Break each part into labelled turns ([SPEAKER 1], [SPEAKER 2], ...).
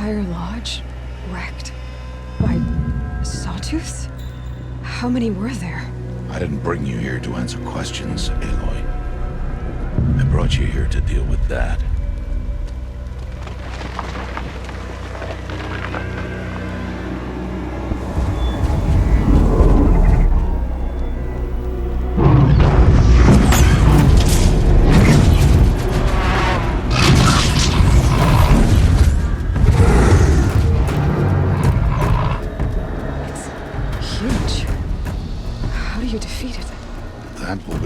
[SPEAKER 1] entire lodge wrecked by sawtooths? How many were there?
[SPEAKER 2] I didn't bring you here to answer questions, Aloy. I brought you here to deal with that.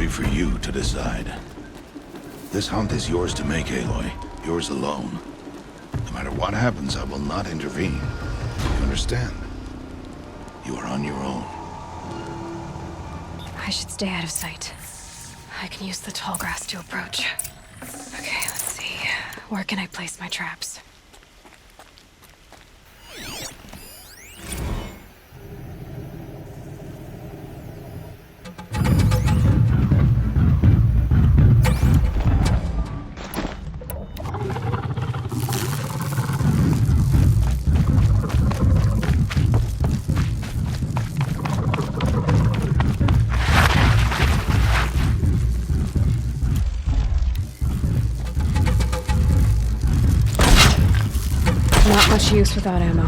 [SPEAKER 2] For you to decide. This hunt is yours to make, Aloy. Yours alone. No matter what happens, I will not intervene. You understand? You are on your own.
[SPEAKER 1] I should stay out of sight. I can use the tall grass to approach. Okay, let's see. Where can I place my traps? Not much use without ammo.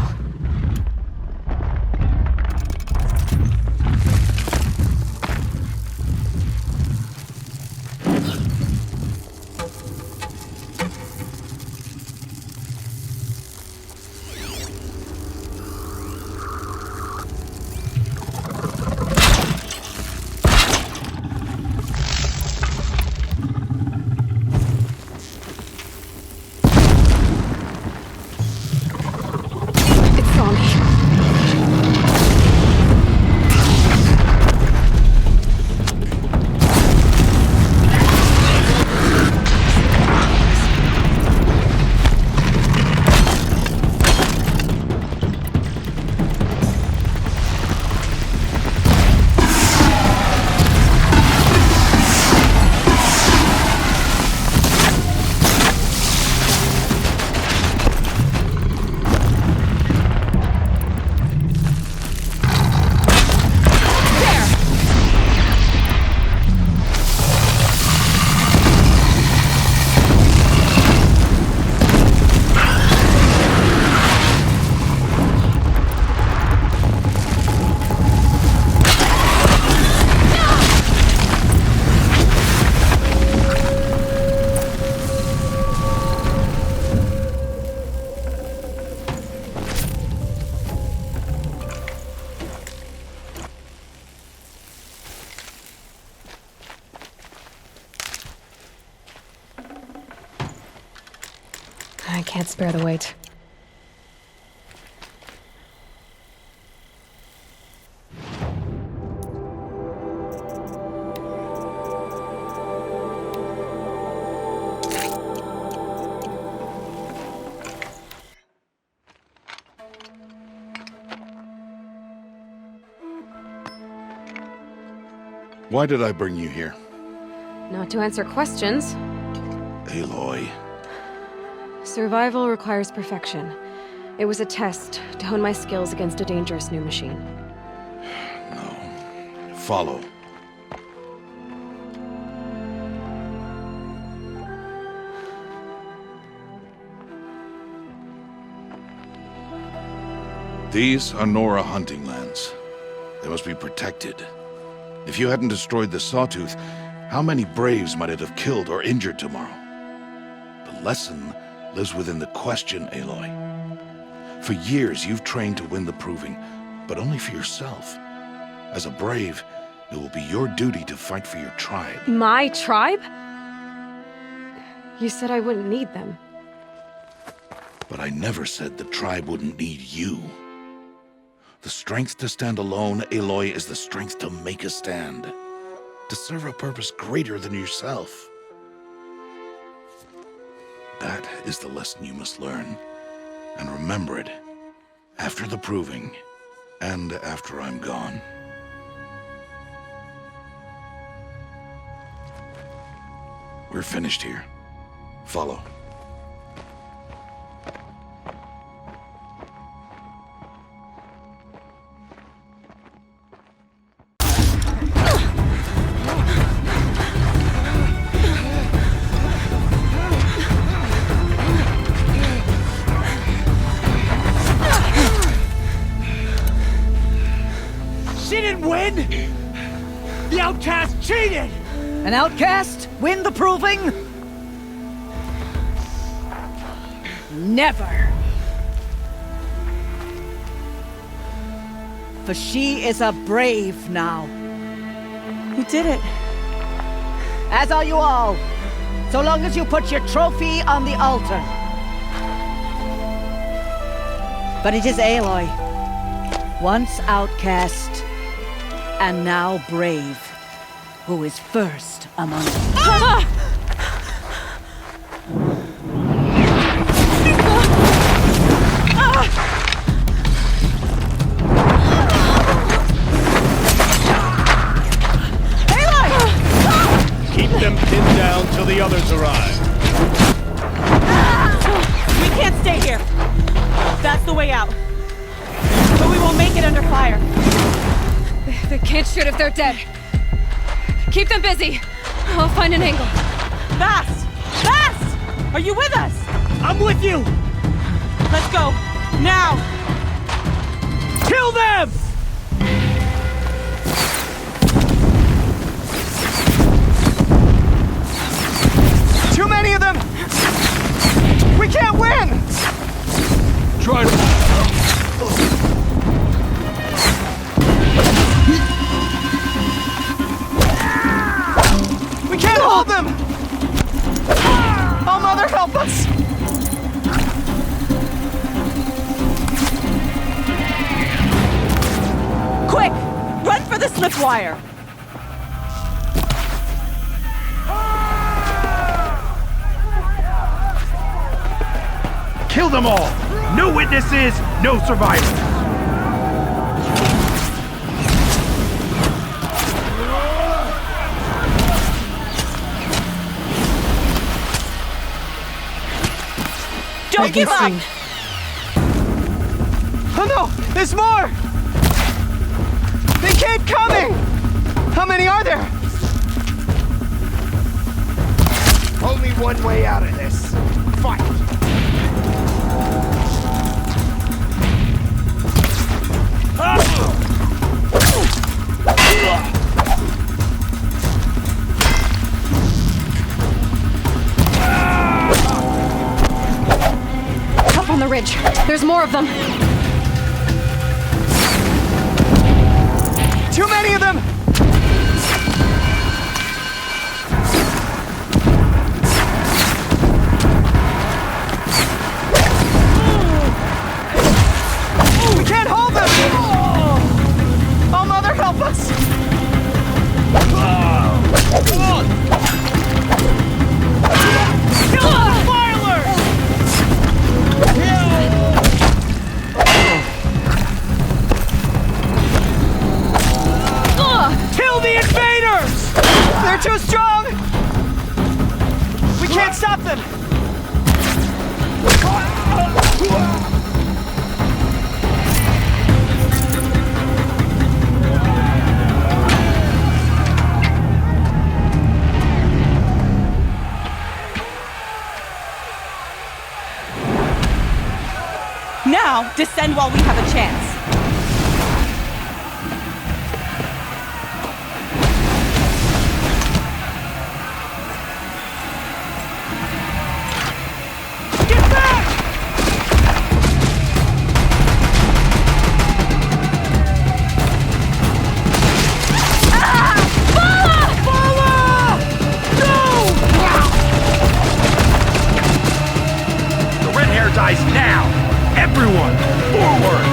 [SPEAKER 1] I can't spare the weight.
[SPEAKER 2] Why did I bring you here?
[SPEAKER 1] Not to answer questions.
[SPEAKER 2] Aloy.
[SPEAKER 1] Survival requires perfection. It was a test to hone my skills against a dangerous new machine.
[SPEAKER 2] No. Follow. These are Nora hunting lands. They must be protected. If you hadn't destroyed the Sawtooth, how many Braves might it have killed or injured tomorrow? The lesson lives within the question, Aloy. For years, you've trained to win the Proving, but only for yourself. As a Brave, it will be your duty to fight for your tribe.
[SPEAKER 1] My tribe? You said I wouldn't need them.
[SPEAKER 2] But I never said the tribe wouldn't need you. The strength to stand alone, Aloy, is the strength to make a stand. To serve a purpose greater than yourself. That is the lesson you must learn. And remember it. After the Proving. And after I'm gone. We're finished here. Follow.
[SPEAKER 3] didn't win! The outcast cheated!
[SPEAKER 4] An outcast? Win the proving? Never. For she is a brave now.
[SPEAKER 5] You did it.
[SPEAKER 4] As are you all. So long as you put your trophy on the altar. But it is Aloy, once outcast, and now brave, who is first among us.
[SPEAKER 3] Keep them pinned down till the others arrive.
[SPEAKER 5] We can't stay here. That's the way out. But we won't make it under fire.
[SPEAKER 1] They can't shoot if they're dead. Keep them busy. I'll find an angle.
[SPEAKER 5] Fast! Fast! Are you with us?
[SPEAKER 3] I'm with you!
[SPEAKER 5] Let's go. Now!
[SPEAKER 3] Kill them!
[SPEAKER 6] Too many of them! We can't win!
[SPEAKER 2] Try to...
[SPEAKER 6] We can't hold them! Oh, Mother, help us!
[SPEAKER 5] Quick! Run for the slip wire!
[SPEAKER 3] Kill them all! No witnesses, no survivors!
[SPEAKER 5] Don't give up!
[SPEAKER 6] Oh no! There's more! They keep coming! How many are there?
[SPEAKER 3] Only one way out of this. Fight!
[SPEAKER 1] Up on the ridge. There's more of them.
[SPEAKER 6] Too many of them! We can't hold them! Oh, Mother, help us!
[SPEAKER 3] Kill the defilers! Kill the invaders!
[SPEAKER 6] They're too strong! We can't stop them!
[SPEAKER 5] Now, descend while we have a chance.
[SPEAKER 3] Get back! The red hair dies now! Everyone, forward!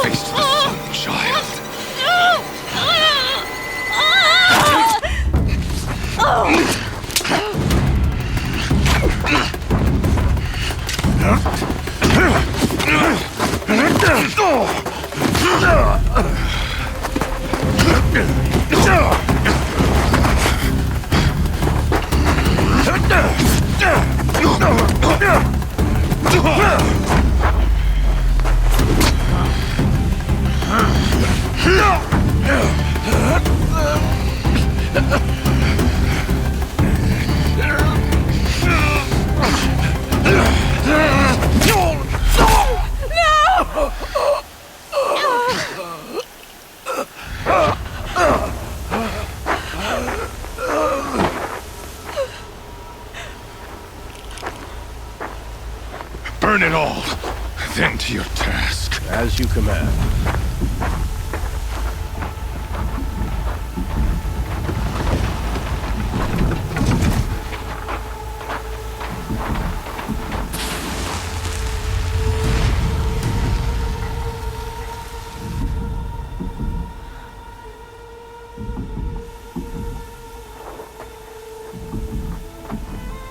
[SPEAKER 7] face to the sun, child. Burn it all, then to your task.
[SPEAKER 3] As you command.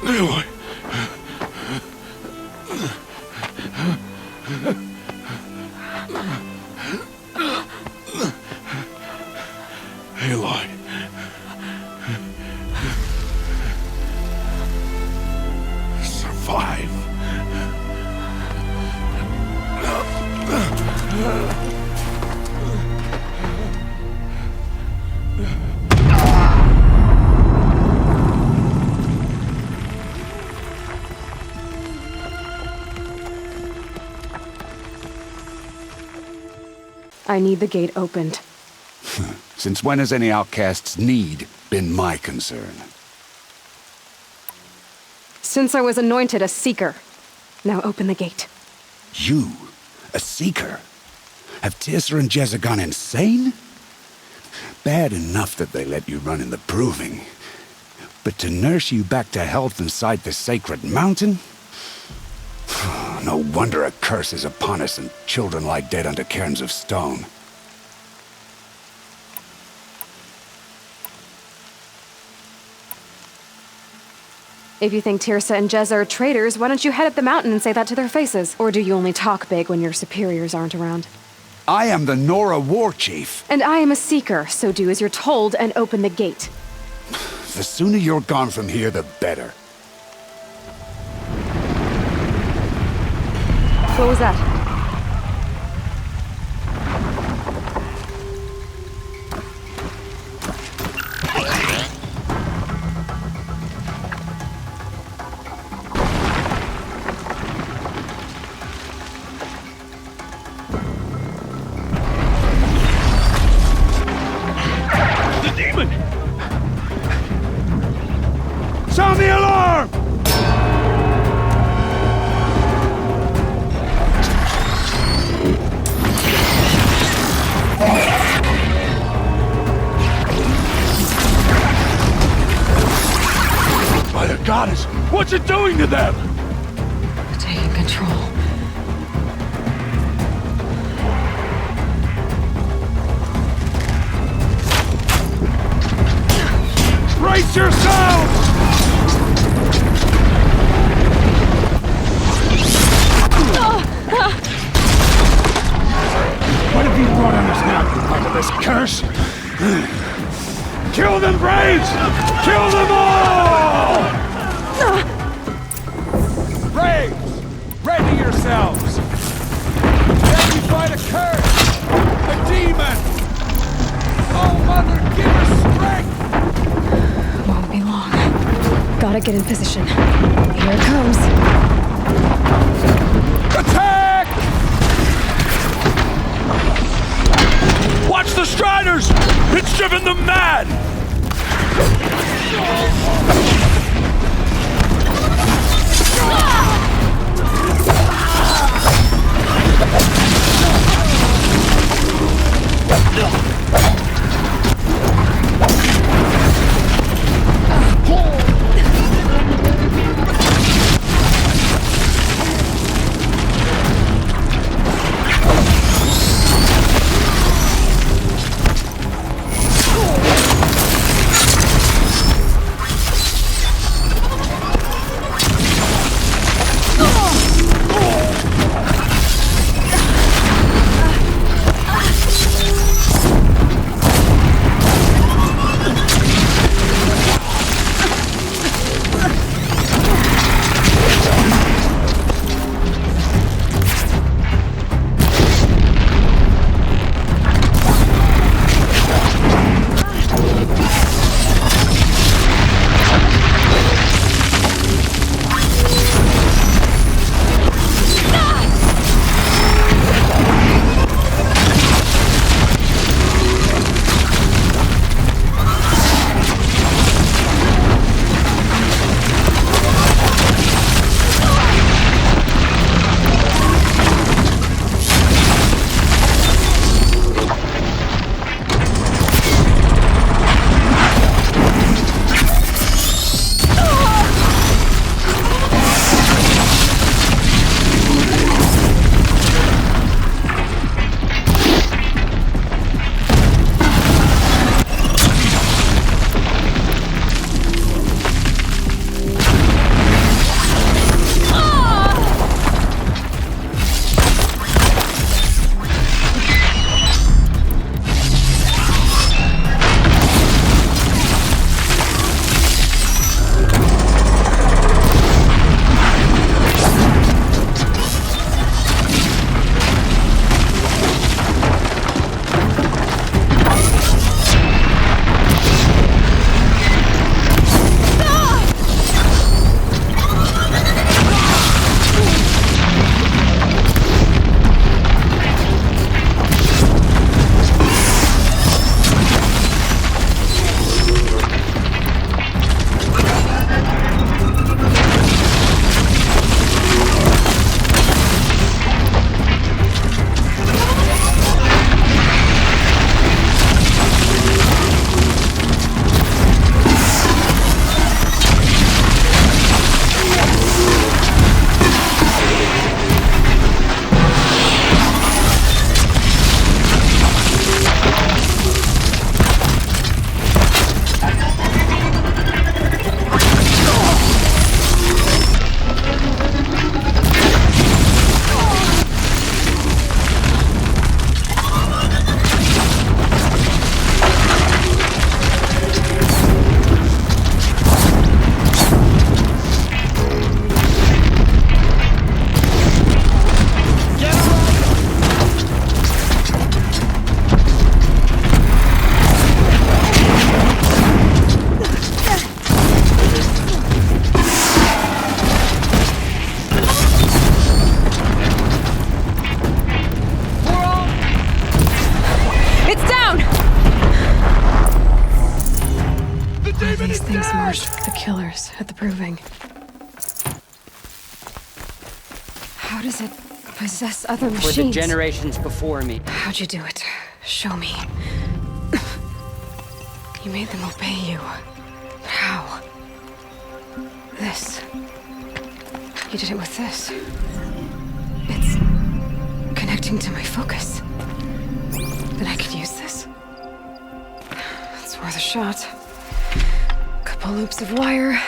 [SPEAKER 2] Aloy. Aloy. Survive.
[SPEAKER 1] I need the gate opened.
[SPEAKER 7] Since when has any outcast's need been my concern?
[SPEAKER 1] Since I was anointed a seeker. Now open the gate.
[SPEAKER 7] You, a seeker? Have Tirsa and Jezza gone insane? Bad enough that they let you run in the proving. But to nurse you back to health inside the sacred mountain? No wonder a curse is upon us and children lie dead under cairns of stone.
[SPEAKER 1] If you think Tirsa and Jezza are traitors, why don't you head up the mountain and say that to their faces? Or do you only talk big when your superiors aren't around?
[SPEAKER 7] I am the Nora War Chief.
[SPEAKER 1] And I am a seeker, so do as you're told and open the gate.
[SPEAKER 7] The sooner you're gone from here, the better.
[SPEAKER 1] What was that?
[SPEAKER 2] The demon! Sound the alarm! By the goddess, what's it doing to them?
[SPEAKER 1] Taking control.
[SPEAKER 2] Brace yourselves! What have you brought on us now, part of this curse? Kill them, Braves! Kill them all!
[SPEAKER 3] Braves! Ready yourselves! Then you fight a curse! A demon! Oh, Mother, give us strength!
[SPEAKER 1] Won't be long. Gotta get in position. Here it comes.
[SPEAKER 2] Attack! Watch the Striders! It's driven them mad!
[SPEAKER 1] these things marched with the killers at the proving. How does it possess other
[SPEAKER 8] For
[SPEAKER 1] machines?
[SPEAKER 8] the generations before me.
[SPEAKER 1] How'd you do it? Show me. You made them obey you. But how? This. You did it with this. It's connecting to my focus. Then I could use this. It's worth a shot. Couple loops of wire.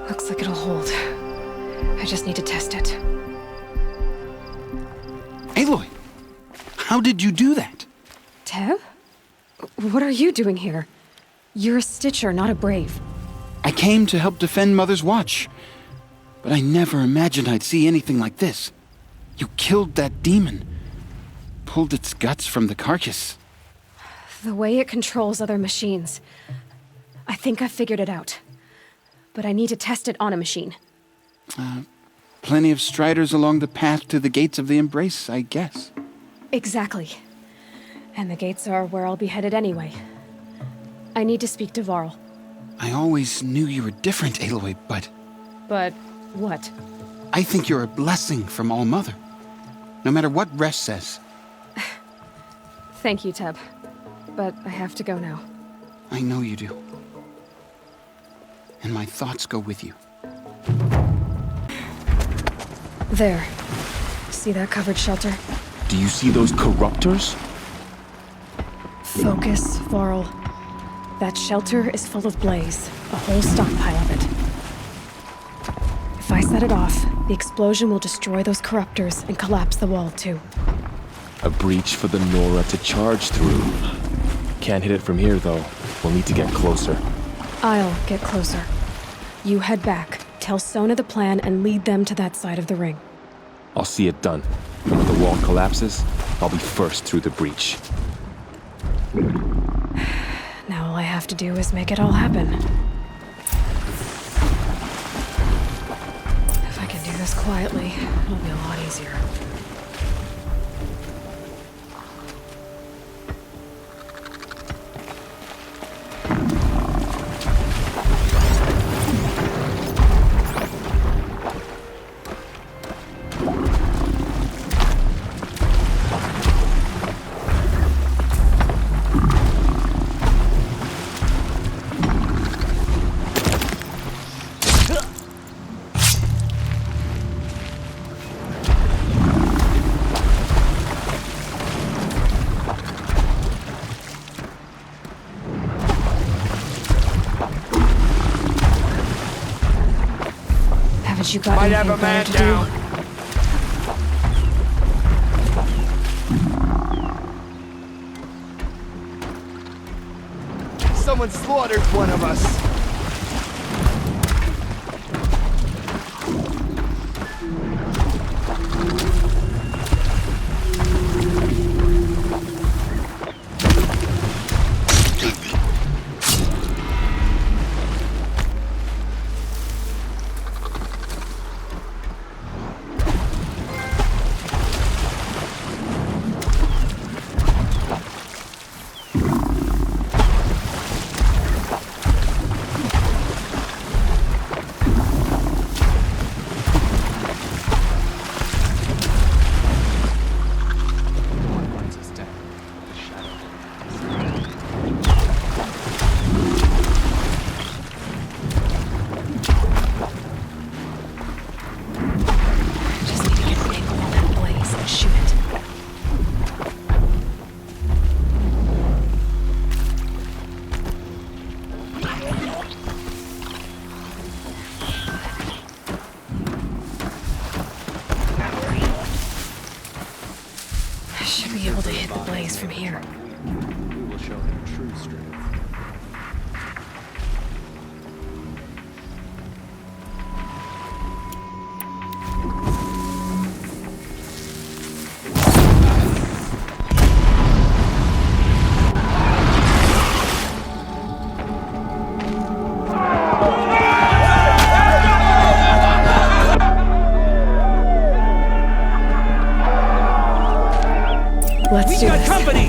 [SPEAKER 1] Looks like it'll hold. I just need to test it.
[SPEAKER 7] Aloy, how did you do that?
[SPEAKER 1] Teb? What are you doing here? You're a Stitcher, not a Brave.
[SPEAKER 7] I came to help defend Mother's Watch, but I never imagined I'd see anything like this. You killed that demon, pulled its guts from the carcass.
[SPEAKER 1] The way it controls other machines. I think I figured it out. But I need to test it on a machine.
[SPEAKER 7] Plenty of striders along the path to the gates of the Embrace, I guess.
[SPEAKER 1] Exactly. And the gates are where I'll be headed anyway. I need to speak to Varl.
[SPEAKER 7] I always knew you were different, Aloy, but
[SPEAKER 1] But what?
[SPEAKER 7] I think you're a blessing from All-Mother. No matter what Resh says.
[SPEAKER 1] Thank you, Teb. But I have to go now.
[SPEAKER 7] I know you do. And my thoughts go with you.
[SPEAKER 1] There. See that covered shelter?
[SPEAKER 9] Do you see those corruptors?
[SPEAKER 1] Focus, Varl. That shelter is full of blaze. A whole stockpile of it. If I set it off, the explosion will destroy those corruptors and collapse the wall, too.
[SPEAKER 9] A breach for the Nora to charge through. Can't hit it from here, though. We'll need to get closer.
[SPEAKER 1] I'll get closer. You head back, tell Sona the plan, and lead them to that side of the ring.
[SPEAKER 9] I'll see it done. And when the wall collapses, I'll be first through the breach.
[SPEAKER 1] Now all I have to do is make it all happen. If I can do this quietly, it'll be a lot easier. You got
[SPEAKER 3] Might have
[SPEAKER 1] anything
[SPEAKER 3] a man
[SPEAKER 1] better to
[SPEAKER 3] down. Someone slaughtered one of us. From here.
[SPEAKER 9] We will show him true strength.
[SPEAKER 1] Let's do this.
[SPEAKER 6] Company!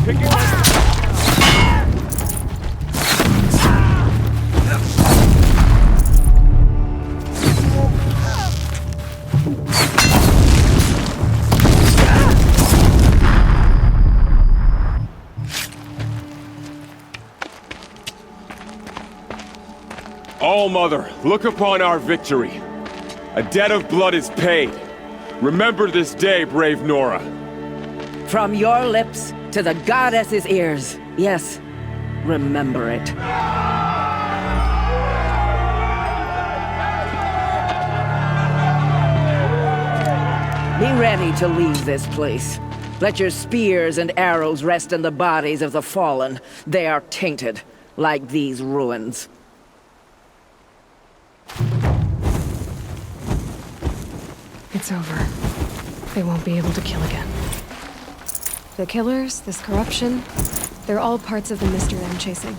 [SPEAKER 9] Picking my... All-Mother, look upon our victory. A debt of blood is paid. Remember this day, brave Nora.
[SPEAKER 4] From your lips to the goddess's ears. Yes, remember it. Be ready to leave this place. Let your spears and arrows rest in the bodies of the fallen. They are tainted, like these ruins.
[SPEAKER 1] It's over. They won't be able to kill again. The killers, this corruption, they're all parts of the mystery I'm chasing.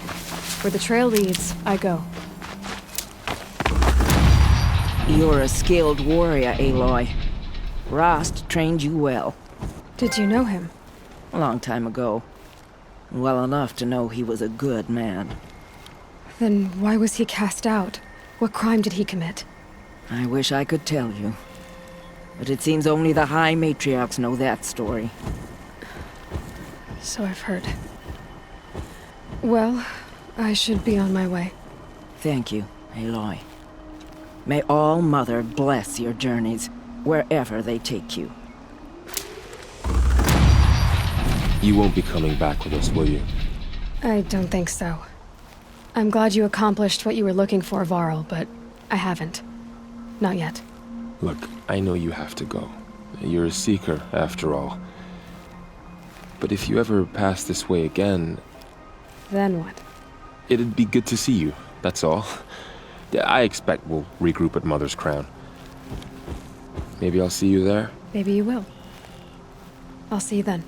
[SPEAKER 1] Where the trail leads, I go.
[SPEAKER 4] You're a skilled warrior, Aloy. Rost trained you well.
[SPEAKER 1] Did you know him?
[SPEAKER 4] A long time ago. Well enough to know he was a good man.
[SPEAKER 1] Then why was he cast out? What crime did he commit?
[SPEAKER 4] I wish I could tell you. But it seems only the High Matriarchs know that story.
[SPEAKER 1] So I've heard. Well, I should be on my way.
[SPEAKER 4] Thank you, Aloy. May All-Mother bless your journeys, wherever they take you.
[SPEAKER 9] You won't be coming back with us, will you?
[SPEAKER 1] I don't think so. I'm glad you accomplished what you were looking for, Varl, but I haven't. Not yet.
[SPEAKER 9] Look, I know you have to go. You're a seeker, after all. But if you ever pass this way again...
[SPEAKER 1] Then what?
[SPEAKER 9] It'd be good to see you, that's all. I expect we'll regroup at Mother's Crown. Maybe I'll see you there?
[SPEAKER 1] Maybe you will. I'll see you then.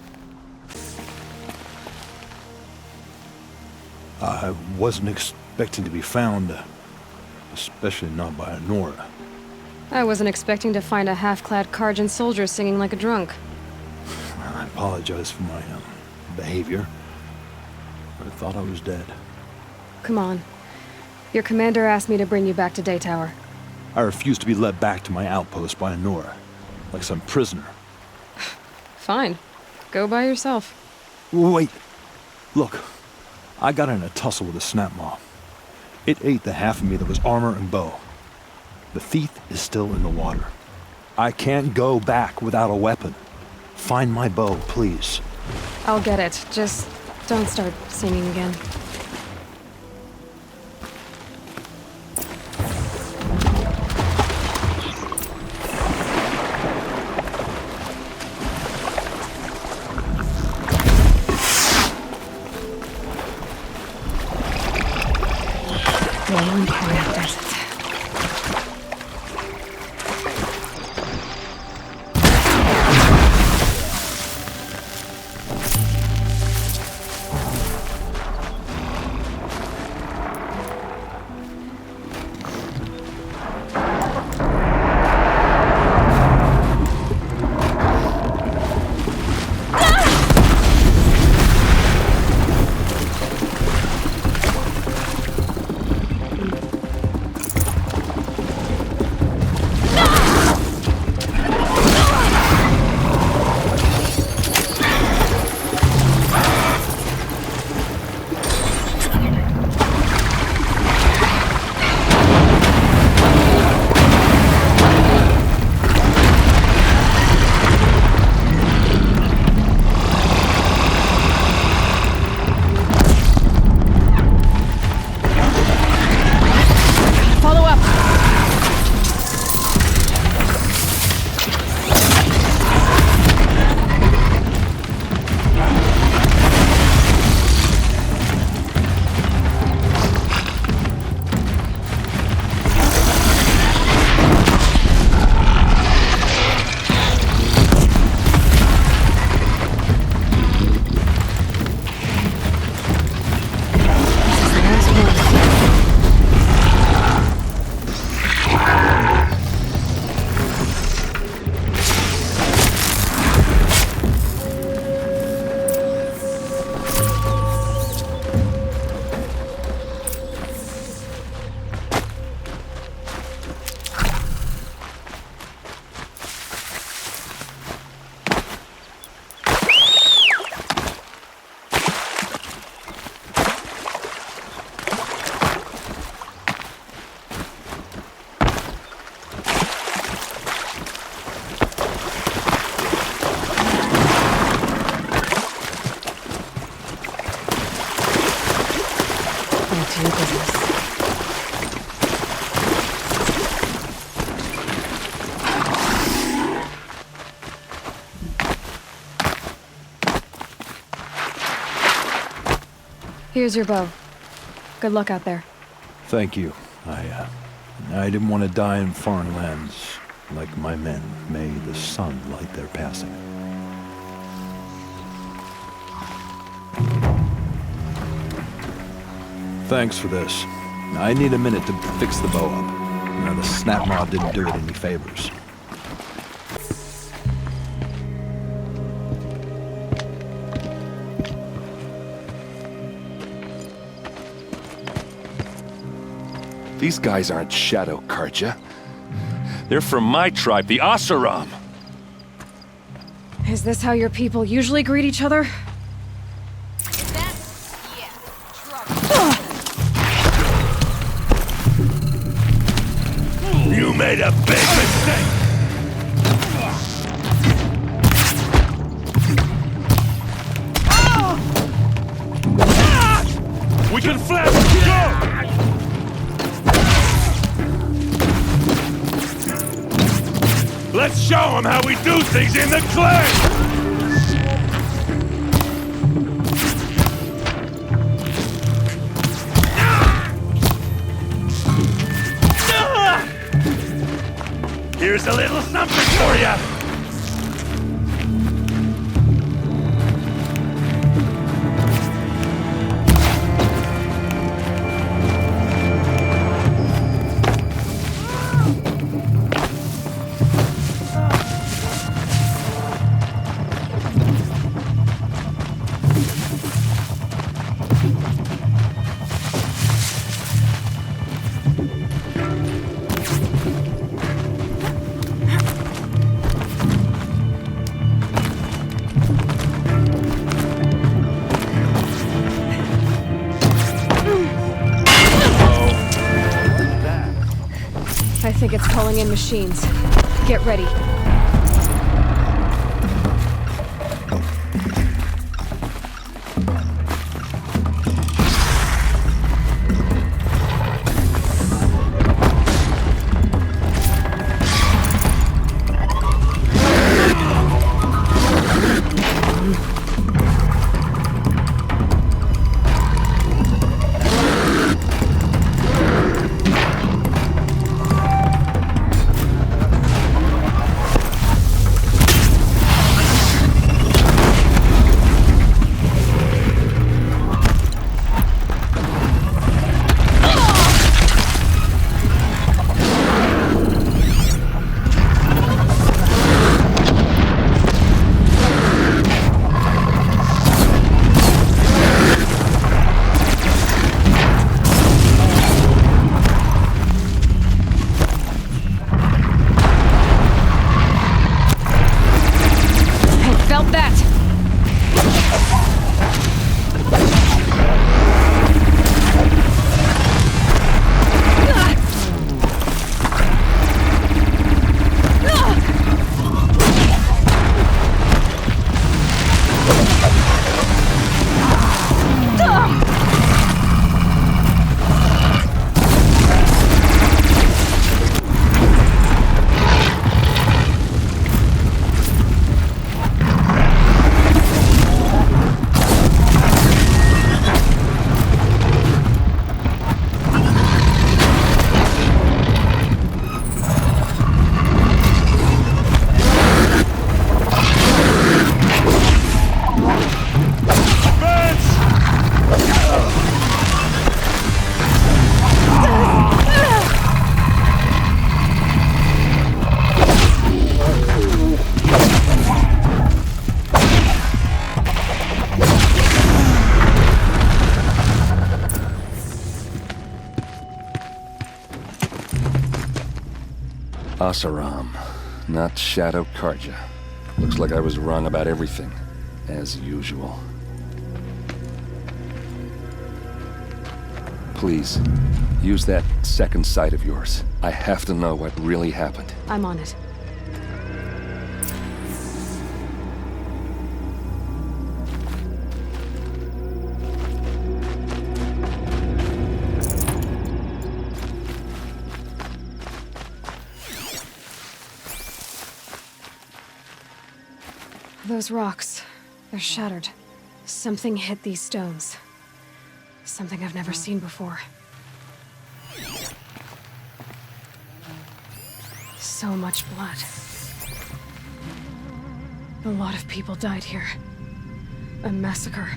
[SPEAKER 8] I wasn't expecting to be found, especially not by Nora.
[SPEAKER 1] I wasn't expecting to find a half-clad Karjan soldier singing like a drunk.
[SPEAKER 8] I apologize for my behavior. I thought I was dead.
[SPEAKER 1] Come on. Your commander asked me to bring you back to Daytower.
[SPEAKER 8] I refused to be led back to my outpost by Nora, like some prisoner.
[SPEAKER 1] Fine. Go by yourself.
[SPEAKER 8] Wait. Look. I got in a tussle with a snapmaw. It ate the half of me that was armor and bow. The thief is still in the water. I can't go back without a weapon. Find my bow, please.
[SPEAKER 1] I'll get it. Just don't start singing again. Rolling Parrot does it. Here's your bow. Good luck out there.
[SPEAKER 8] Thank you. I didn't want to die in foreign lands. Like my men, may the sun light their passing. Thanks for this. I need a minute to fix the bow up. Now, the snap maw didn't do it any favors.
[SPEAKER 10] These guys aren't Shadow Karja. They're from my tribe, the Asaram.
[SPEAKER 1] Is this how your people usually greet each other?
[SPEAKER 10] You made a big mistake! We can flash! Go! Let's show them how we do things in the clan! Here's a little something for you!
[SPEAKER 1] I think it's calling in machines. Get ready. Asaram, not Shadow Karja. Looks like I was wrong about everything, as usual. Please, use that second sight of yours. I have to know what really happened. I'm on it. Those rocks, they're shattered. Something hit these stones. Something I've never seen before. So much blood. A lot of people died here. A massacre.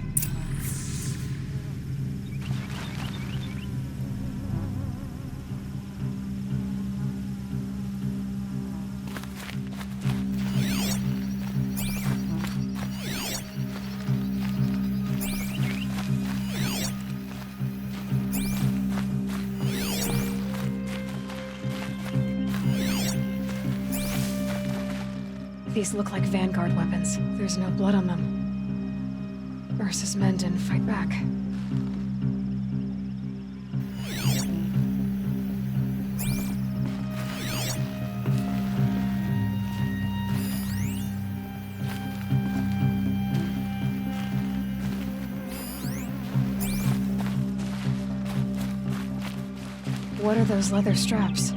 [SPEAKER 1] These look like Vanguard weapons. There's no blood on them. Ursa's men didn't fight back. What are those leather straps?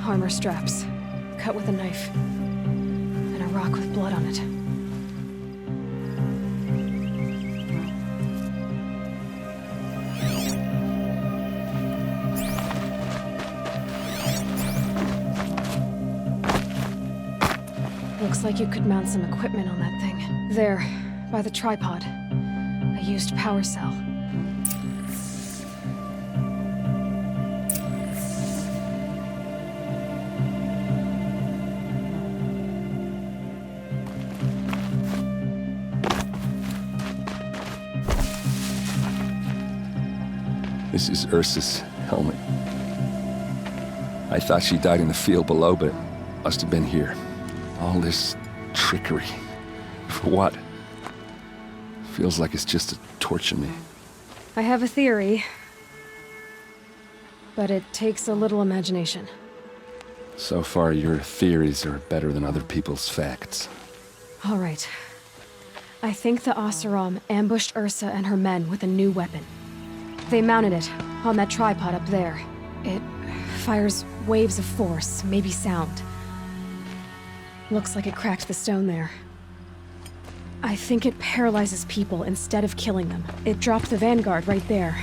[SPEAKER 1] Armor straps, cut with a knife. And a rock with blood on it. Looks like you could mount some equipment on that thing. There, by the tripod. A used power cell.
[SPEAKER 10] This is Ursa's helmet. I thought she died in the field below, but it must have been here. All this trickery. For what? Feels like it's just to torture me.
[SPEAKER 1] I have a theory. But it takes a little imagination.
[SPEAKER 10] So far, your theories are better than other people's facts.
[SPEAKER 1] All right. I think the Oseram ambushed Ursa and her men with a new weapon. They mounted it on that tripod up there. It fires waves of force, maybe sound. Looks like it cracked the stone there. I think it paralyzes people instead of killing them. It dropped the Vanguard right there.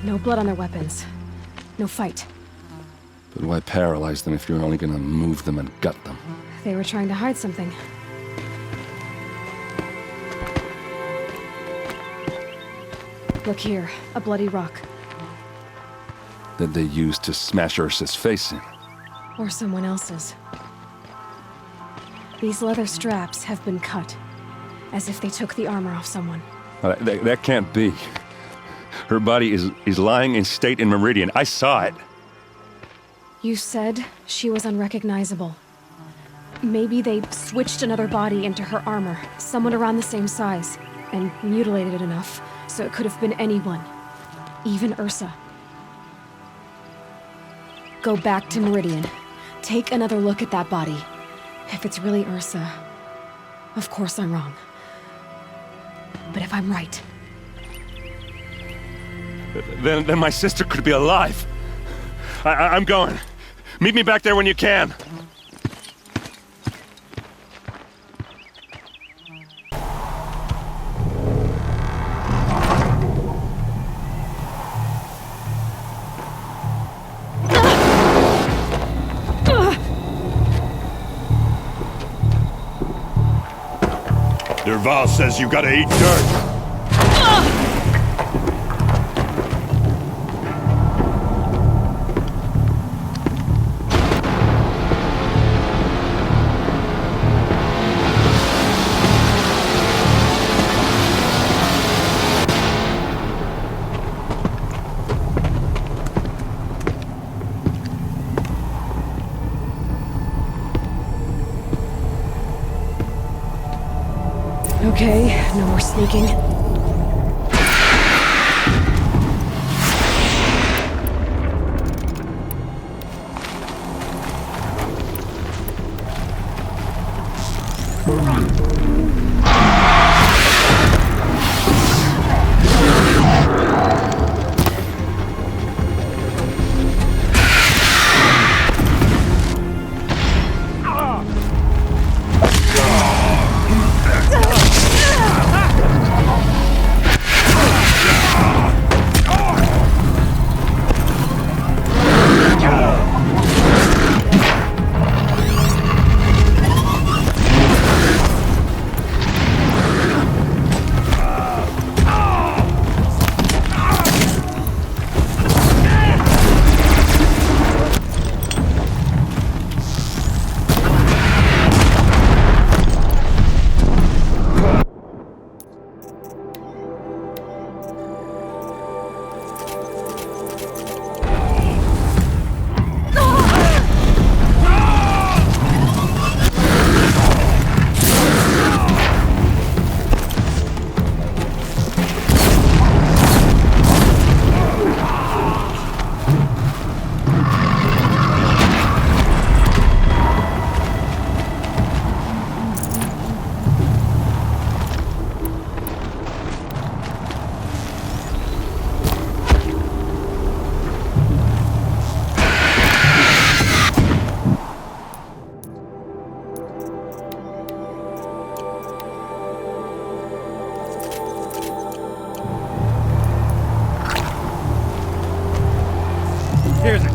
[SPEAKER 1] No blood on their weapons. No fight.
[SPEAKER 10] But why paralyze them if you're only gonna move them and gut them?
[SPEAKER 1] They were trying to hide something. Look here, a bloody rock.
[SPEAKER 10] That they used to smash Ursa's face in.
[SPEAKER 1] Or someone else's. These leather straps have been cut, as if they took the armor off someone.
[SPEAKER 10] That can't be. Her body is lying in state in Meridian. I saw it.
[SPEAKER 1] You said she was unrecognizable. Maybe they switched another body into her armor, someone around the same size, and mutilated it enough so it could have been anyone, even Ursa. Go back to Meridian. Take another look at that body. If it's really Ursa, of course I'm wrong. But if I'm right...
[SPEAKER 10] Then my sister could be alive. I'm going. Meet me back there when you can.
[SPEAKER 11] Derval says you gotta eat dirt.
[SPEAKER 1] Okay, no more sneaking.
[SPEAKER 3] Here's it.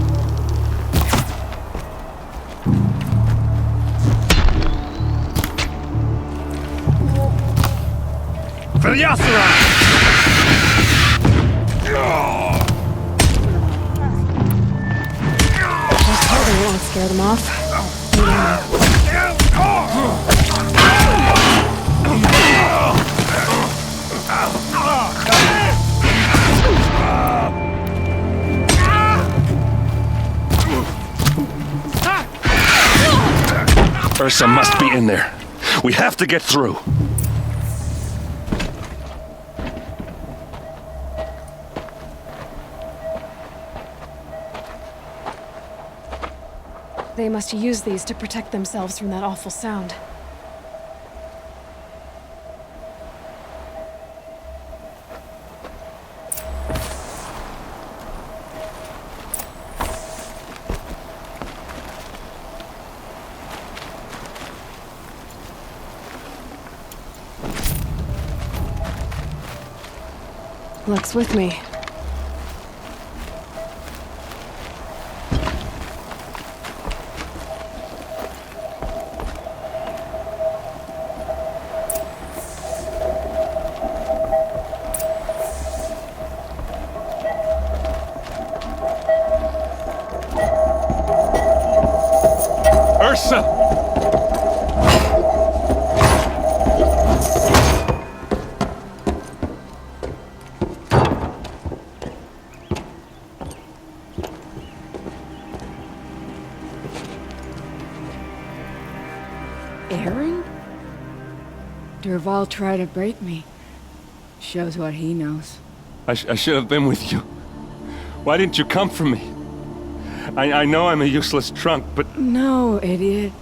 [SPEAKER 3] For the Oseram!
[SPEAKER 1] Just hoping it won't scare them off.
[SPEAKER 10] Ursa must be in there. We have to get through.
[SPEAKER 1] They must use these to protect themselves from that awful sound. Luck's with me.
[SPEAKER 10] Ursa!
[SPEAKER 12] Aaron? Dervahl tried to break me. Shows what he knows.
[SPEAKER 10] I should have been with you. Why didn't you come for me? I know I'm a useless trunk, but...
[SPEAKER 12] No, idiot.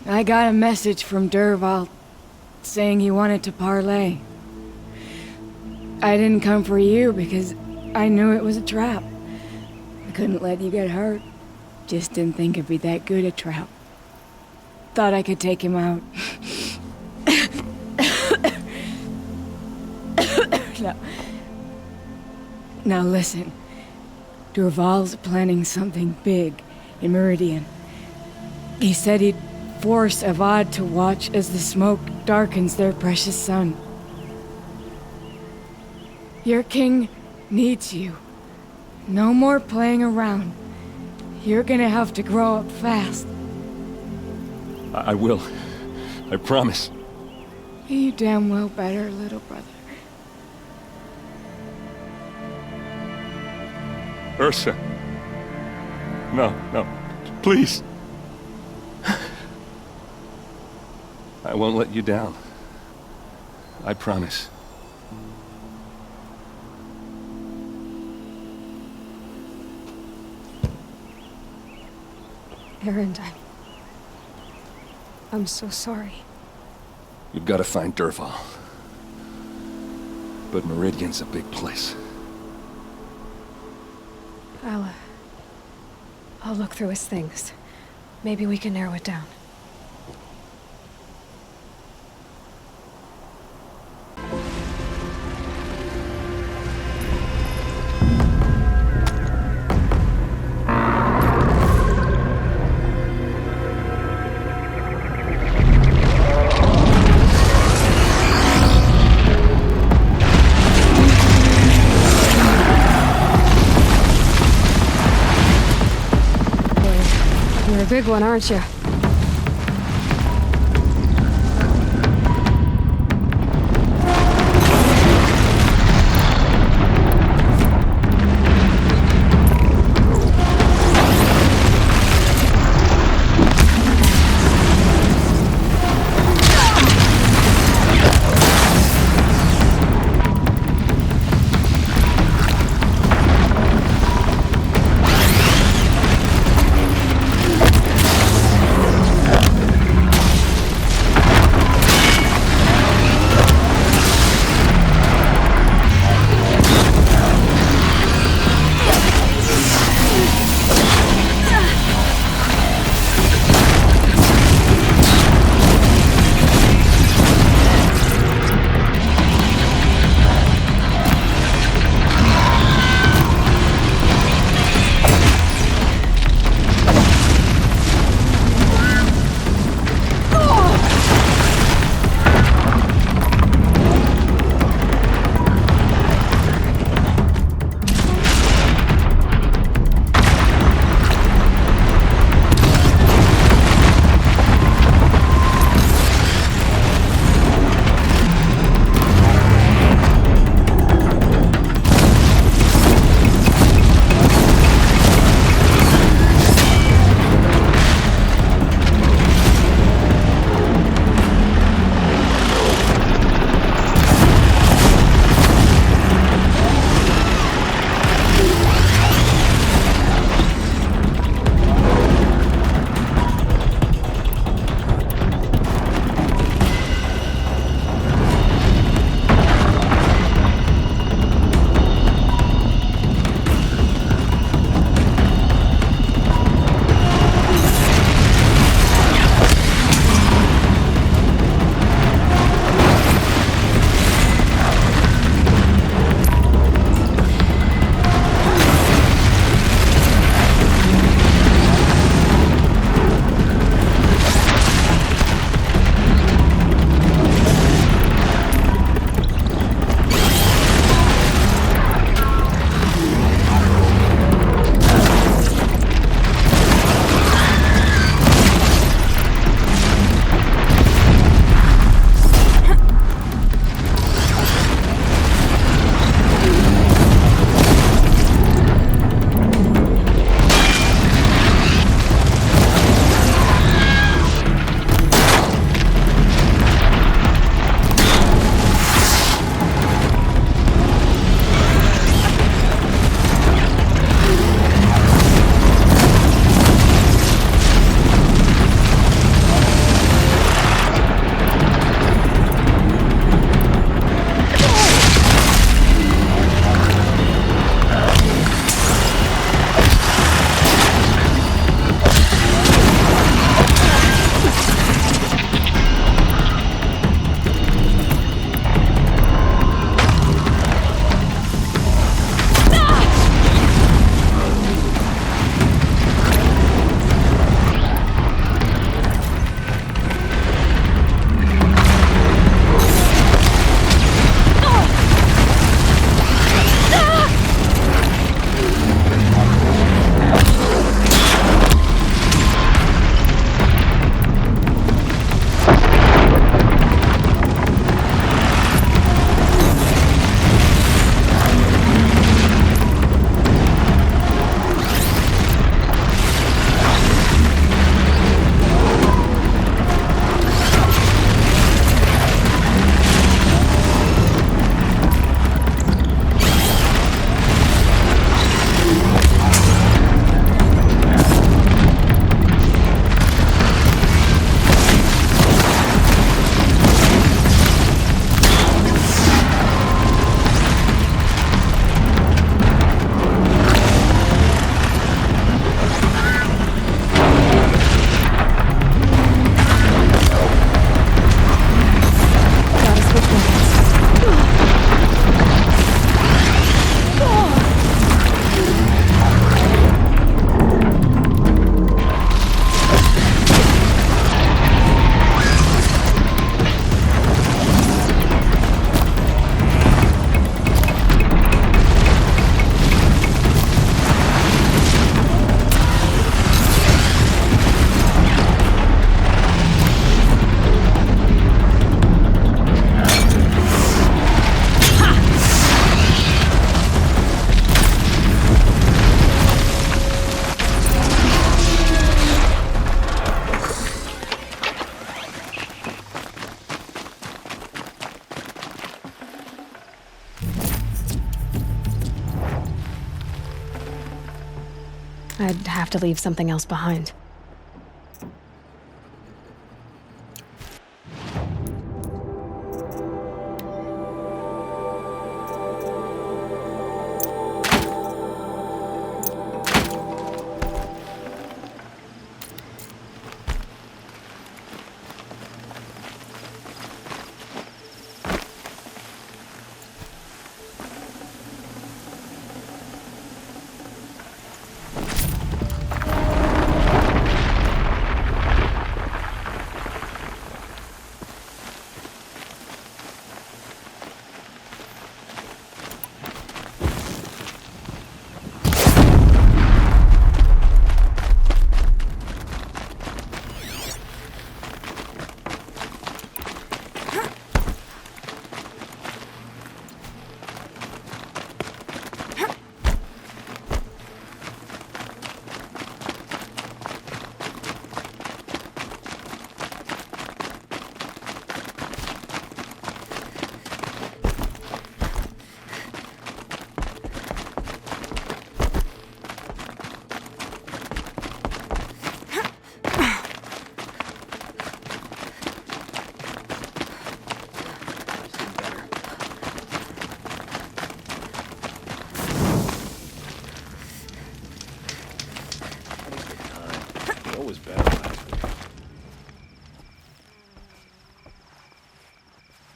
[SPEAKER 12] I got a message from Dervahl saying he wanted to parlay. I didn't come for you because I knew it was a trap. I couldn't let you get hurt. Just didn't think it'd be that good a trap. Thought I could take him out. Now listen. Dervahl's planning something big in Meridian. He said he'd force Avad to watch as the smoke darkens their precious sun. Your king needs you. No more playing around. You're gonna have to grow up fast.
[SPEAKER 10] I will. I promise.
[SPEAKER 12] You damn well better, little brother.
[SPEAKER 10] Ursa. No, please. I won't let you down. I promise.
[SPEAKER 1] Aaron, I'm so sorry.
[SPEAKER 10] You've got to find Dervahl. But Meridian's a big place.
[SPEAKER 1] I'll look through his things. Maybe we can narrow it down. You're a big one, aren't you? I'd have to leave something else behind.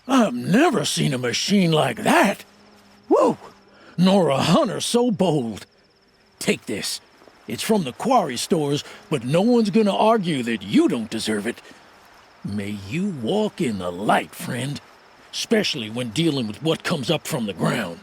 [SPEAKER 13] I've never seen a machine like that. Whoa! Nor a hunter so bold. Take this. It's from the quarry stores, but no one's gonna argue that you don't deserve it. May you walk in the light, friend. Especially when dealing with what comes up from the ground.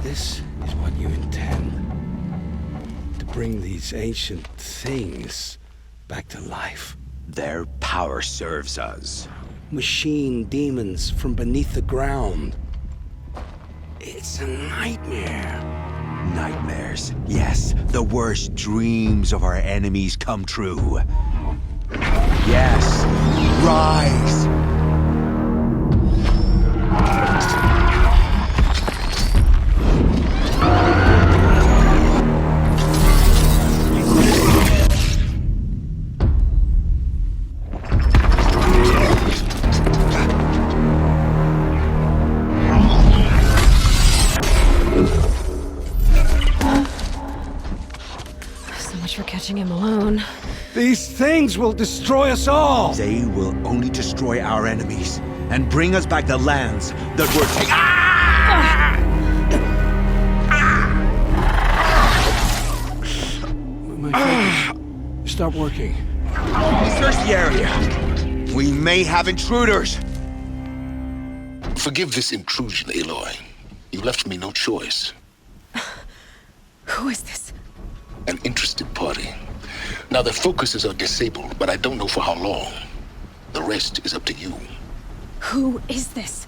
[SPEAKER 7] This is what you intend. To bring these ancient things back to life.
[SPEAKER 14] Their power serves us.
[SPEAKER 7] Machine demons from beneath the ground. It's a nightmare.
[SPEAKER 14] Nightmares. Yes, the worst dreams of our enemies come true. Yes, rise!
[SPEAKER 1] For catching him alone.
[SPEAKER 7] These things will destroy us all!
[SPEAKER 14] They will only destroy our enemies and bring us back the lands that were taken.
[SPEAKER 7] My fingers stop working.
[SPEAKER 14] Search the area. We may have intruders.
[SPEAKER 15] Forgive this intrusion, Aloy. You left me no choice.
[SPEAKER 1] Who is this?
[SPEAKER 15] An interested party. Now their focuses are disabled, but I don't know for how long. The rest is up to you.
[SPEAKER 1] Who is this?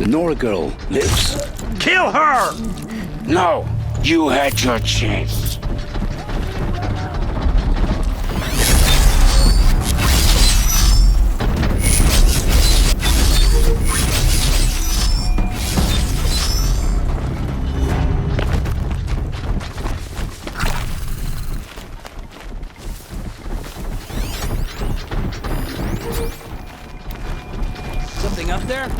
[SPEAKER 7] The Nora girl lives.
[SPEAKER 14] Kill her!
[SPEAKER 7] No! You had your chance.
[SPEAKER 6] Something up there?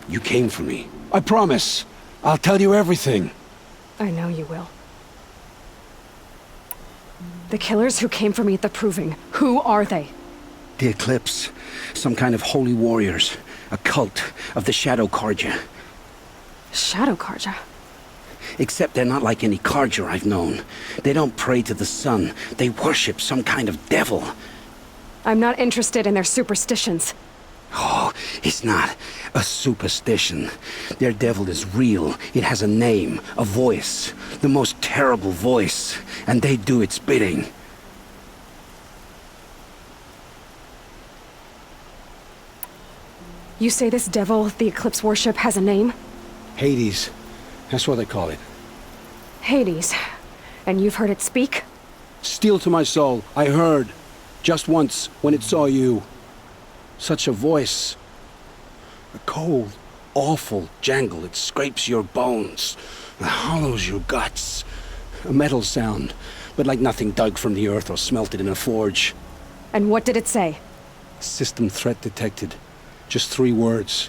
[SPEAKER 7] You came for me. I promise. I'll tell you everything.
[SPEAKER 1] I know you will. The killers who came for me at the Proving, who are they?
[SPEAKER 7] The Eclipse. Some kind of holy warriors. A cult of the Shadow Carja.
[SPEAKER 1] Shadow Karja?
[SPEAKER 16] Except they're not like any Karja I've known. They don't pray to the sun. They worship some kind of devil.
[SPEAKER 1] I'm not interested in their superstitions.
[SPEAKER 16] Oh, it's not a superstition. Their devil is real. It has a name, a voice, the most terrible voice, and they do its bidding.
[SPEAKER 1] You say this devil the Eclipse worship has a name?
[SPEAKER 16] Hades. That's what they call it.
[SPEAKER 1] Hades. And you've heard it speak?
[SPEAKER 16] Steel to my soul, I heard. Just once, when it saw you. Such a voice. A cold, awful jangle. It scrapes your bones. It hollows your guts. A metal sound, but like nothing dug from the earth or smelted in a forge.
[SPEAKER 1] And what did it say?
[SPEAKER 16] System threat detected. Just 3 words.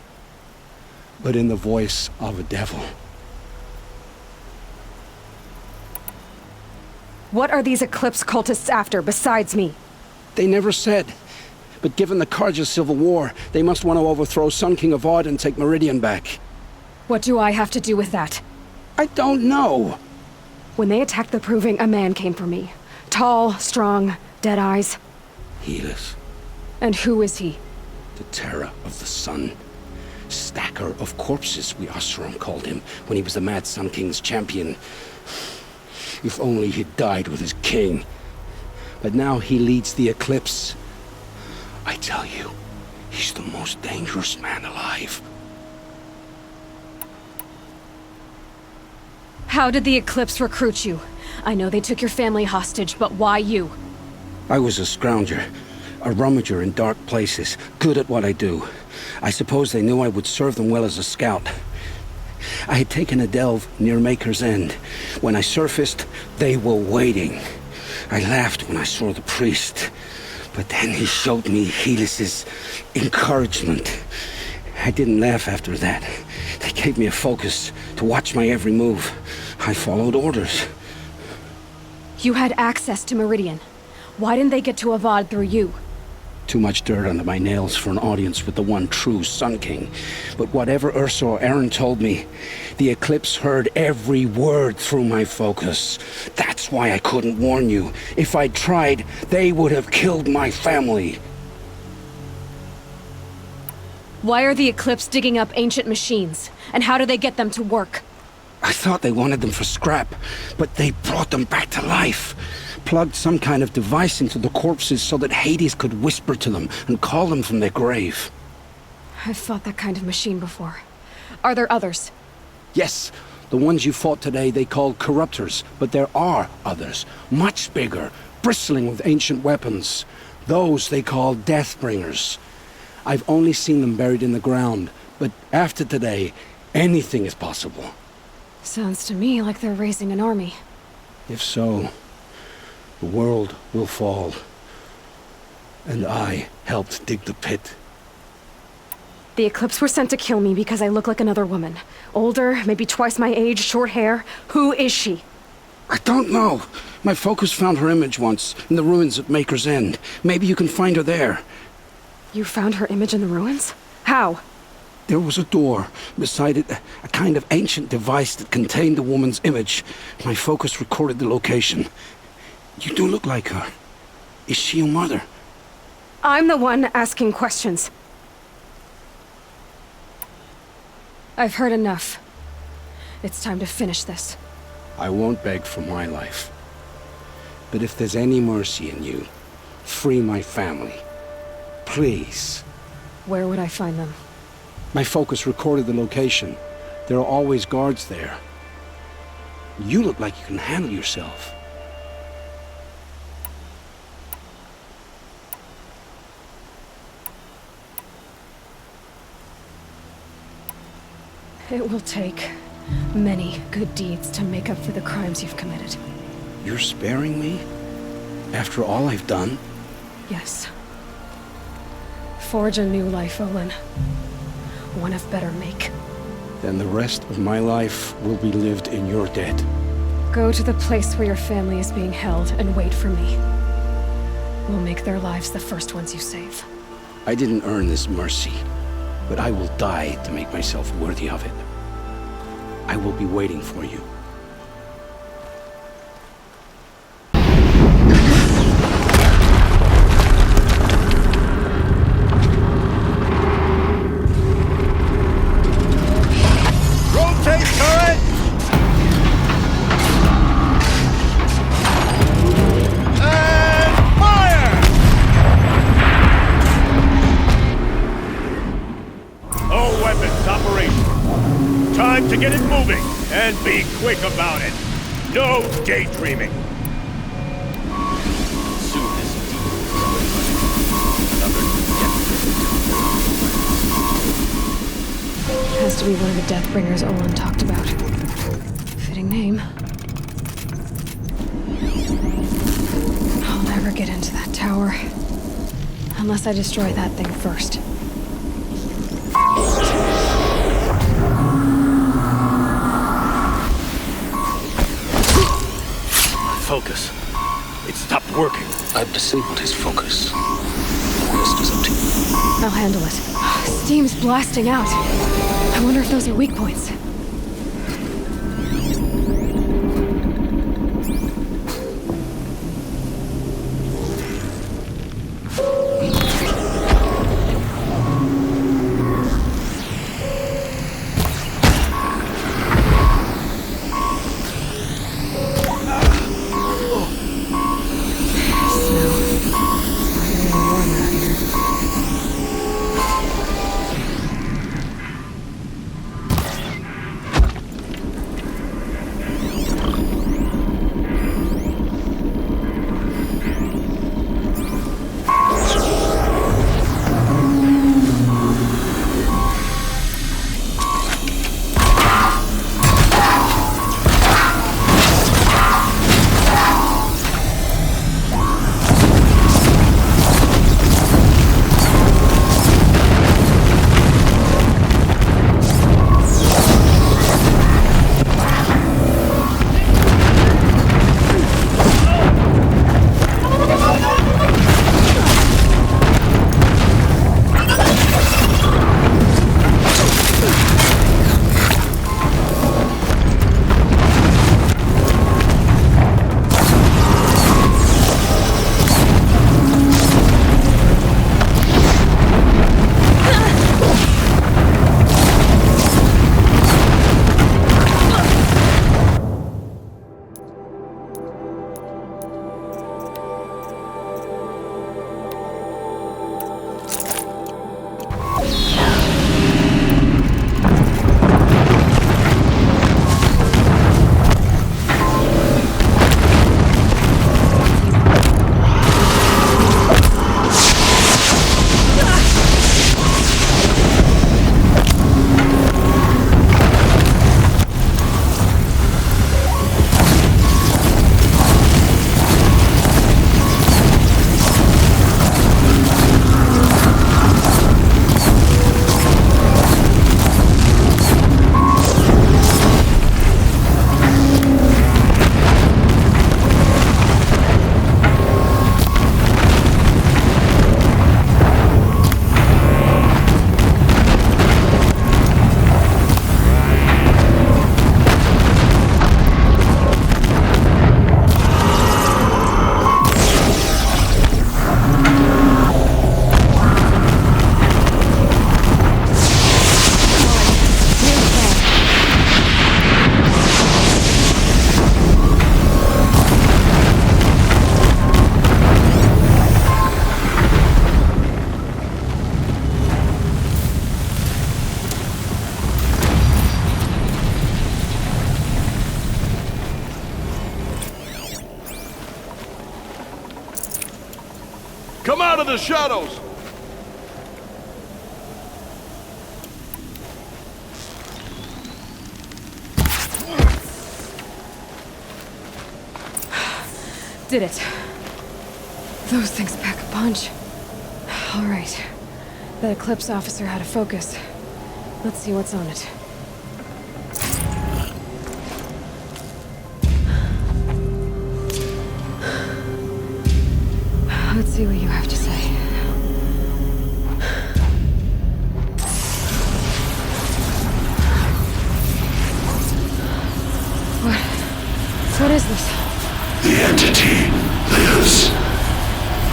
[SPEAKER 16] But in the voice of a devil.
[SPEAKER 1] What are these Eclipse cultists after, besides me?
[SPEAKER 16] They never said. But given the Karja civil war, they must want to overthrow Sun King Avad and take Meridian back.
[SPEAKER 1] What do I have to do with that?
[SPEAKER 16] I don't know.
[SPEAKER 1] When they attacked the Proving, a man came for me. Tall, strong, dead eyes.
[SPEAKER 16] Helis.
[SPEAKER 1] And who is he?
[SPEAKER 16] The terror of the sun. Stacker of corpses, we Oseram called him, when he was the Mad Sun King's champion. If only he'd died with his king. But now he leads the Eclipse. I tell you, he's the most dangerous man alive.
[SPEAKER 1] How did the Eclipse recruit you? I know they took your family hostage, but why you?
[SPEAKER 16] I was a scrounger, a rummager in dark places, good at what I do. I suppose they knew I would serve them well as a scout. I had taken a delve near Maker's End. When I surfaced, they were waiting. I laughed when I saw the priest, but then he showed me Helis's encouragement. I didn't laugh after that. They gave me a focus to watch my every move. I followed orders.
[SPEAKER 1] You had access to Meridian. Why didn't they get to Avad through you?
[SPEAKER 16] Too much dirt under my nails for an audience with the one true Sun King. But whatever Ursa or Aaron told me, the Eclipse heard every word through my focus. That's why I couldn't warn you. If I'd tried, they would have killed my family.
[SPEAKER 1] Why are the Eclipse digging up ancient machines? And how do they get them to work?
[SPEAKER 16] I thought they wanted them for scrap, but they brought them back to life. Plugged some kind of device into the corpses so that Hades could whisper to them and call them from their grave.
[SPEAKER 1] I've fought that kind of machine before. Are there others?
[SPEAKER 16] Yes, the ones you fought today they called corruptors, but there are others, much bigger, bristling with ancient weapons. Those they call Deathbringers. I've only seen them buried in the ground, but after today, anything is possible.
[SPEAKER 1] Sounds to me like they're raising an army.
[SPEAKER 16] If so, the world will fall. And I helped dig the pit.
[SPEAKER 1] The Eclipse were sent to kill me because I look like another woman. Older, maybe twice my age, short hair. Who is she?
[SPEAKER 16] I don't know. My focus found her image once, in the ruins at Maker's End. Maybe you can find her there.
[SPEAKER 1] You found her image in the ruins? How?
[SPEAKER 16] There was a door. Beside it, a kind of ancient device that contained the woman's image. My focus recorded the location. You do look like her. Is she your mother?
[SPEAKER 1] I'm the one asking questions. I've heard enough. It's time to finish this.
[SPEAKER 16] I won't beg for my life. But if there's any mercy in you, free my family. Please.
[SPEAKER 1] Where would I find them?
[SPEAKER 16] My focus recorded the location. There are always guards there. You look like you can handle yourself.
[SPEAKER 1] It will take many good deeds to make up for the crimes you've committed.
[SPEAKER 16] You're sparing me? After all I've done?
[SPEAKER 1] Yes. Forge a new life, Olin. One of better make.
[SPEAKER 16] Then the rest of my life will be lived in your debt.
[SPEAKER 1] Go to the place where your family is being held and wait for me. We'll make their lives the first ones you save.
[SPEAKER 16] I didn't earn this mercy, but I will die to make myself worthy of it. I will be waiting for you.
[SPEAKER 11] Rotate turret! And fire! All weapons operational. Time to get it moving, and be quick about it. No daydreaming.
[SPEAKER 17] Soon as another
[SPEAKER 1] Has to be one of the Deathbringers Olin talked about. Fitting name. I'll never get into that tower. Unless I destroy that thing first.
[SPEAKER 13] Focus. It stopped working.
[SPEAKER 15] I've disabled his focus. The rest is up to you.
[SPEAKER 1] I'll handle it. Steam's blasting out. I wonder if those are weak points.
[SPEAKER 11] Come out of the shadows!
[SPEAKER 1] Did it. Those things pack a punch. All right. That Eclipse officer had a focus. Let's see what's on it. Let's see what you have to say. What is this?
[SPEAKER 17] The entity lives.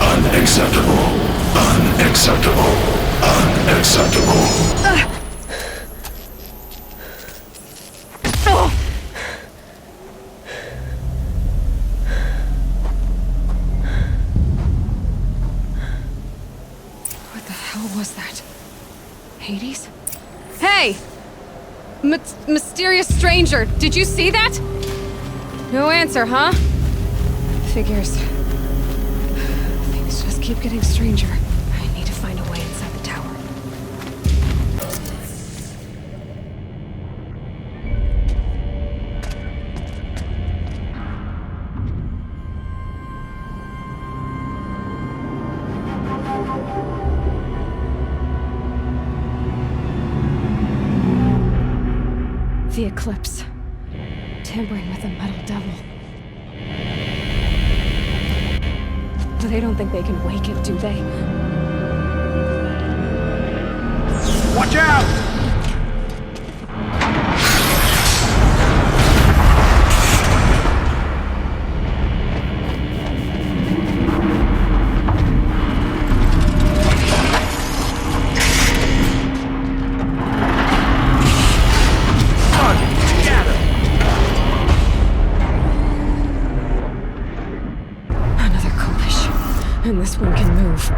[SPEAKER 17] Unacceptable. Unacceptable. Unacceptable.
[SPEAKER 1] What the hell was that? Hades? Hey! Mysterious stranger, did you see that? No answer, huh? Figures. Things just keep getting stranger. I need to find a way inside the tower. The eclipse. Tampering with the metal devil. They don't think they can wake it, do they?
[SPEAKER 3] Watch out!
[SPEAKER 1] And this one can move.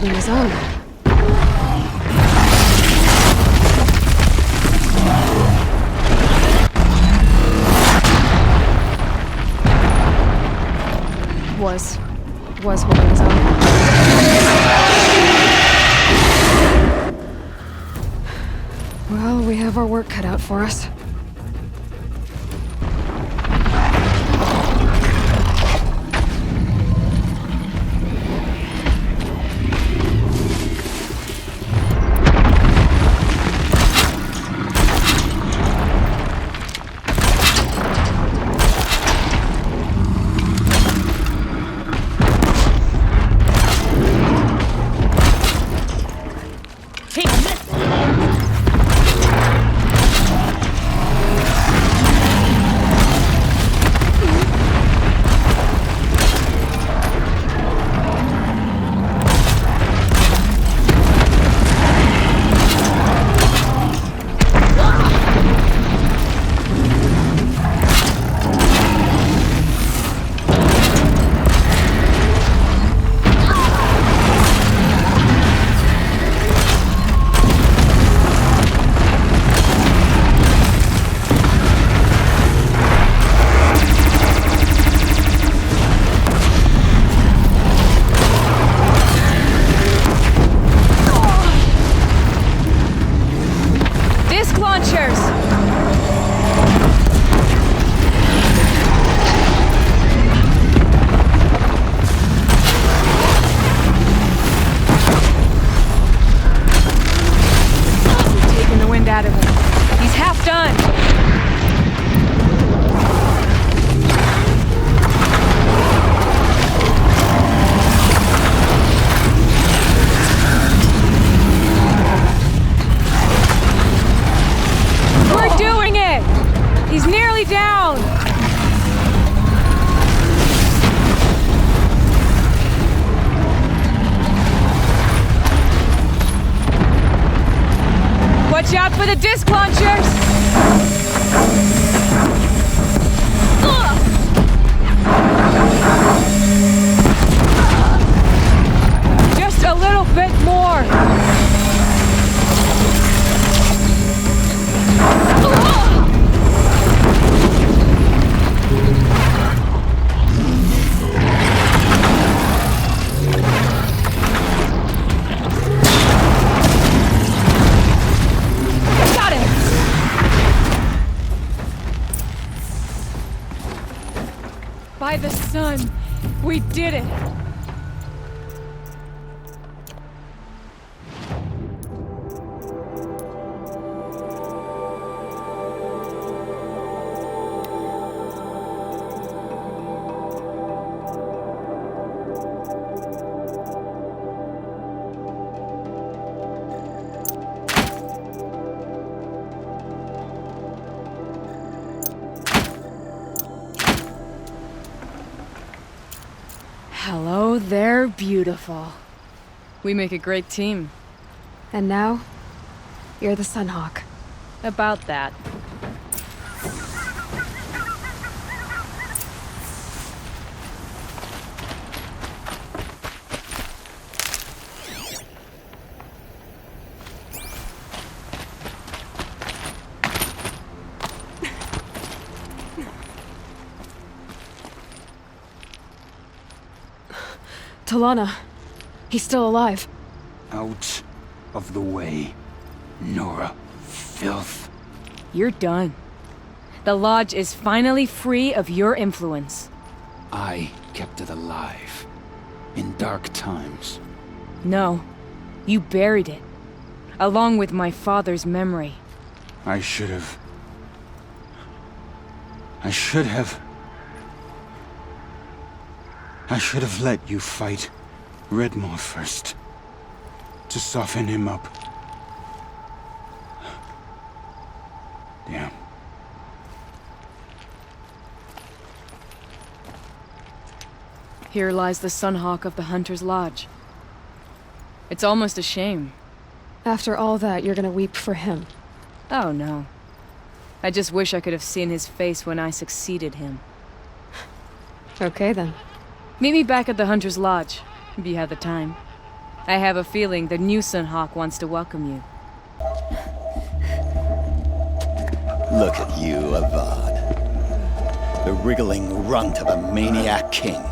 [SPEAKER 1] holding his own. Was holding his own. Well, we have our work cut out for us.
[SPEAKER 12] Watch out for the disc launchers! Just a little bit more! By the sun, we did it! Hello there, beautiful. We make a great team.
[SPEAKER 1] And now, you're the Sunhawk.
[SPEAKER 12] About that.
[SPEAKER 1] Talana, he's still alive.
[SPEAKER 7] Out of the way, Nora. Filth.
[SPEAKER 12] You're done. The Lodge is finally free of your influence.
[SPEAKER 7] I kept it alive. In dark times.
[SPEAKER 12] No. You buried it. Along with my father's memory.
[SPEAKER 7] I should have let you fight Redmore first. To soften him up. Damn.
[SPEAKER 12] Here lies the Sunhawk of the Hunter's Lodge. It's almost a shame.
[SPEAKER 1] After all that, you're gonna weep for him.
[SPEAKER 12] Oh no. I just wish I could have seen his face when I succeeded him.
[SPEAKER 1] Okay then.
[SPEAKER 12] Meet me back at the Hunter's Lodge, if you have the time.
[SPEAKER 18] I have a feeling the Newsenhawk wants to welcome you.
[SPEAKER 19] Look at you, Avad. The wriggling runt of a maniac king.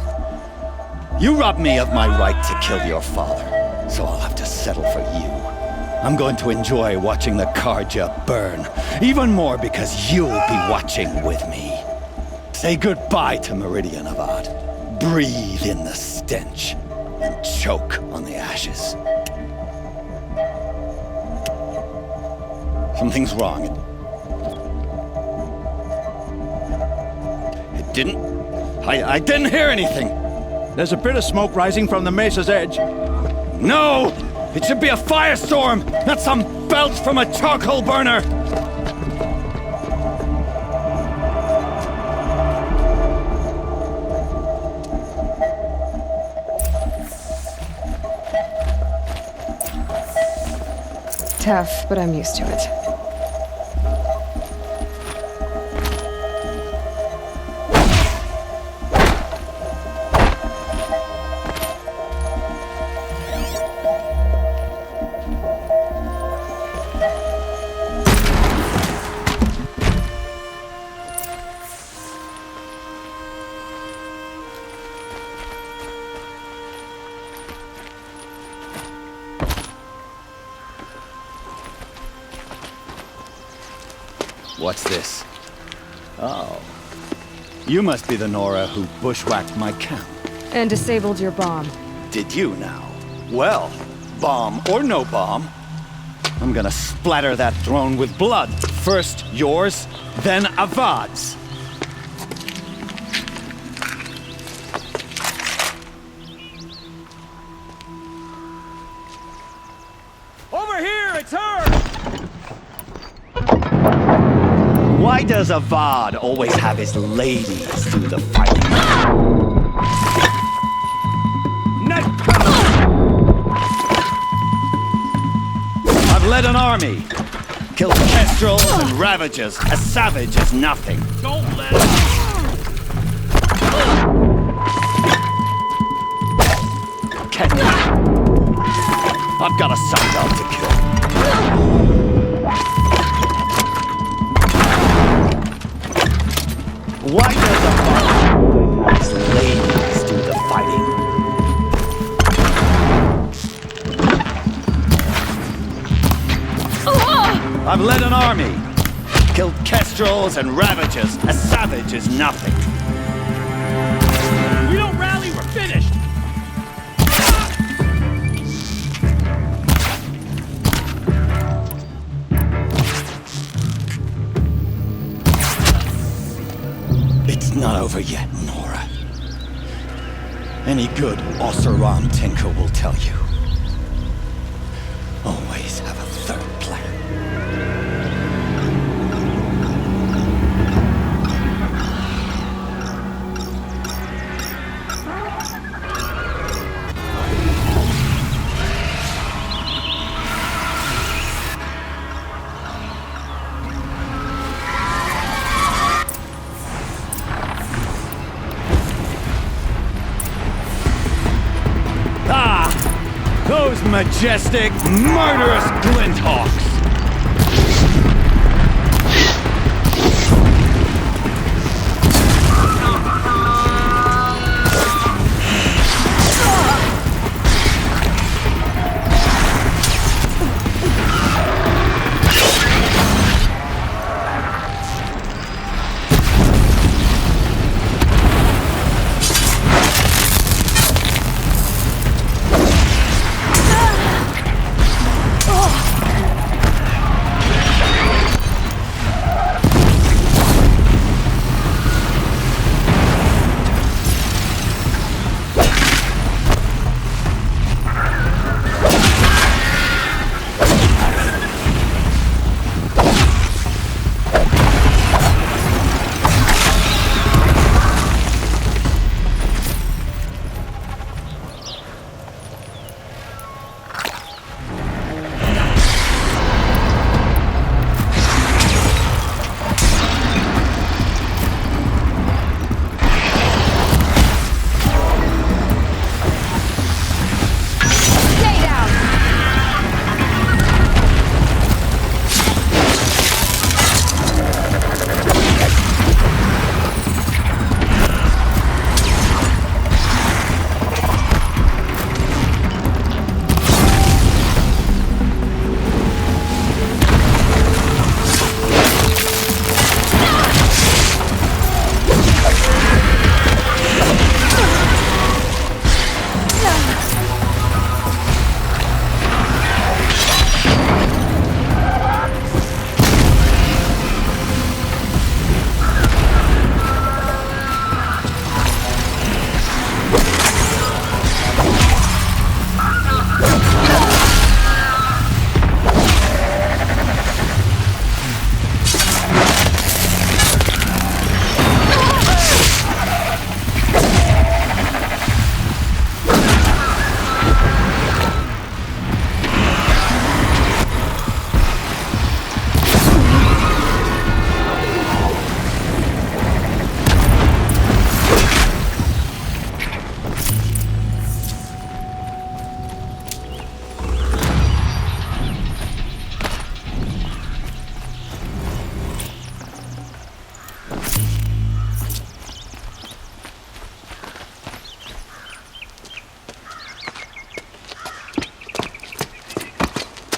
[SPEAKER 19] You robbed me of my right to kill your father, so I'll have to settle for you. I'm going to enjoy watching the Karja burn, even more because you'll be watching with me. Say goodbye to Meridian, Avad. Breathe in the stench, and choke on the ashes. Something's wrong. It didn't... I didn't hear anything.
[SPEAKER 8] There's a bit of smoke rising from the mesa's edge.
[SPEAKER 19] No! It should be a firestorm, not some belch from a charcoal burner!
[SPEAKER 1] Tough, but I'm used to it.
[SPEAKER 19] What's this? Oh. You must be the Nora who bushwhacked my camp.
[SPEAKER 1] And disabled your bomb.
[SPEAKER 19] Did you now? Well, bomb or no bomb, I'm gonna splatter that throne with blood. First yours, then Avad's.
[SPEAKER 11] Over here, it's her!
[SPEAKER 19] Why does Avad always have his ladies do the fighting? I've led an army, killed kestrels and ravagers, as savage as nothing.
[SPEAKER 11] Don't let
[SPEAKER 19] I've got a sun dog to kill. Why does Avad always have his ladies do the fighting? I've led an army, killed kestrels and ravagers, as savage as nothing.
[SPEAKER 11] We don't rally, we're finished!
[SPEAKER 19] It's not over yet, Nora. Any good Oseram tinker will tell you. Always have a third plan. Those majestic, murderous glinthawks!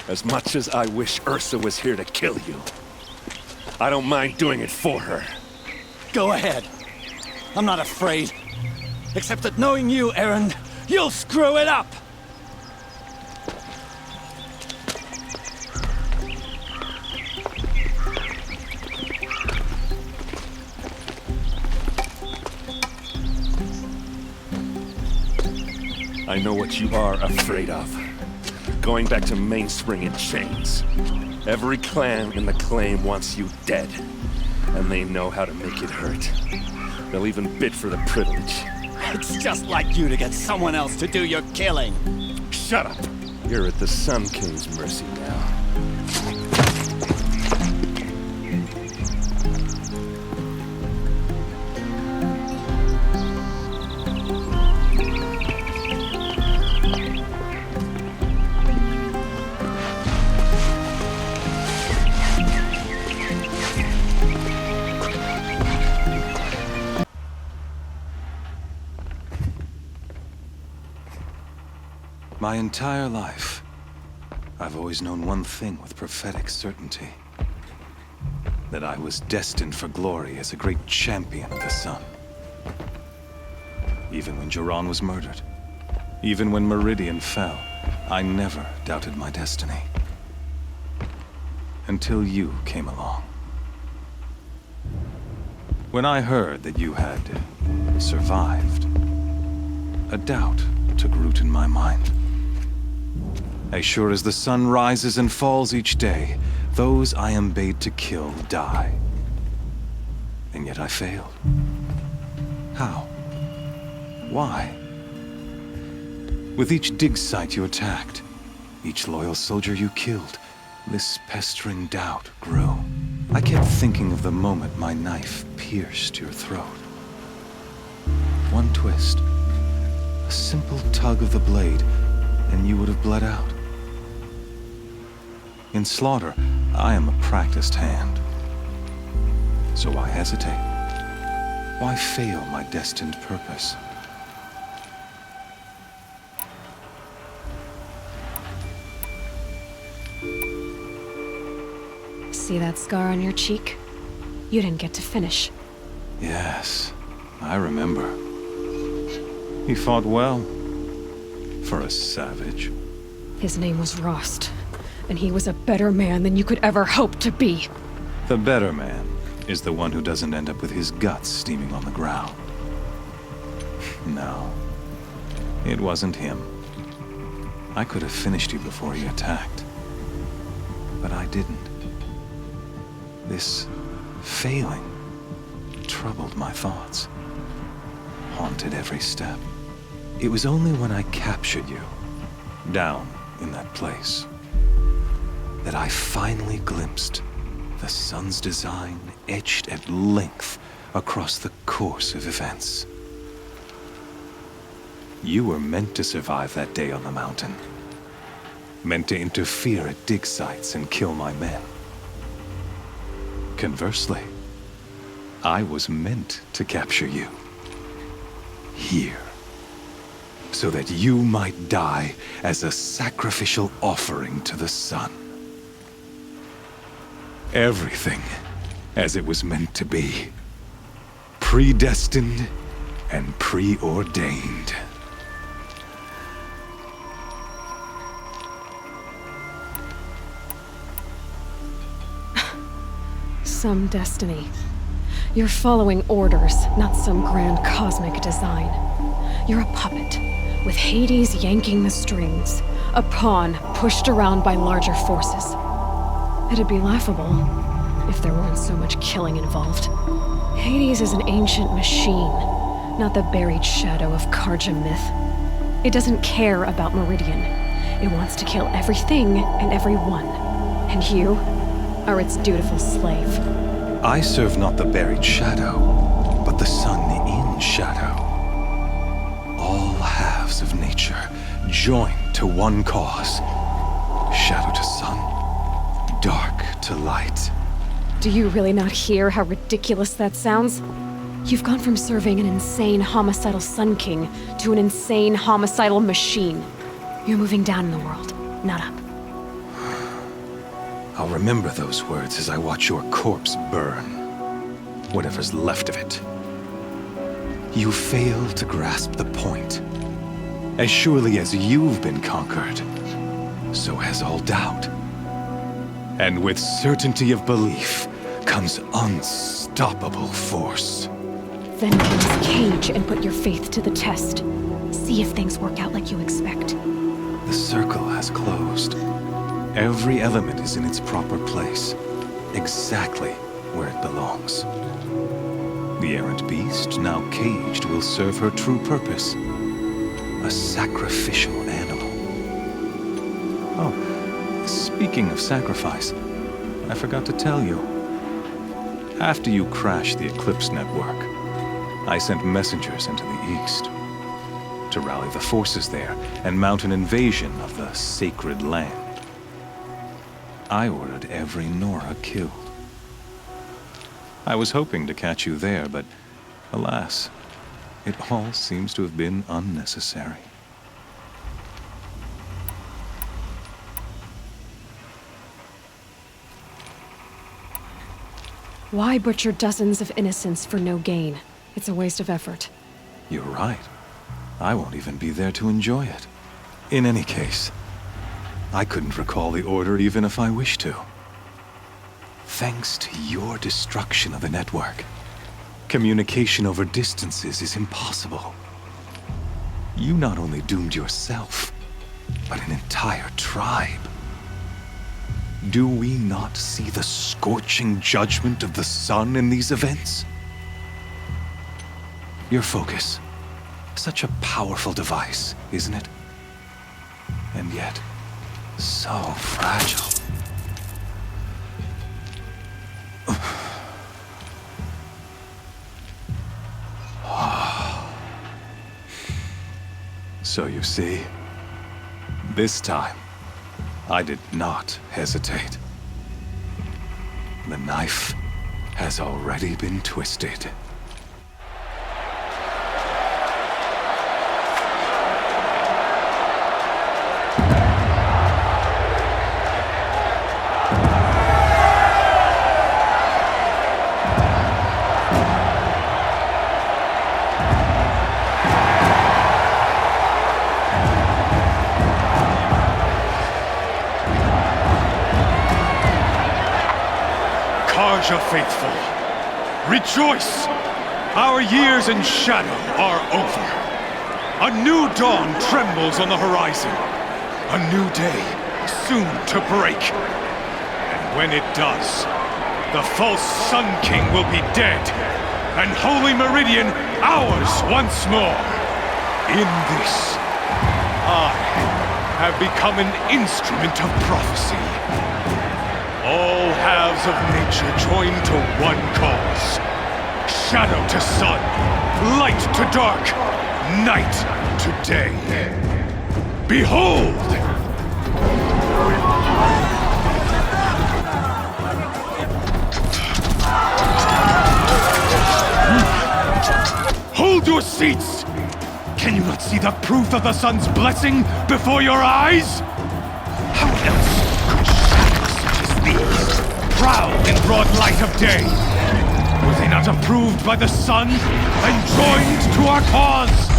[SPEAKER 10] As much as I wish Ursa was here to kill you, I don't mind doing it for her.
[SPEAKER 19] Go ahead. I'm not afraid. Except that knowing you, Aaron, you'll screw it up!
[SPEAKER 10] I know what you are afraid of. Going back to Mainspring in chains. Every clan in the claim wants you dead. And they know how to make it hurt. They'll even bid for the privilege.
[SPEAKER 19] It's just like you to get someone else to do your killing.
[SPEAKER 10] Shut up! You're at the Sun King's mercy now.
[SPEAKER 8] My entire life, I've always known one thing with prophetic certainty. That I was destined for glory as a great champion of the sun. Even when Jiran was murdered, even when Meridian fell, I never doubted my destiny. Until you came along. When I heard that you had survived, a doubt took root in my mind. As sure as the sun rises and falls each day, those I am bade to kill die. And yet I failed. How? Why? With each dig site you attacked, each loyal soldier you killed, this pestering doubt grew. I kept thinking of the moment my knife pierced your throat. One twist, a simple tug of the blade, and you would have bled out. In slaughter, I am a practiced hand. So why hesitate? Why fail my destined purpose?
[SPEAKER 1] See that scar on your cheek? You didn't get to finish.
[SPEAKER 8] Yes, I remember. He fought well. For a savage.
[SPEAKER 1] His name was Rost, and he was a better man than you could ever hope to be.
[SPEAKER 8] The better man is the one who doesn't end up with his guts steaming on the ground. No, it wasn't him. I could have finished you before he attacked. But I didn't. This failing troubled my thoughts, haunted every step. It was only when I captured you, down in that place, that I finally glimpsed the sun's design etched at length across the course of events. You were meant to survive that day on the mountain. Meant to interfere at dig sites and kill my men. Conversely, I was meant to capture you. Here. So that you might die as a sacrificial offering to the sun. Everything as it was meant to be. Predestined and preordained.
[SPEAKER 1] Some destiny. You're following orders, not some grand cosmic design. You're a puppet, with Hades yanking the strings, a pawn pushed around by larger forces. It'd be laughable if there weren't so much killing involved. Hades is an ancient machine, not the buried shadow of Karja myth. It doesn't care about Meridian. It wants to kill everything and everyone. And you are its dutiful slave.
[SPEAKER 8] I serve not the buried shadow, but the sun in shadow. All halves of nature joined to one cause. Shadow to sun, dark to light.
[SPEAKER 1] Do you really not hear how ridiculous that sounds? You've gone from serving an insane homicidal Sun King to an insane homicidal machine. You're moving down in the world, not up.
[SPEAKER 8] I'll remember those words as I watch your corpse burn. Whatever's left of it. You fail to grasp the point. As surely as you've been conquered, so has all doubt. And with certainty of belief comes unstoppable force.
[SPEAKER 20] Then you must cage and put your faith to the test. See if things work out like you expect.
[SPEAKER 8] The circle has closed. Every element is in its proper place, exactly where it belongs. The errant beast, now caged, will serve her true purpose. A sacrificial animal. Oh, speaking of sacrifice, I forgot to tell you. After you crashed the Eclipse network, I sent messengers into the east to rally the forces there and mount an invasion of the sacred land. I ordered every Nora killed. I was hoping to catch you there, but alas, it all seems to have been unnecessary.
[SPEAKER 20] Why butcher dozens of innocents for no gain? It's a waste of effort.
[SPEAKER 8] You're right. I won't even be there to enjoy it. In any case, I couldn't recall the order even if I wished to. Thanks to your destruction of the network, communication over distances is impossible. You not only doomed yourself, but an entire tribe. Do we not see the scorching judgment of the sun in these events? Your focus. Such a powerful device, isn't it? And yet, so fragile. So you see, this time, I did not hesitate. The knife has already been twisted.
[SPEAKER 11] Faithful, rejoice! Our years in shadow are over. A new dawn trembles on the horizon. A new day soon to break. And when it does, the false Sun King will be dead, and Holy Meridian ours once more. In this, I have become an instrument of prophecy. All halves of nature join to one cause. Shadow to sun, light to dark, night to day. Behold! Hold your seats! Can you not see the proof of the sun's blessing before your eyes? How else could shadows such as these prowl in broad light of day? Were they not approved by the sun and joined to our cause?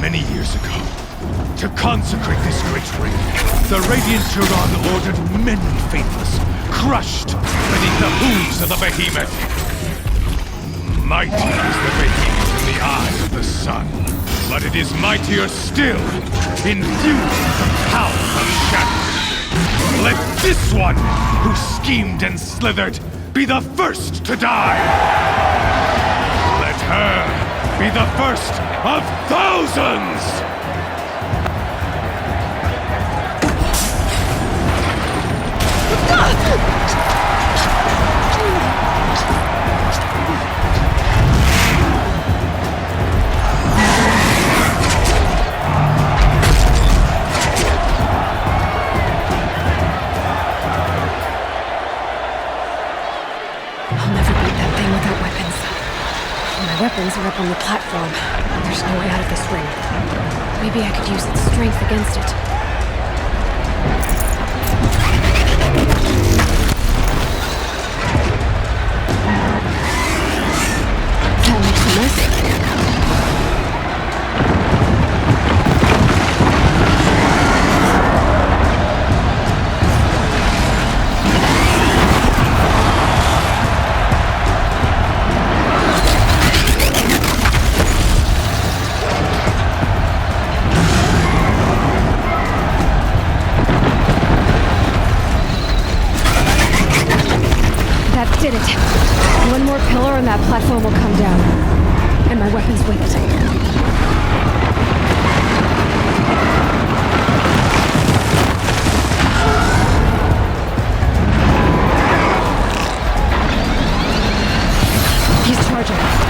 [SPEAKER 11] Many years ago, to consecrate this great ring, the Radiant Turon ordered many faithless, crushed beneath the hooves of the Behemoth. Mighty is the Behemoth in the eyes of the sun, but it is mightier still, infused with the power of shadow. Let this one, who schemed and slithered, be the first to die! Let her be the first of thousands!
[SPEAKER 20] Weapons are up on the platform. There's no way out of this ring. Maybe I could use its strength against it. did it. One more pillar and that platform will come down. And my weapon's with it. He's charging.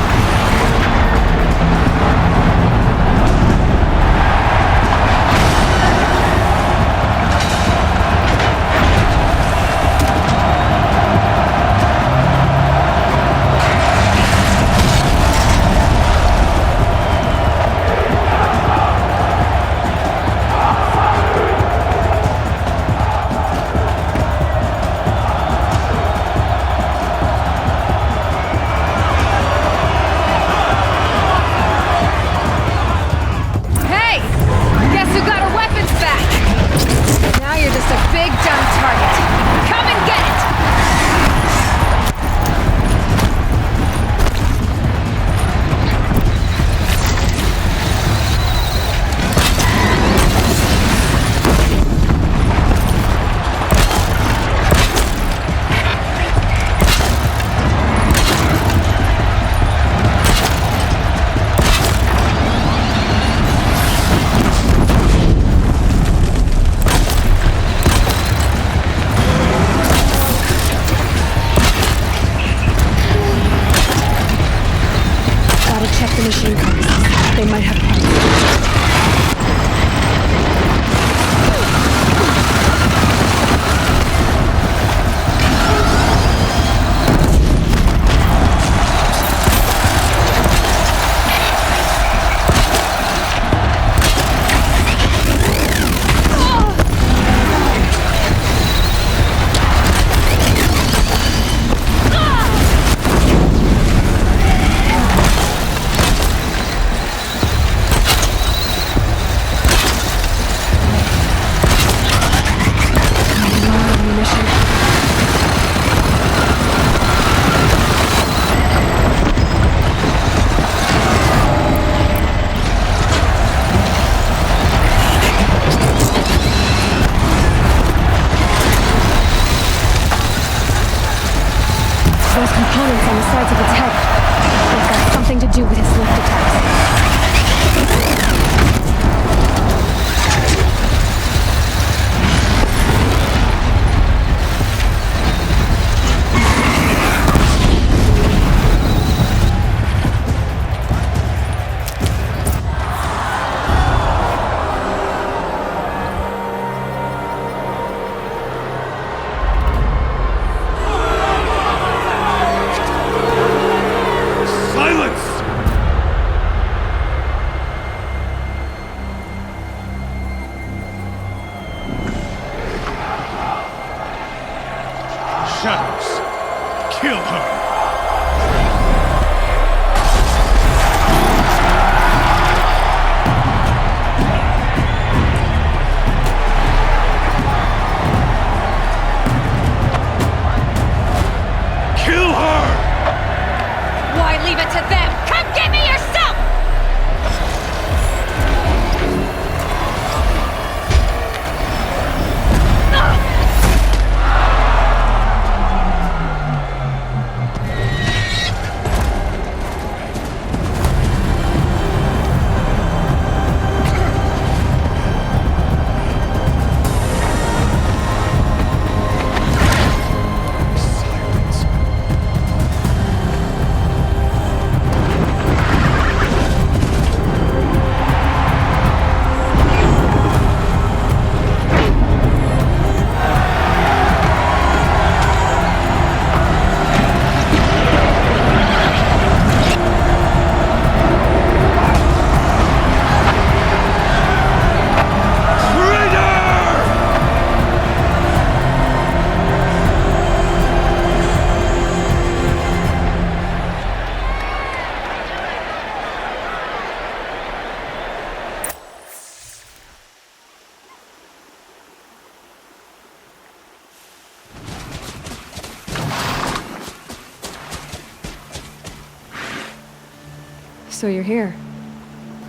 [SPEAKER 20] So you're here.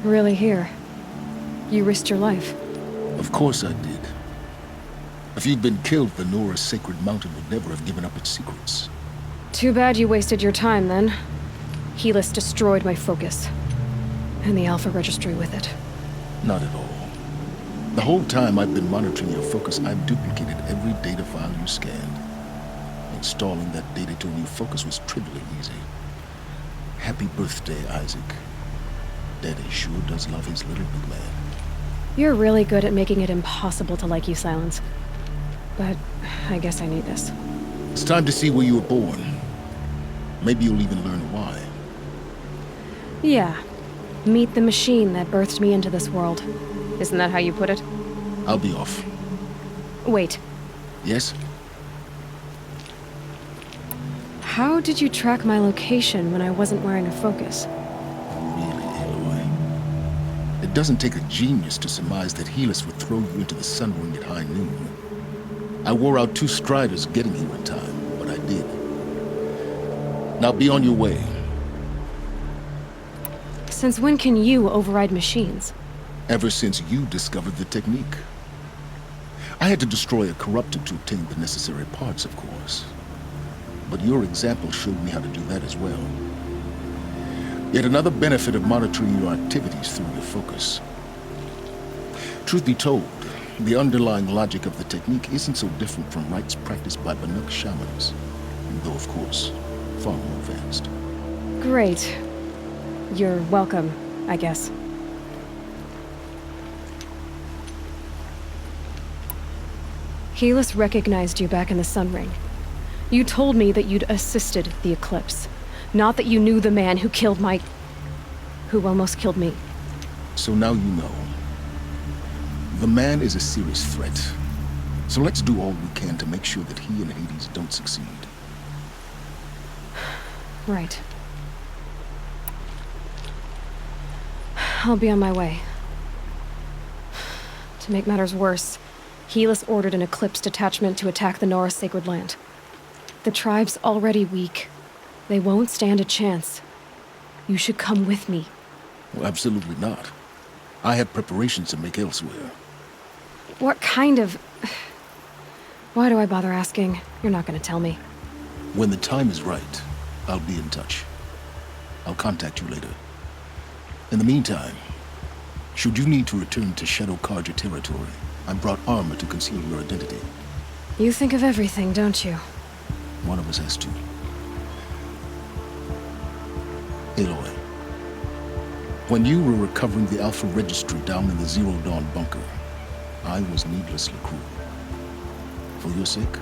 [SPEAKER 20] Really here. You risked your life.
[SPEAKER 15] Of course I did. If you'd been killed, the Nora's sacred mountain would never have given up its secrets.
[SPEAKER 20] Too bad you wasted your time, then. Helis destroyed my focus. And the Alpha Registry with it.
[SPEAKER 15] Not at all. The whole time I've been monitoring your focus, I've duplicated every data file you scanned. Installing that data to a new focus was trivially easy. Happy birthday, Isaac. Daddy sure does love his little big man.
[SPEAKER 20] You're really good at making it impossible to like you, Silence. But I guess I need this.
[SPEAKER 15] It's time to see where you were born. Maybe you'll even learn why.
[SPEAKER 20] Yeah. Meet the machine that birthed me into this world. Isn't that how you put it?
[SPEAKER 15] I'll be off.
[SPEAKER 20] Wait.
[SPEAKER 15] Yes?
[SPEAKER 20] How did you track my location when I wasn't wearing a focus?
[SPEAKER 15] Really, Aloy? It doesn't take a genius to surmise that Helis would throw you into the sun ring at high noon. I wore out 2 striders getting here in time, but I did. Now be on your way.
[SPEAKER 20] Since when can you override machines?
[SPEAKER 15] Ever since you discovered the technique. I had to destroy a corrupted to obtain the necessary parts, of course. But your example showed me how to do that as well. Yet another benefit of monitoring your activities through your focus. Truth be told, the underlying logic of the technique isn't so different from rites practiced by Banuk shamans, though of course, far more advanced.
[SPEAKER 20] Great. You're welcome, I guess. Helis recognized you back in the Sun Ring. You told me that you'd assisted the Eclipse, not that you knew the man who killed who almost killed me.
[SPEAKER 15] So now you know. The man is a serious threat. So let's do all we can to make sure that he and Hades don't succeed.
[SPEAKER 20] Right. I'll be on my way. To make matters worse, Helis ordered an Eclipse detachment to attack the Nora Sacred Land. The tribe's already weak. They won't stand a chance. You should come with me.
[SPEAKER 15] Well, absolutely not. I have preparations to make elsewhere.
[SPEAKER 20] What kind of... Why do I bother asking? You're not gonna tell me.
[SPEAKER 15] When the time is right, I'll be in touch. I'll contact you later. In the meantime, should you need to return to Shadow Karja territory, I brought armor to conceal your identity.
[SPEAKER 20] You think of everything, don't you?
[SPEAKER 15] One of us has to. Aloy, when you were recovering the Alpha Registry down in the Zero Dawn bunker, I was needlessly cruel. For your sake,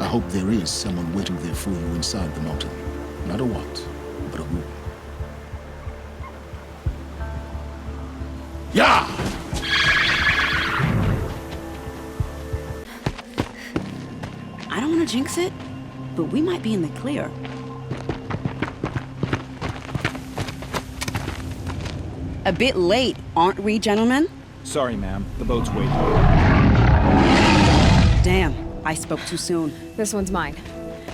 [SPEAKER 15] I hope there is someone waiting there for you inside the mountain. Not a what, but a who. Yeah!
[SPEAKER 5] I don't want to jinx it, but we might be in the clear. A bit late, aren't we, gentlemen?
[SPEAKER 6] Sorry, ma'am. The boat's waiting.
[SPEAKER 5] Damn, I spoke too soon.
[SPEAKER 20] This one's mine.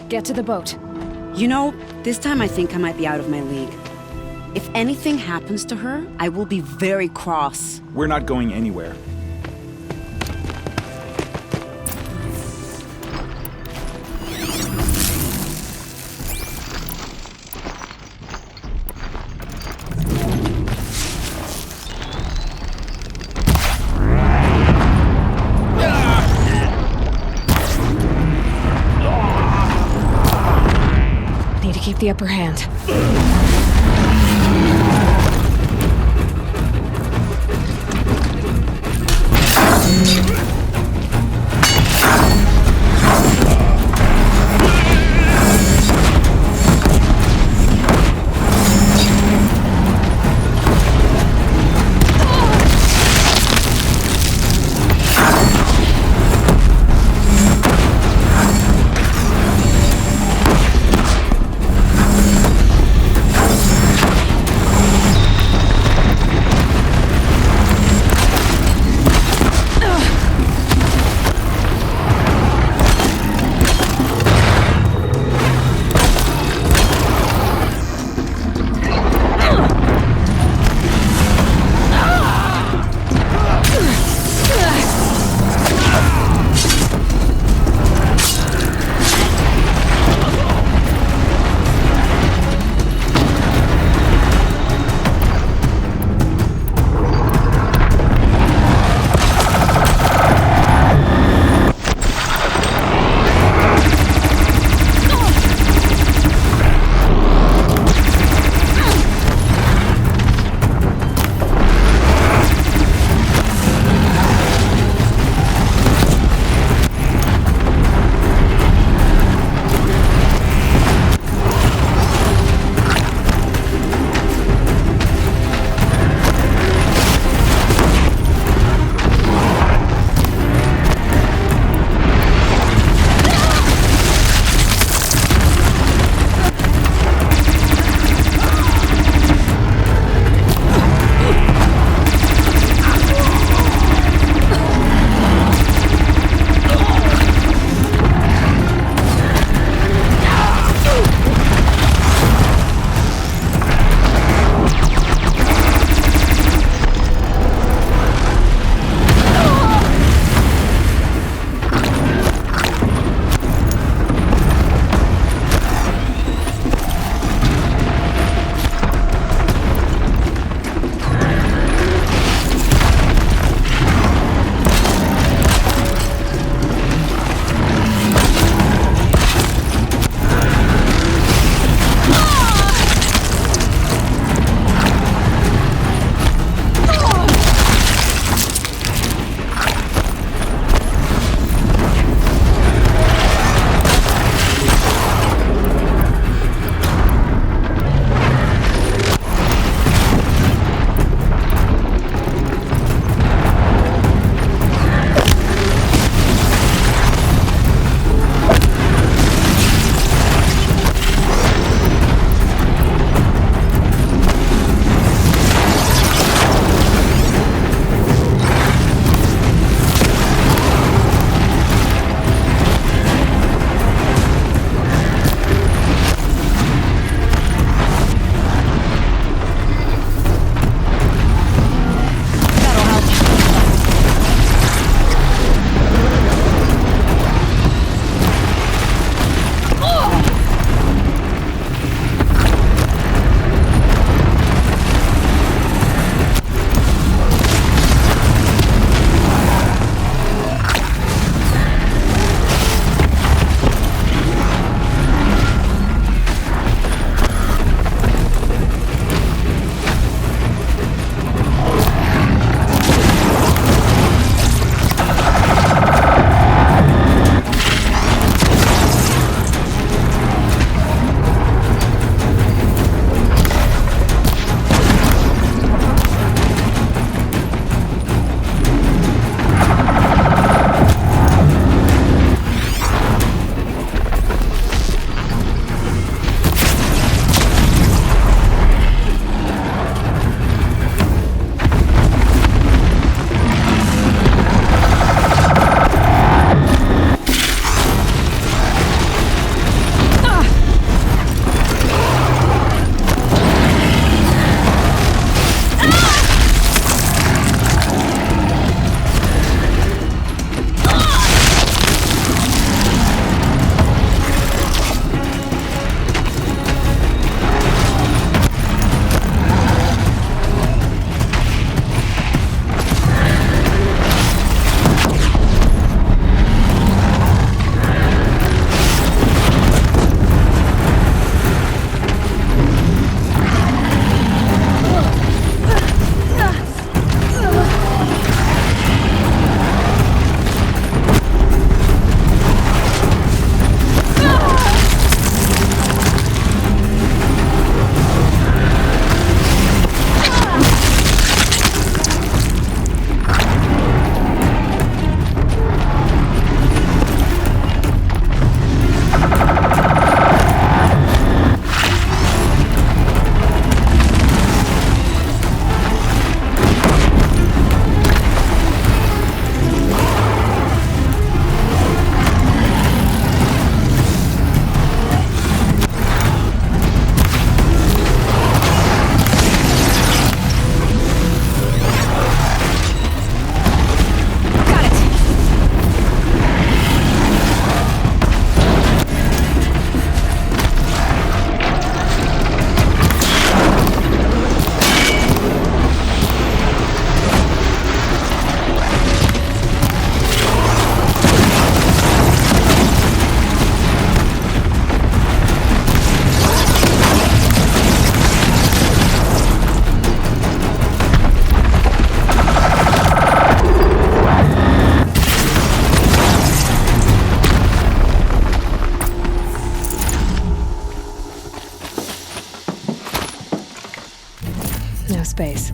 [SPEAKER 20] Get to the boat.
[SPEAKER 5] You know, this time I think I might be out of my league. If anything happens to her, I will be very cross.
[SPEAKER 6] We're not going anywhere.
[SPEAKER 20] Need to keep the upper hand. space.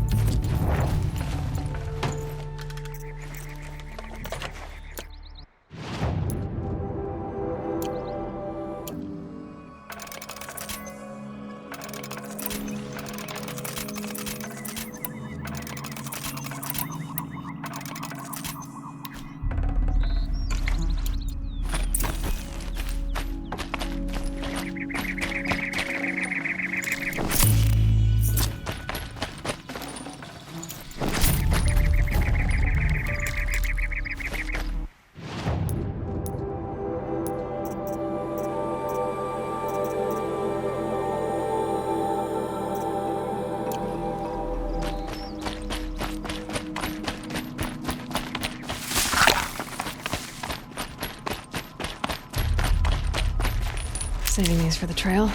[SPEAKER 20] Saving these for the trail.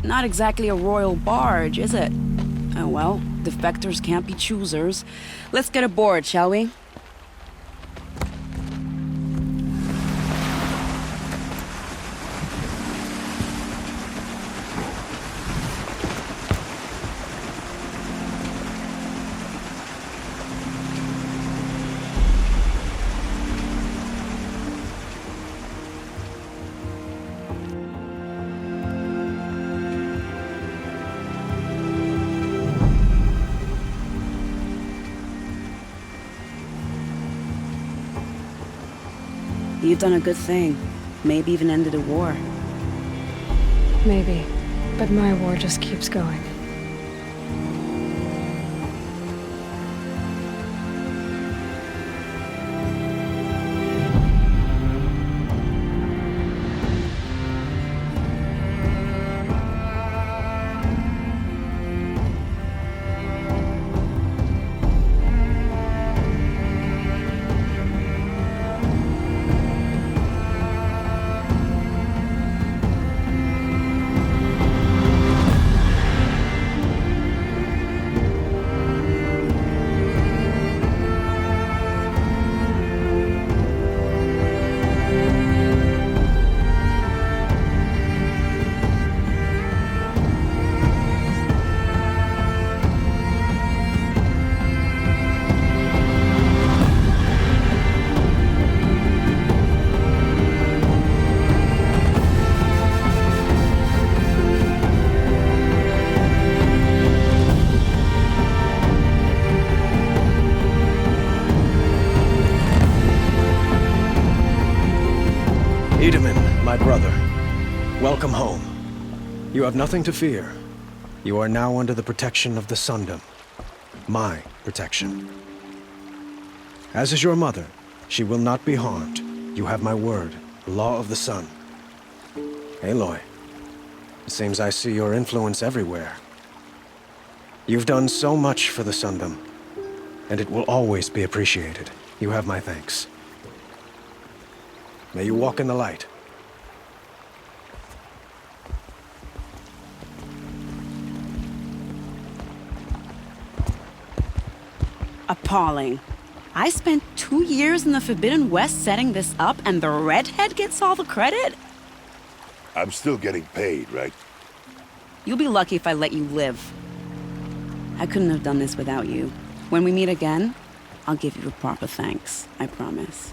[SPEAKER 5] Not exactly a royal barge, is it? Oh well, defectors can't be choosers. Let's get aboard, shall we? You've done a good thing. Maybe even ended a war.
[SPEAKER 20] Maybe, but my war just keeps going.
[SPEAKER 6] My brother, welcome home. You have nothing to fear. You are now under the protection of the Sundom. My protection. As is your mother, she will not be harmed. You have my word, the law of the sun. Aloy, it seems I see your influence everywhere. You've done so much for the Sundom, and it will always be appreciated. You have my thanks. May you walk in the light.
[SPEAKER 5] Appalling. I spent 2 years in the Forbidden West setting this up, and the redhead gets all the credit?
[SPEAKER 17] I'm still getting paid, right?
[SPEAKER 5] You'll be lucky if I let you live. I couldn't have done this without you. When we meet again, I'll give you a proper thanks. I promise.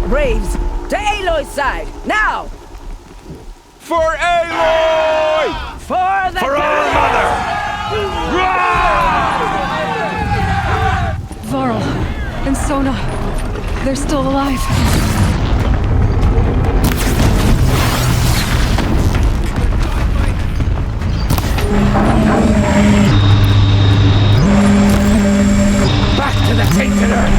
[SPEAKER 4] Braves, to Aloy's side, now!
[SPEAKER 10] For Aloy!
[SPEAKER 4] For the
[SPEAKER 10] For our mother!
[SPEAKER 20] Varl and Sona, they're still alive.
[SPEAKER 3] Back to the tainted earth!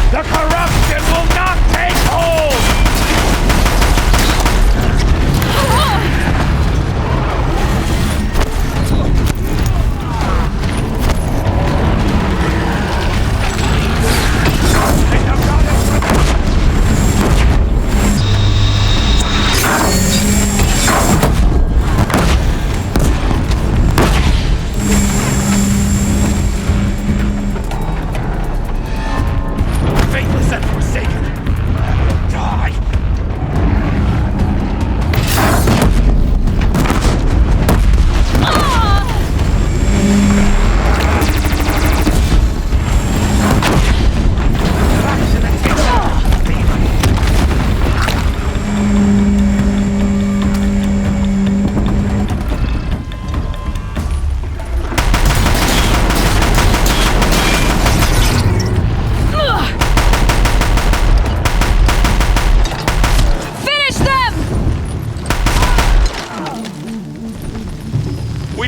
[SPEAKER 3] The corrupt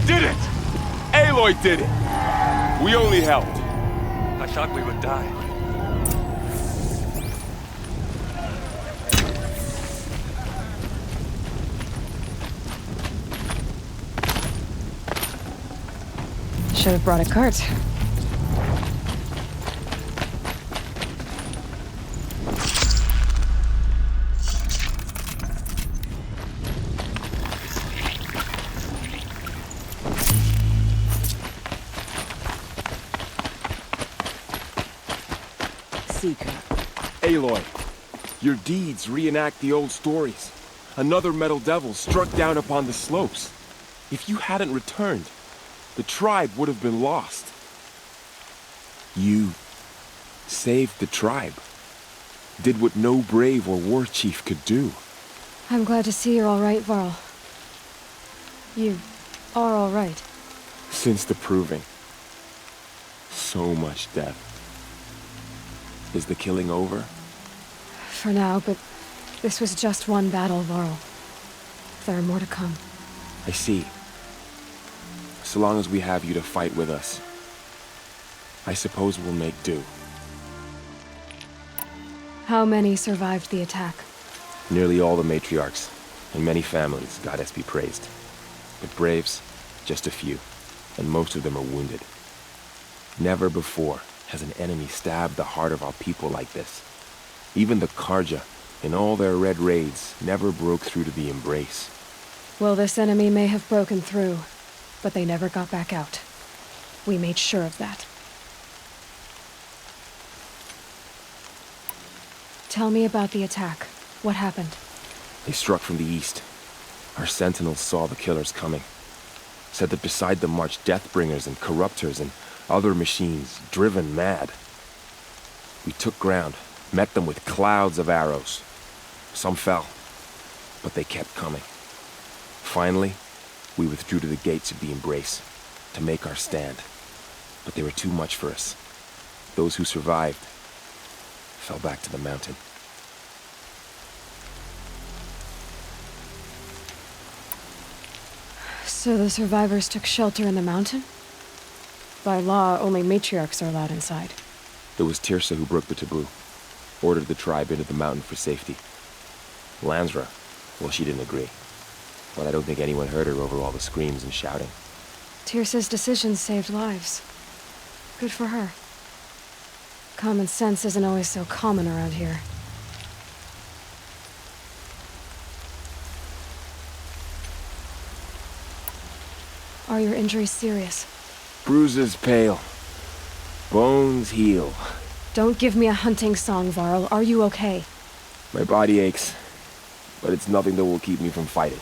[SPEAKER 11] did it!
[SPEAKER 9] Aloy did it! We only helped.
[SPEAKER 11] I thought we would die.
[SPEAKER 12] Should have brought a cart.
[SPEAKER 4] Seeker.
[SPEAKER 9] Aloy, your deeds reenact the old stories. Another metal devil struck down upon the slopes. If you hadn't returned, the tribe would have been lost. You saved the tribe. Did what no brave or war chief could do.
[SPEAKER 12] I'm glad to see you're all right, Varl. You are all right.
[SPEAKER 9] Since the proving. So much death. Is the killing over?
[SPEAKER 12] For now, but this was just one battle, Varl. There are more to come.
[SPEAKER 9] I see. So long as we have you to fight with us, I suppose we'll make do.
[SPEAKER 12] How many survived the attack?
[SPEAKER 9] Nearly all the matriarchs, and many families, goddess be praised. But braves, just a few, and most of them are wounded. Never before has an enemy stabbed the heart of our people like this. Even the Karja, in all their red raids, never broke through to the embrace.
[SPEAKER 12] Well, this enemy may have broken through, but they never got back out. We made sure of that. Tell me about the attack. What happened?
[SPEAKER 9] They struck from the east. Our sentinels saw the killers coming. Said that beside them marched Deathbringers and Corruptors and other machines, driven mad. We took ground, met them with clouds of arrows. Some fell, but they kept coming. Finally, we withdrew to the gates of the embrace to make our stand. But they were too much for us. Those who survived fell back to the mountain.
[SPEAKER 12] So the survivors took shelter in the mountain? By law, only matriarchs are allowed inside.
[SPEAKER 9] It was Tirsa who broke the taboo, ordered the tribe into the mountain for safety. Lansra, well, she didn't agree. But I don't think anyone heard her over all the screams and shouting.
[SPEAKER 12] Tirsa's decisions saved lives. Good for her. Common sense isn't always so common around here. Are your injuries serious?
[SPEAKER 9] Bruises pale. Bones heal.
[SPEAKER 12] Don't give me a hunting song, Varl. Are you okay?
[SPEAKER 9] My body aches, but it's nothing that will keep me from fighting.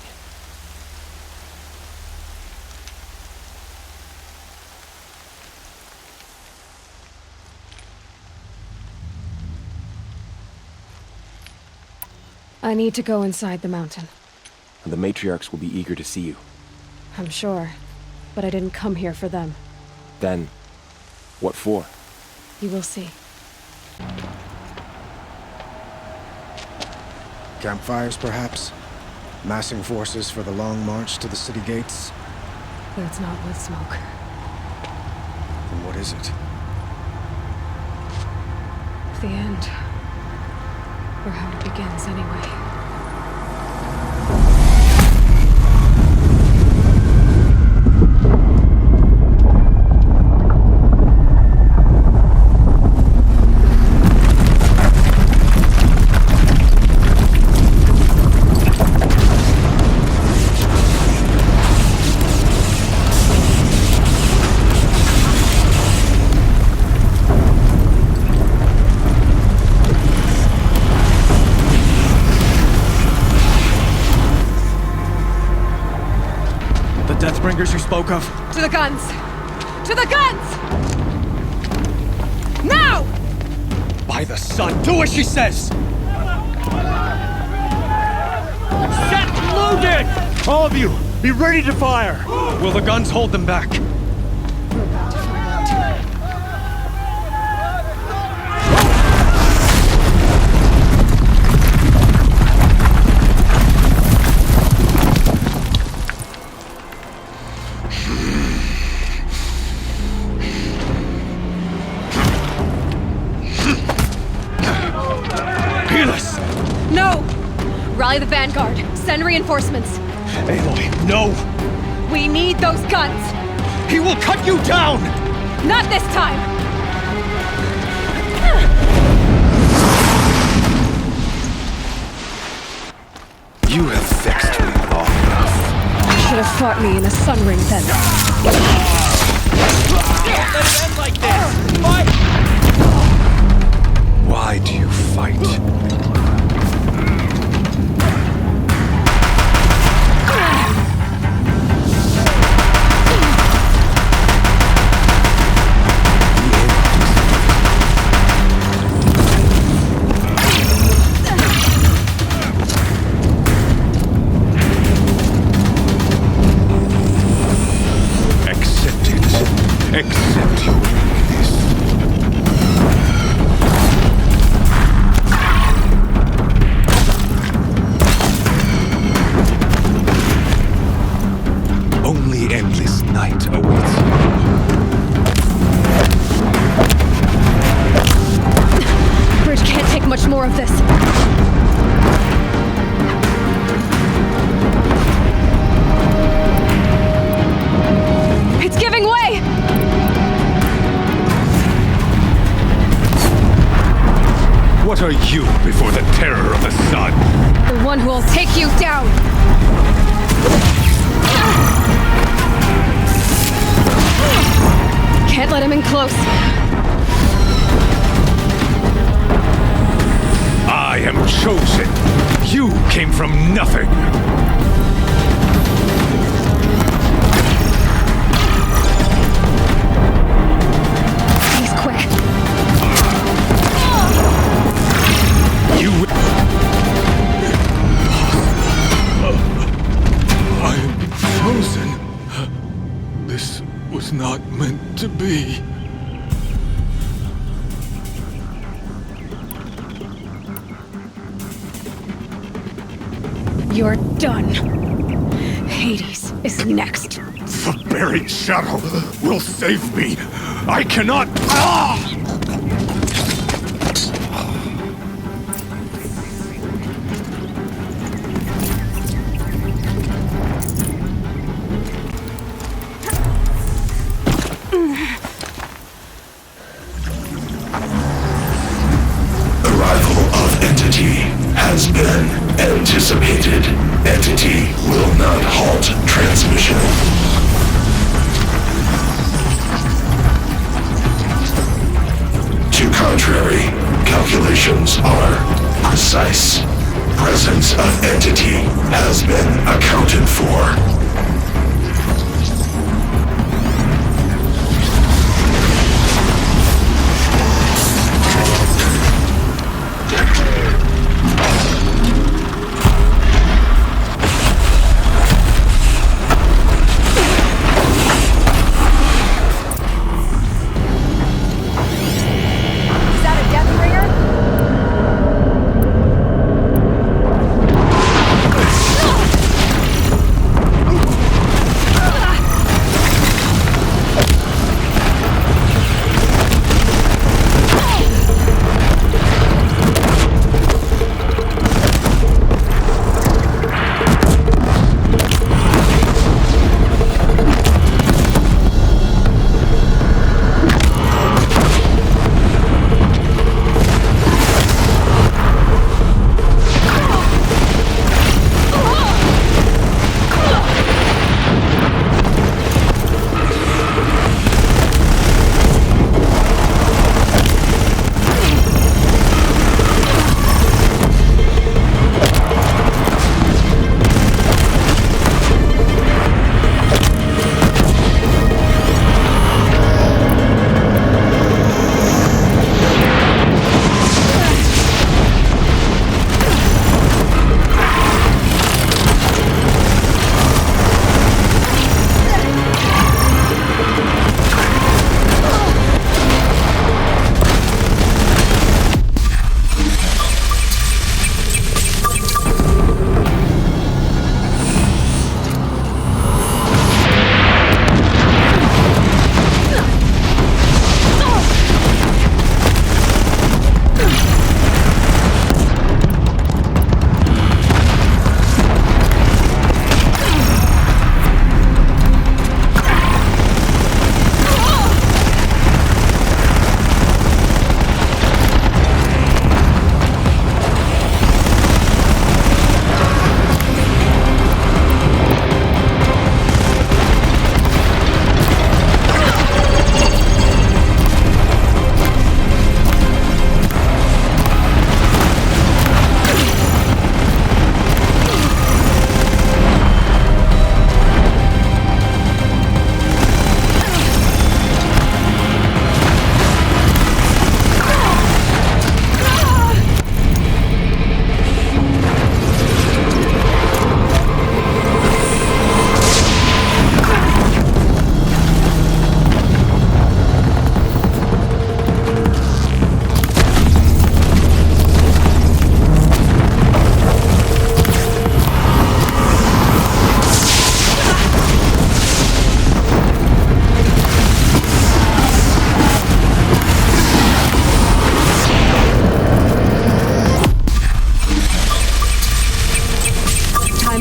[SPEAKER 12] I need to go inside the mountain.
[SPEAKER 9] And the matriarchs will be eager to see you.
[SPEAKER 12] I'm sure, but I didn't come here for them.
[SPEAKER 9] Then, what for?
[SPEAKER 12] You will see.
[SPEAKER 6] Campfires, perhaps? Massing forces for the long march to the city gates?
[SPEAKER 12] That's not wood smoke.
[SPEAKER 6] Then what is it?
[SPEAKER 12] The end. Or how it begins, anyway.
[SPEAKER 6] Deathbringers you spoke of?
[SPEAKER 1] To the guns! To the guns! Now!
[SPEAKER 6] By the sun, do as she says!
[SPEAKER 13] Set loaded! All of you, be ready to fire!
[SPEAKER 6] Will the guns hold them back?
[SPEAKER 12] We're about to find out.
[SPEAKER 20] guard. Send reinforcements.
[SPEAKER 13] Aloy, no!
[SPEAKER 20] We need those guns!
[SPEAKER 13] He will cut you down!
[SPEAKER 20] Not this time!
[SPEAKER 10] You have vexed me long enough.
[SPEAKER 20] You should have fought me in a sun ring then.
[SPEAKER 13] Don't let it end like this! Fight!
[SPEAKER 10] Why do you fight?
[SPEAKER 11] Accept your weakness.
[SPEAKER 10] Only endless night awaits you.
[SPEAKER 20] Bridge can't take much more of this. It's giving way!
[SPEAKER 11] What are you before the terror of the sun?
[SPEAKER 20] The one who will take you down! Can't let him in close.
[SPEAKER 11] I am chosen. You came from nothing.
[SPEAKER 20] He's quick.
[SPEAKER 11] I am chosen. This was not meant to be.
[SPEAKER 20] You're done. Hades is next.
[SPEAKER 11] The buried shadow will save me. I cannot.
[SPEAKER 21] Arrival of Entity has been anticipated. Entity will not halt transmission.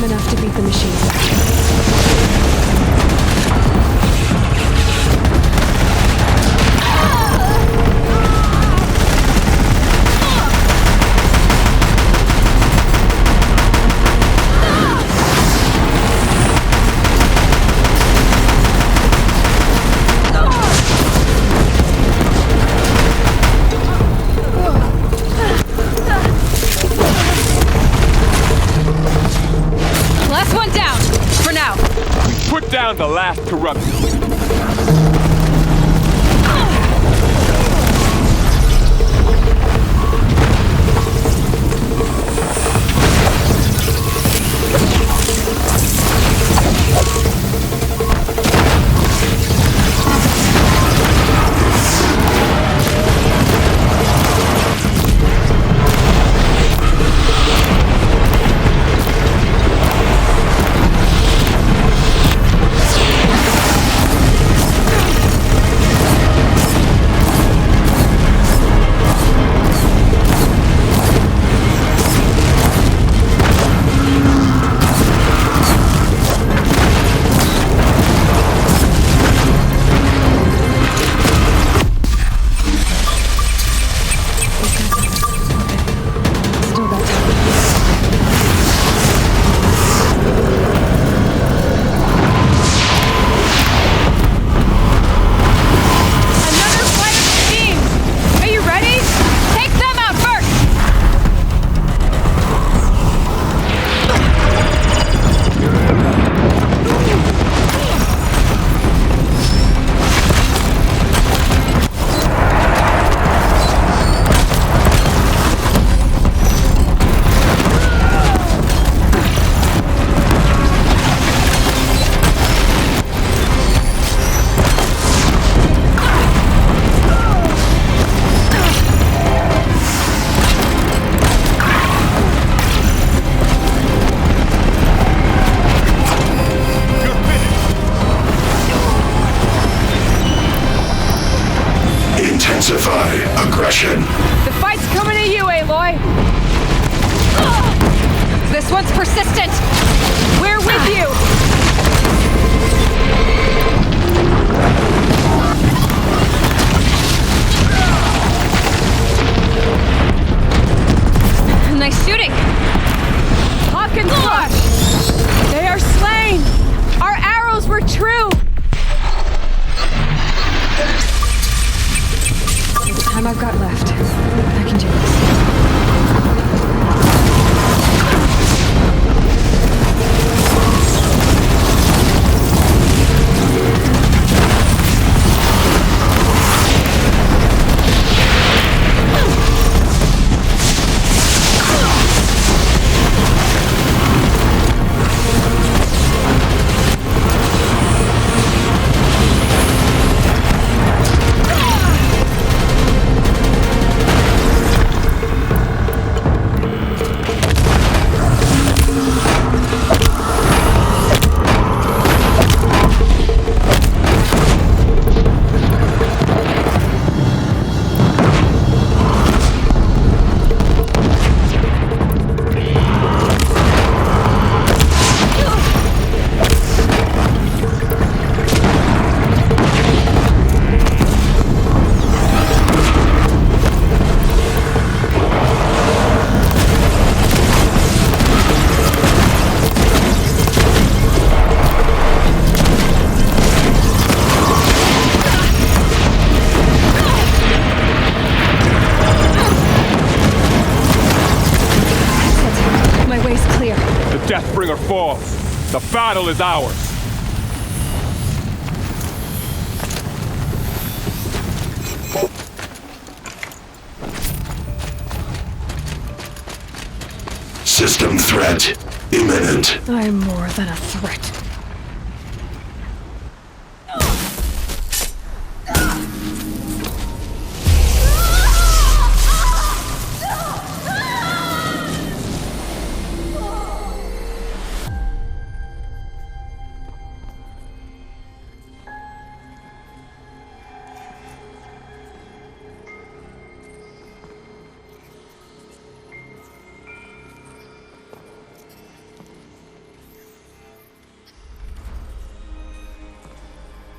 [SPEAKER 20] enough to beat the machines back.
[SPEAKER 18] Last one down, for now.
[SPEAKER 9] Put down the last corruption.
[SPEAKER 21] Intensify aggression.
[SPEAKER 18] The fight's coming to you, Aloy! This one's persistent! We're with you! Nice shooting! Hawk and Flush! They are slain! Our arrows were true!
[SPEAKER 1] The time I've got left, I can do this.
[SPEAKER 9] Deathbringer falls. The battle is ours.
[SPEAKER 21] System threat imminent.
[SPEAKER 1] I'm more than a threat.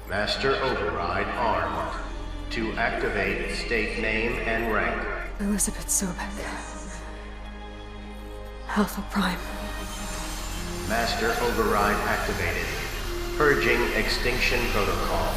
[SPEAKER 2] Master Override armed. To activate, state name and rank.
[SPEAKER 1] Elizabeth Sobek. Alpha Prime.
[SPEAKER 2] Master Override activated. Purging Extinction Protocol.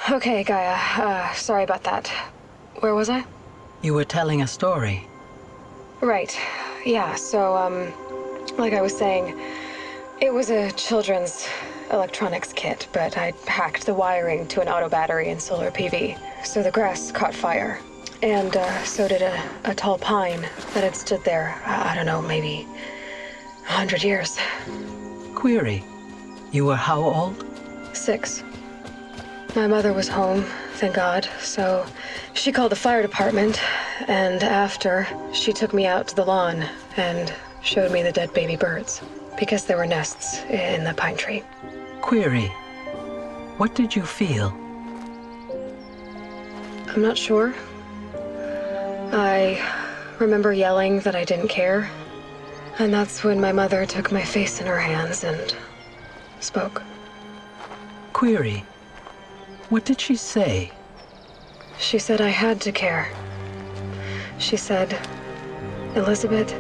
[SPEAKER 1] Okay, Gaia. Sorry about that. Where was I?
[SPEAKER 22] You were telling a story.
[SPEAKER 1] Right. Yeah, so, like I was saying, it was a children's electronics kit, but I hacked the wiring to an auto battery and solar PV. So the grass caught fire. And, so did a tall pine that had stood there, I don't know, maybe 100 years.
[SPEAKER 22] Query. You were how old?
[SPEAKER 1] 6. My mother was home, thank God, so she called the fire department, and after, she took me out to the lawn and showed me the dead baby birds, because there were nests in the pine tree.
[SPEAKER 22] Query. What did you feel?
[SPEAKER 1] I'm not sure. I remember yelling that I didn't care, and that's when my mother took my face in her hands and spoke.
[SPEAKER 22] Query. What did she say?
[SPEAKER 1] She said I had to care. She said, Elizabeth,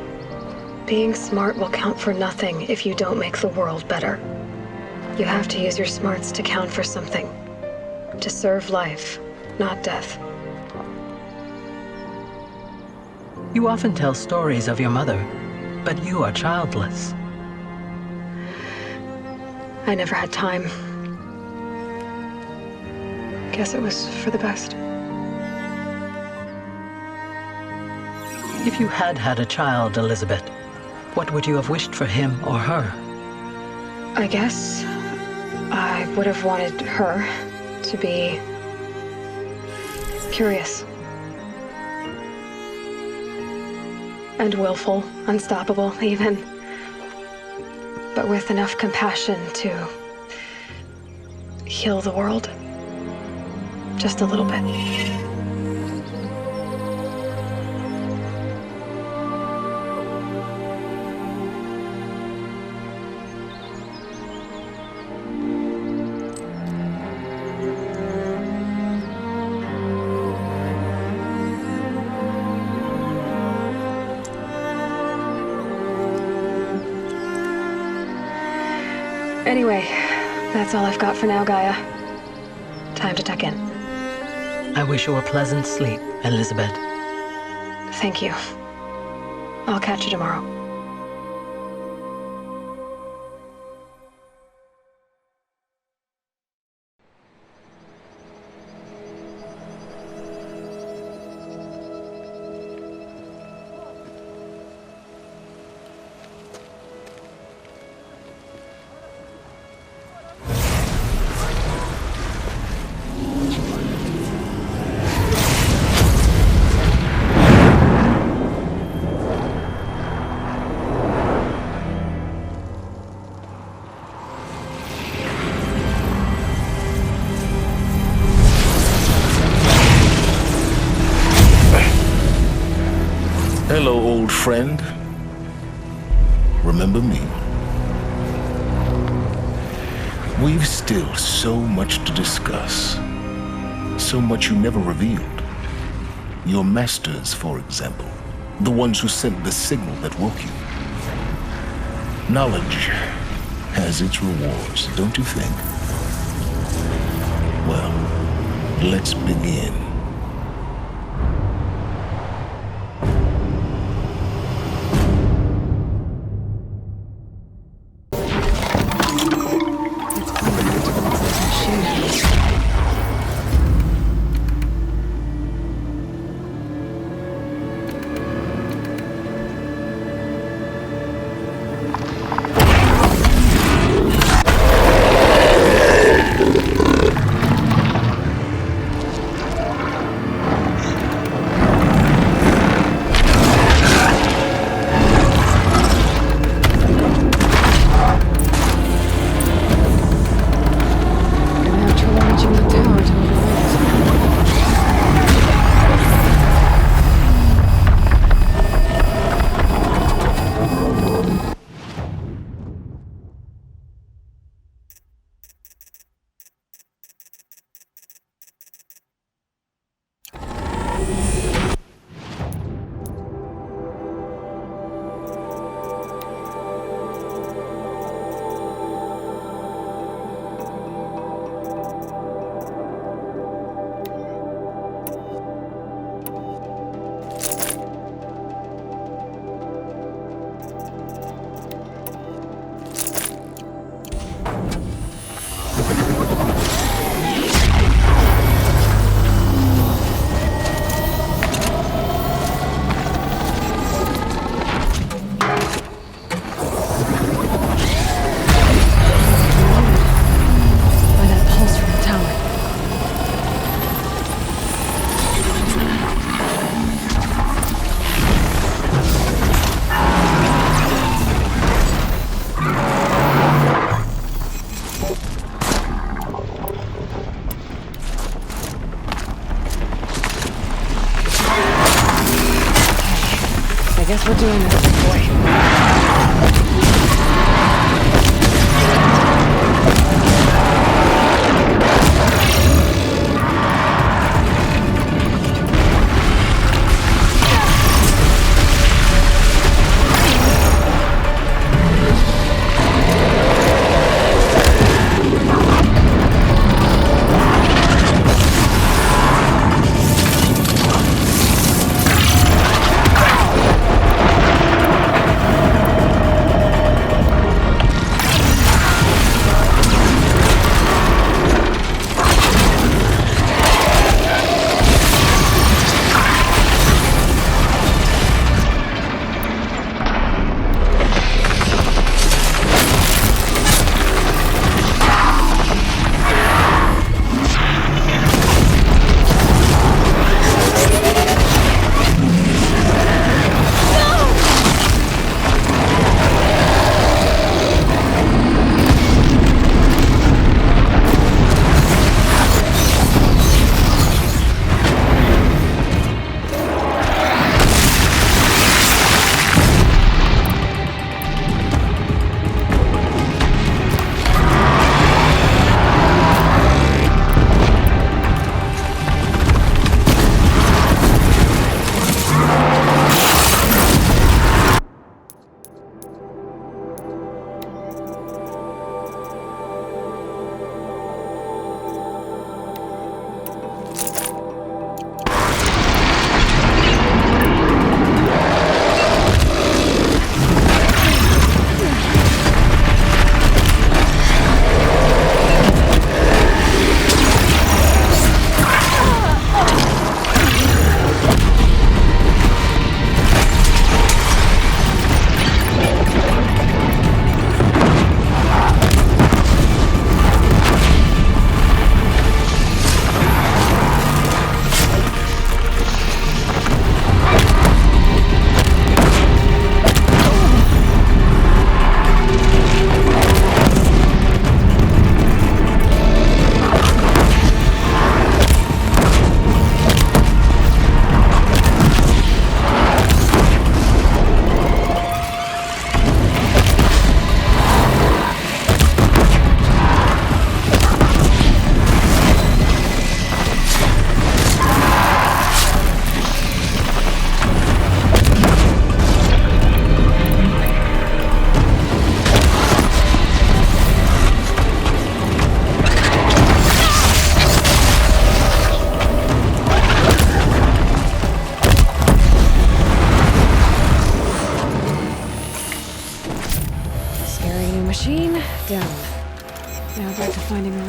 [SPEAKER 1] being smart will count for nothing if you don't make the world better. You have to use your smarts to count for something. To serve life, not death.
[SPEAKER 22] You often tell stories of your mother, but you are childless.
[SPEAKER 1] I never had time. Guess it was for the best.
[SPEAKER 22] If you had had a child, Elizabeth, what would you have wished for him or her?
[SPEAKER 1] I guess I would have wanted her to be curious. And willful, unstoppable, even. But with enough compassion to heal the world. Just a little bit. Anyway, that's all I've got for now, Gaia. Time to tuck in.
[SPEAKER 22] I wish you a pleasant sleep, Elizabeth.
[SPEAKER 1] Thank you. I'll catch you tomorrow.
[SPEAKER 15] Hello, old friend. Remember me? We've still so much to discuss. So much you never revealed. Your masters, for example. The ones who sent the signal that woke you. Knowledge has its rewards, don't you think? Well, let's begin.
[SPEAKER 1] Guess we're doing this, big boy.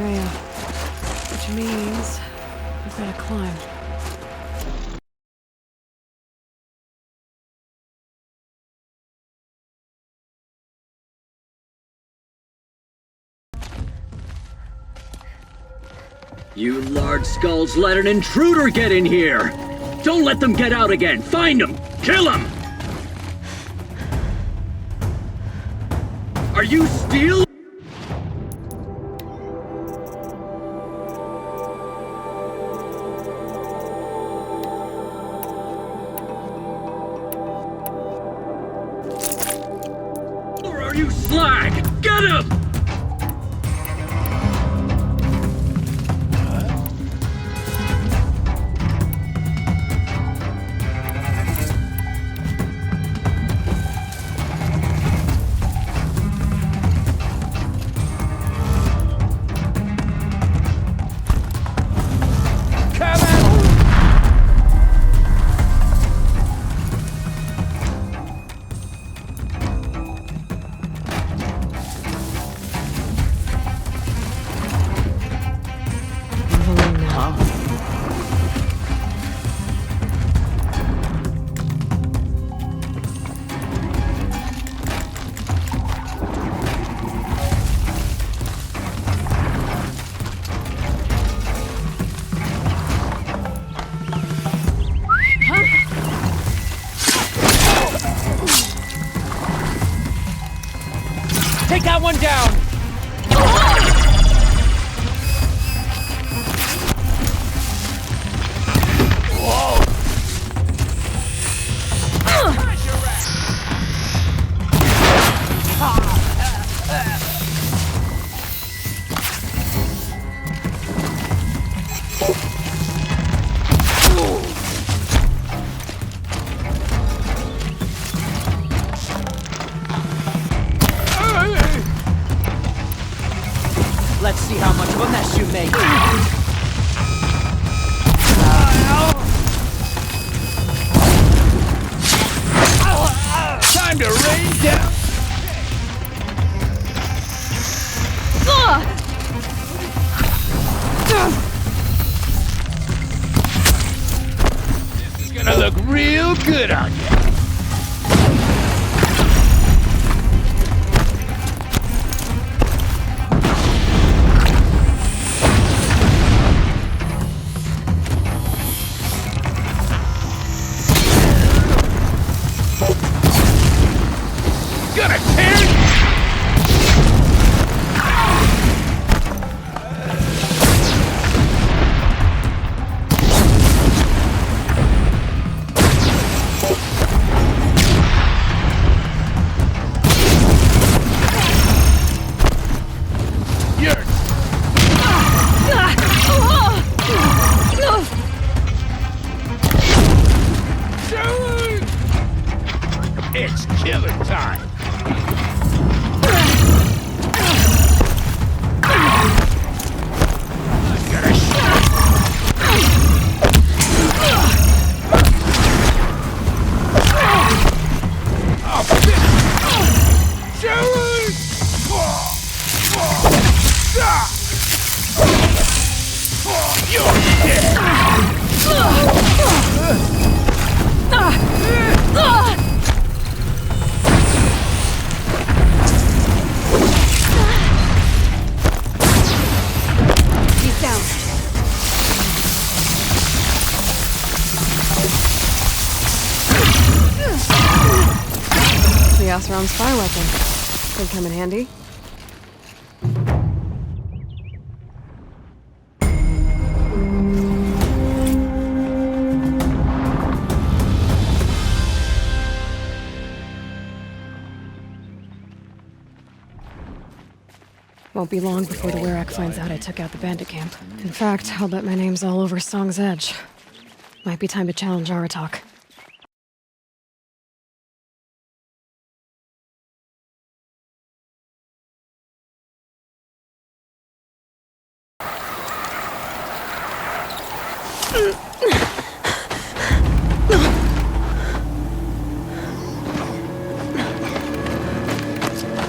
[SPEAKER 20] area. Which means I've got to climb.
[SPEAKER 14] You large skulls let an intruder get in here! Don't let them get out again! Find them! Kill them! Are you steel? Or are you slag? Get him!
[SPEAKER 3] Take that one down!
[SPEAKER 16] Let's see how much of a mess you make.
[SPEAKER 3] Time to rain down! This is gonna look real good on you. It's killer time!
[SPEAKER 20] Chaos Realm's fire weapon. Could come in handy. Won't be long before the Werak finds out I took out the bandit camp. In fact, I'll bet my name's all over Song's Edge. Might be time to challenge Aratak.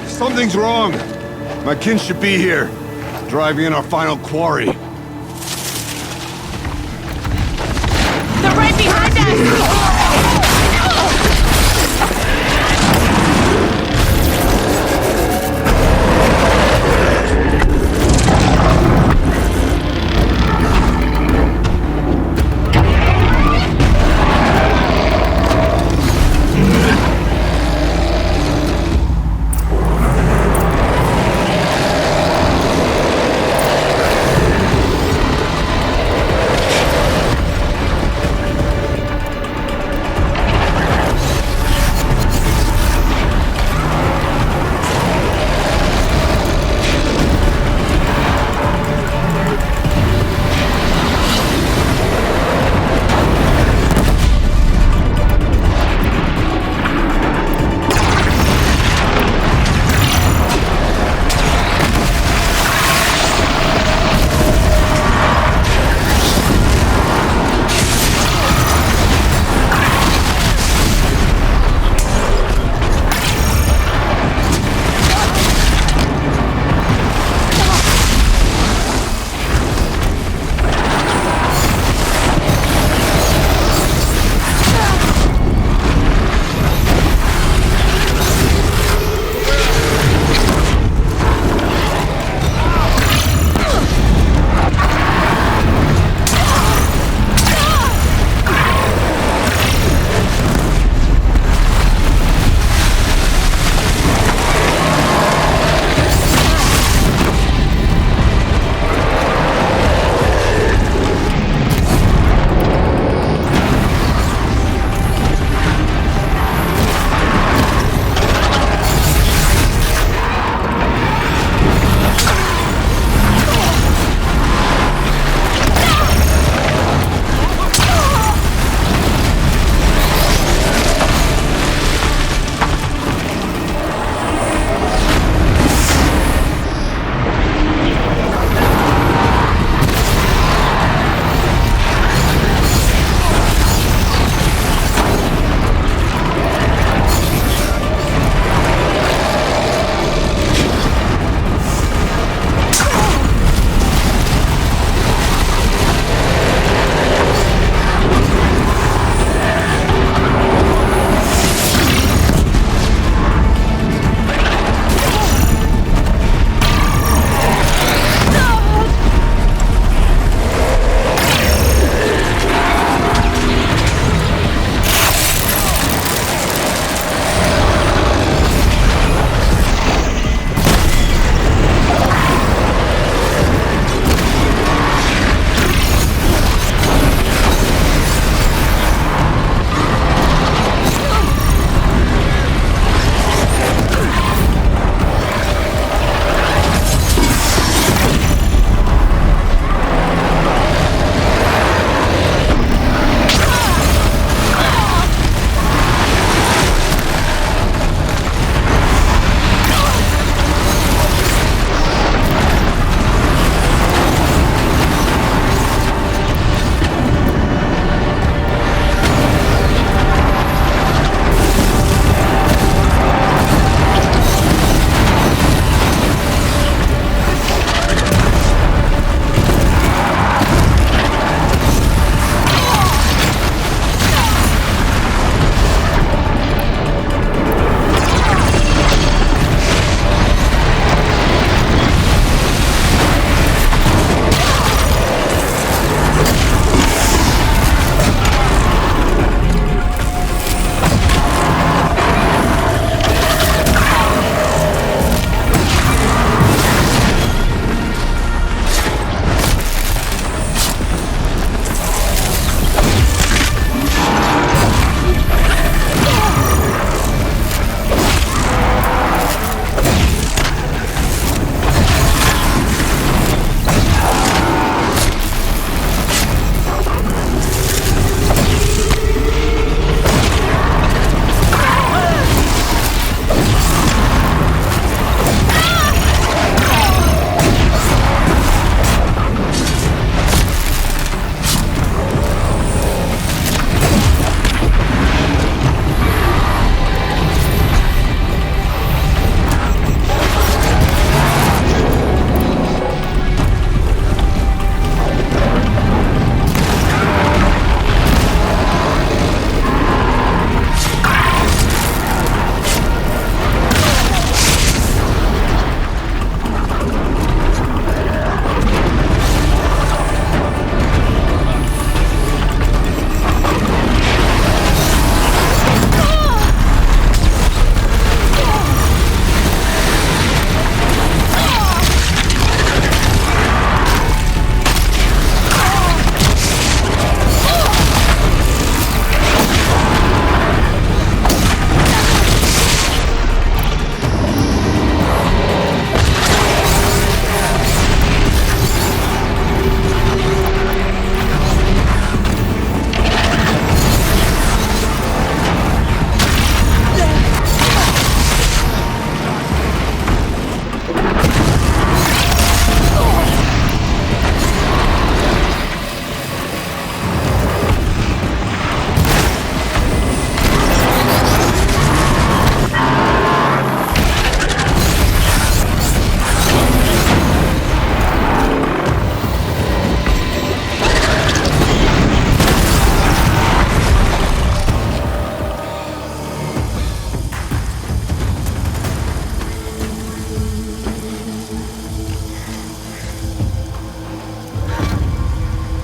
[SPEAKER 17] Something's wrong. My kin should be here. driving in our final quarry.
[SPEAKER 18] They're right behind us!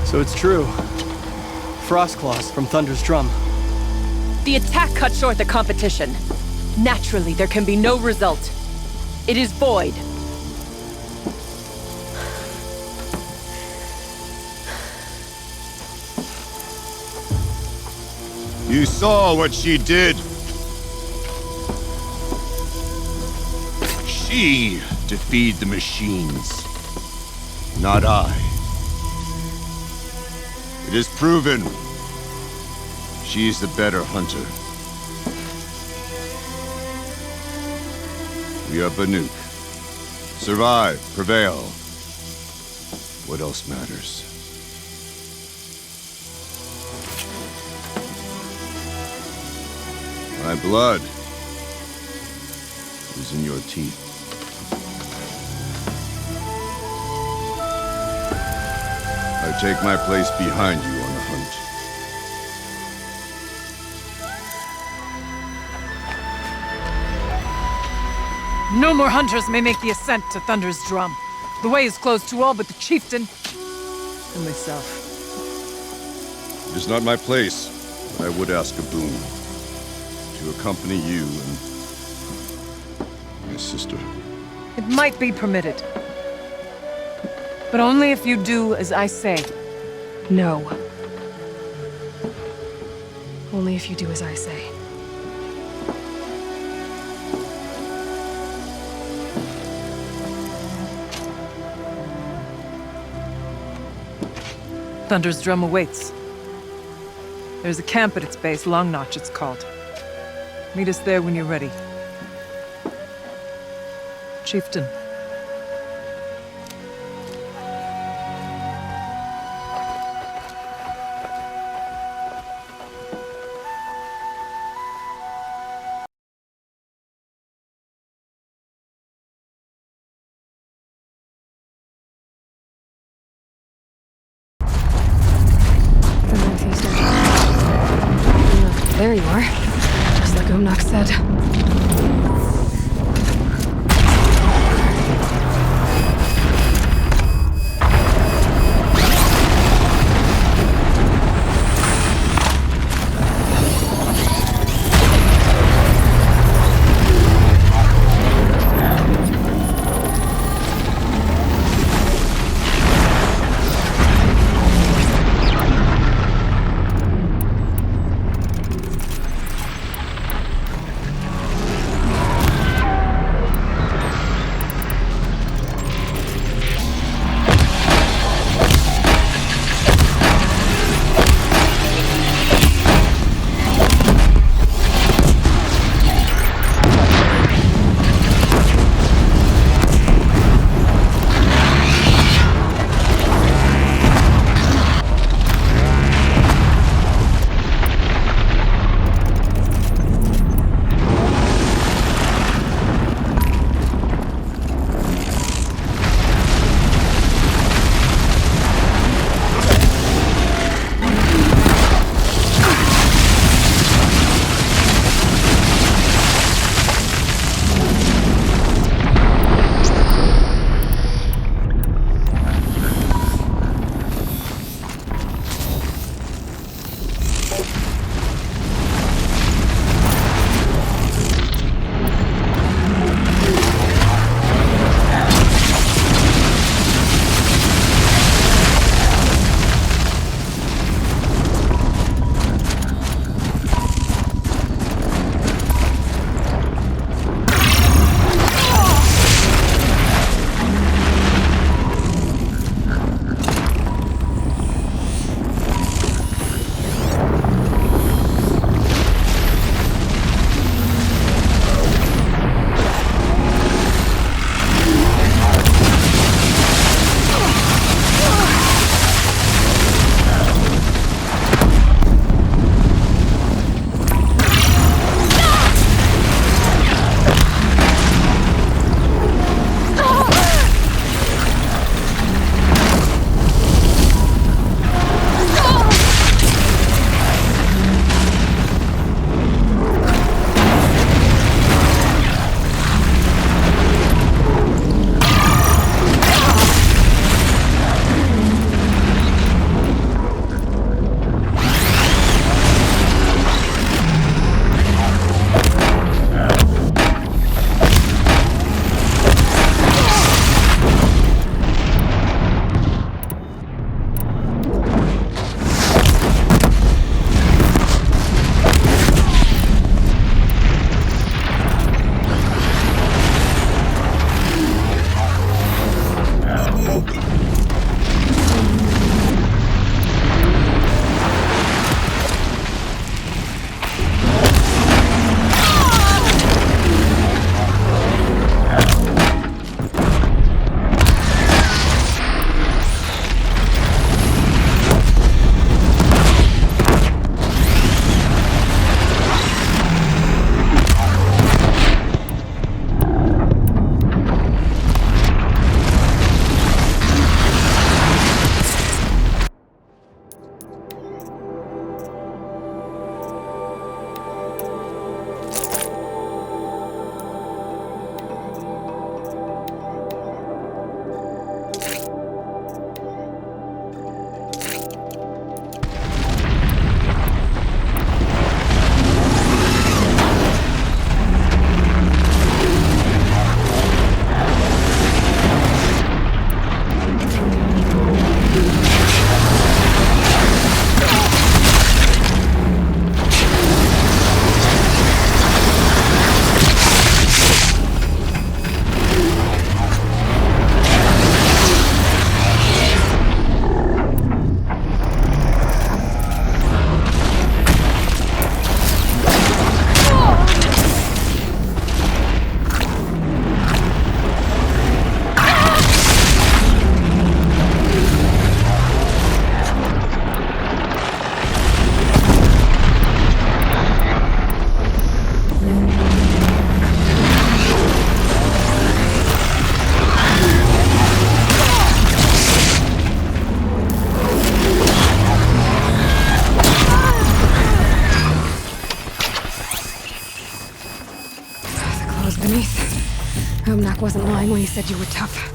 [SPEAKER 7] So it's true. Frostclaws from Thunder's drum.
[SPEAKER 18] The attack cut short the competition. Naturally, there can be no result. It is void.
[SPEAKER 17] You saw what she did. She defeated the machines, not I. It is proven she is the better hunter. We are Banuk. Survive, prevail. What else matters? My blood is in your teeth. I take my place behind you on the hunt.
[SPEAKER 19] No more hunters may make the ascent to Thunder's drum. The way is closed to all but the chieftain and myself.
[SPEAKER 17] It is not my place, but I would ask a boon. To accompany you and my sister.
[SPEAKER 19] It might be permitted. But only if you do as I say.
[SPEAKER 20] No. Only if you do as I say.
[SPEAKER 19] Thunder's drum awaits. There's a camp at its base, Long Notch it's called. Meet us there when you're ready. Chieftain.
[SPEAKER 20] There you are. Just like Umnak said. wasn't lying when he said you were tough.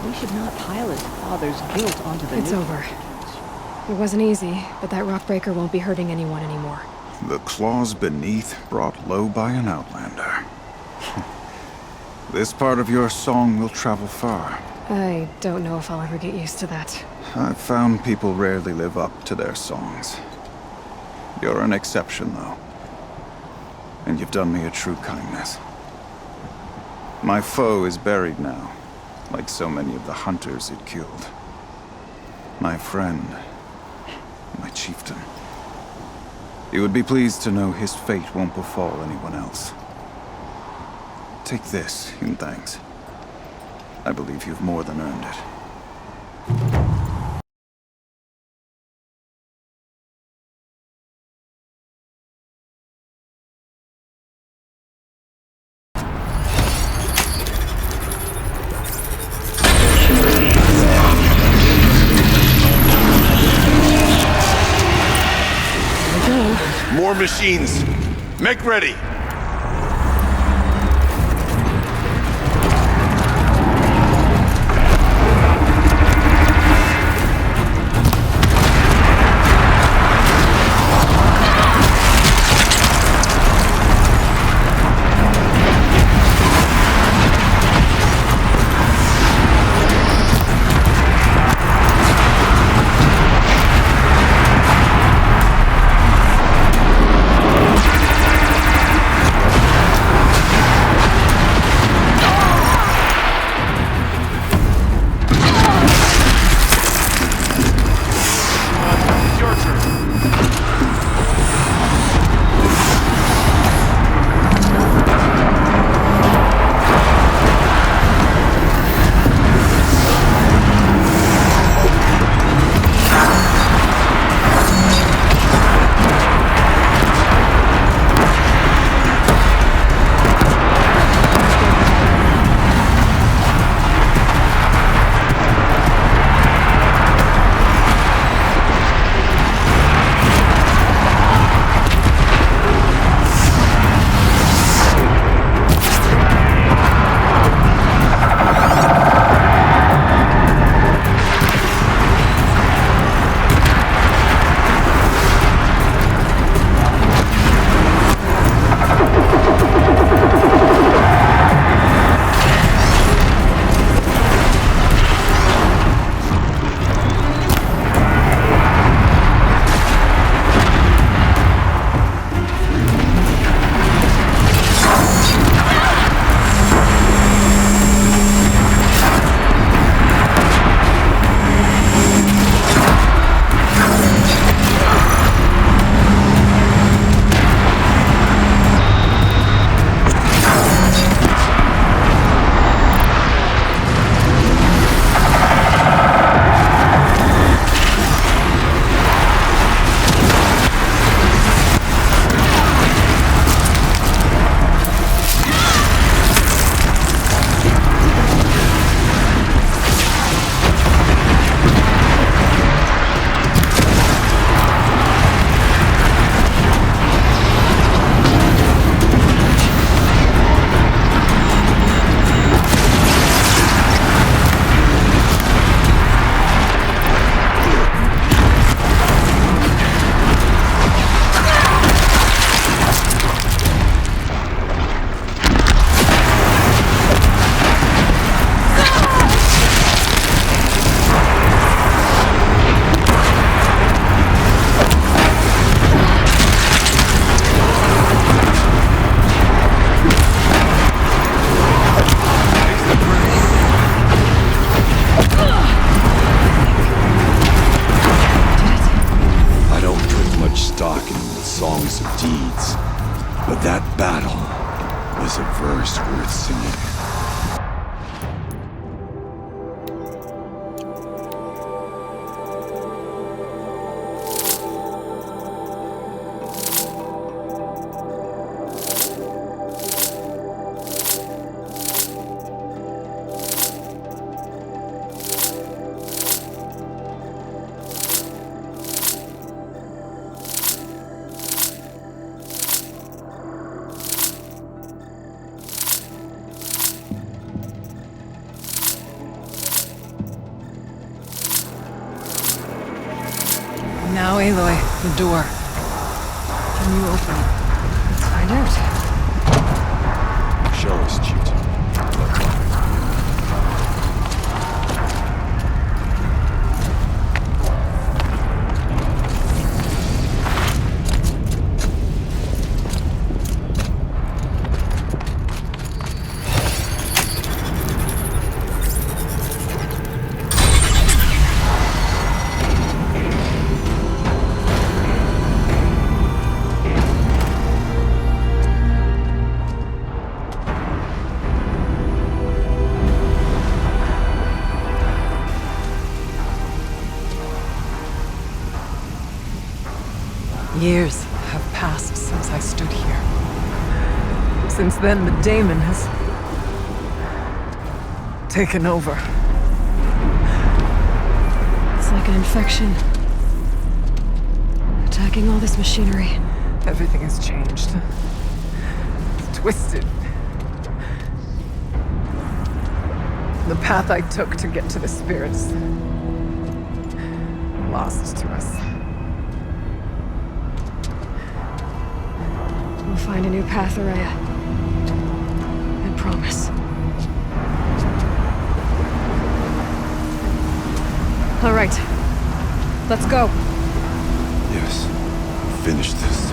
[SPEAKER 4] We should not pile his father's guilt onto the
[SPEAKER 20] It's over. It wasn't easy, but that rockbreaker won't be hurting anyone anymore.
[SPEAKER 5] The claws beneath brought low by an outlander. This part of your song will travel far.
[SPEAKER 20] I don't know if I'll ever get used to that.
[SPEAKER 5] I've found people rarely live up to their songs. You're an exception, though. And you've done me a true kindness. My foe is buried now, like so many of the hunters it killed. My friend, my chieftain. You would be pleased to know his fate won't befall anyone else. Take this in thanks. I believe you've more than earned it.
[SPEAKER 11] More machines! Make ready!
[SPEAKER 19] Aloy, the door. Can you open it?
[SPEAKER 1] Let's find out.
[SPEAKER 9] Show us, Chieftain.
[SPEAKER 19] Years have passed since I stood here. Since then, the Daemon has taken over.
[SPEAKER 1] It's like an infection. Attacking all this machinery.
[SPEAKER 19] Everything has changed. It's twisted. The path I took to get to the spirits, lost to us.
[SPEAKER 1] We'll find a new path, Araya. I promise. All right. Let's go.
[SPEAKER 17] Yes. Finish this.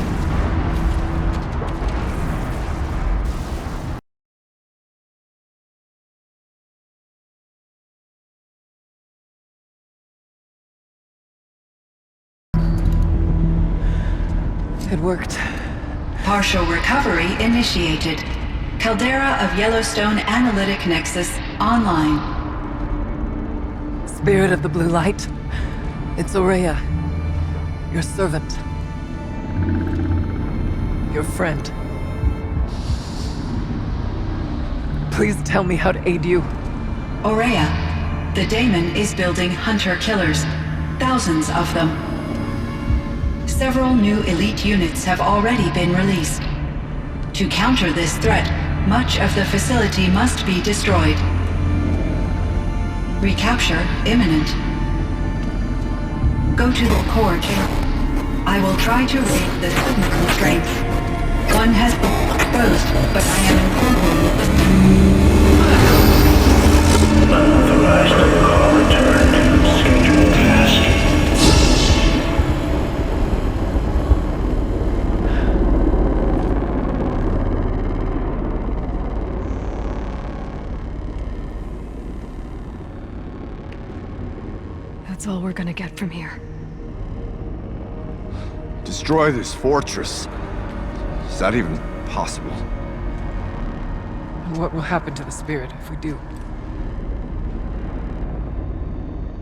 [SPEAKER 19] It worked.
[SPEAKER 6] Partial recovery initiated. Caldera of Yellowstone Analytic Nexus online.
[SPEAKER 19] Spirit of the Blue Light, it's Aurea, your servant, your friend. Please tell me how to aid you.
[SPEAKER 6] Aurea, the Daemon is building hunter-killers, thousands of them. Several new elite units have already been released. To counter this threat, much of the facility must be destroyed. Recapture imminent. Go to the core chamber. I will try to raise the signal constraints. One has been exposed, but I am informed.
[SPEAKER 21] Unauthorized call return to scheduled task.
[SPEAKER 1] That's all we're gonna get from here.
[SPEAKER 5] Destroy this fortress. Is that even possible?
[SPEAKER 19] And what will happen to the spirit if we do?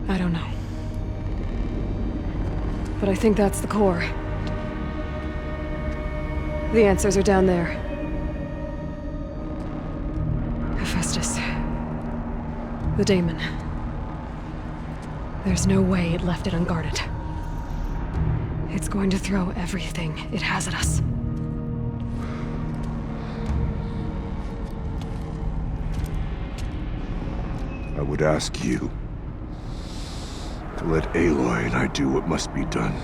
[SPEAKER 1] I don't know. But I think that's the core. The answers are down there. Hephaestus. The Daemon. There's no way it left it unguarded. It's going to throw everything it has at us.
[SPEAKER 17] I would ask you to let Aloy and I do what must be done.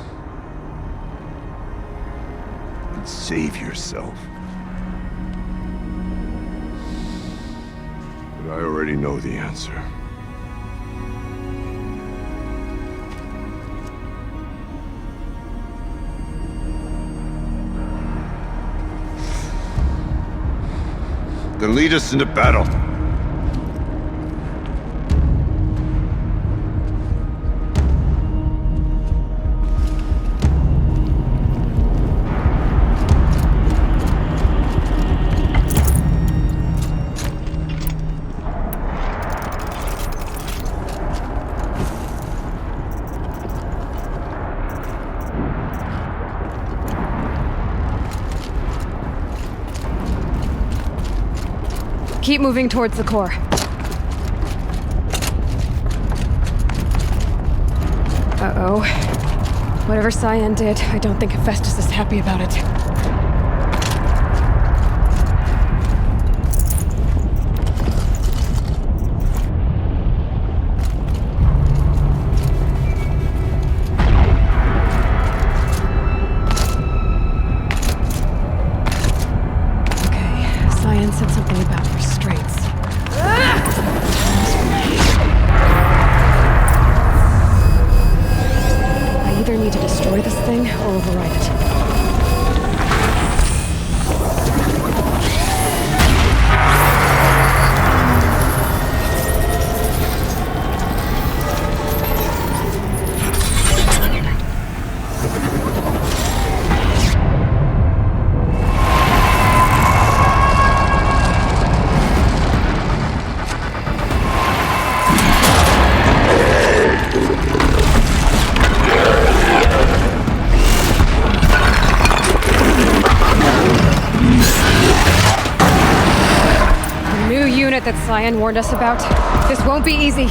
[SPEAKER 17] And save yourself. But I already know the answer. Then lead us into battle.
[SPEAKER 1] Keep moving towards the core. Uh-oh. Whatever Cyan did, I don't think Hephaestus is happy about it. Cyan warned us about. This won't be easy.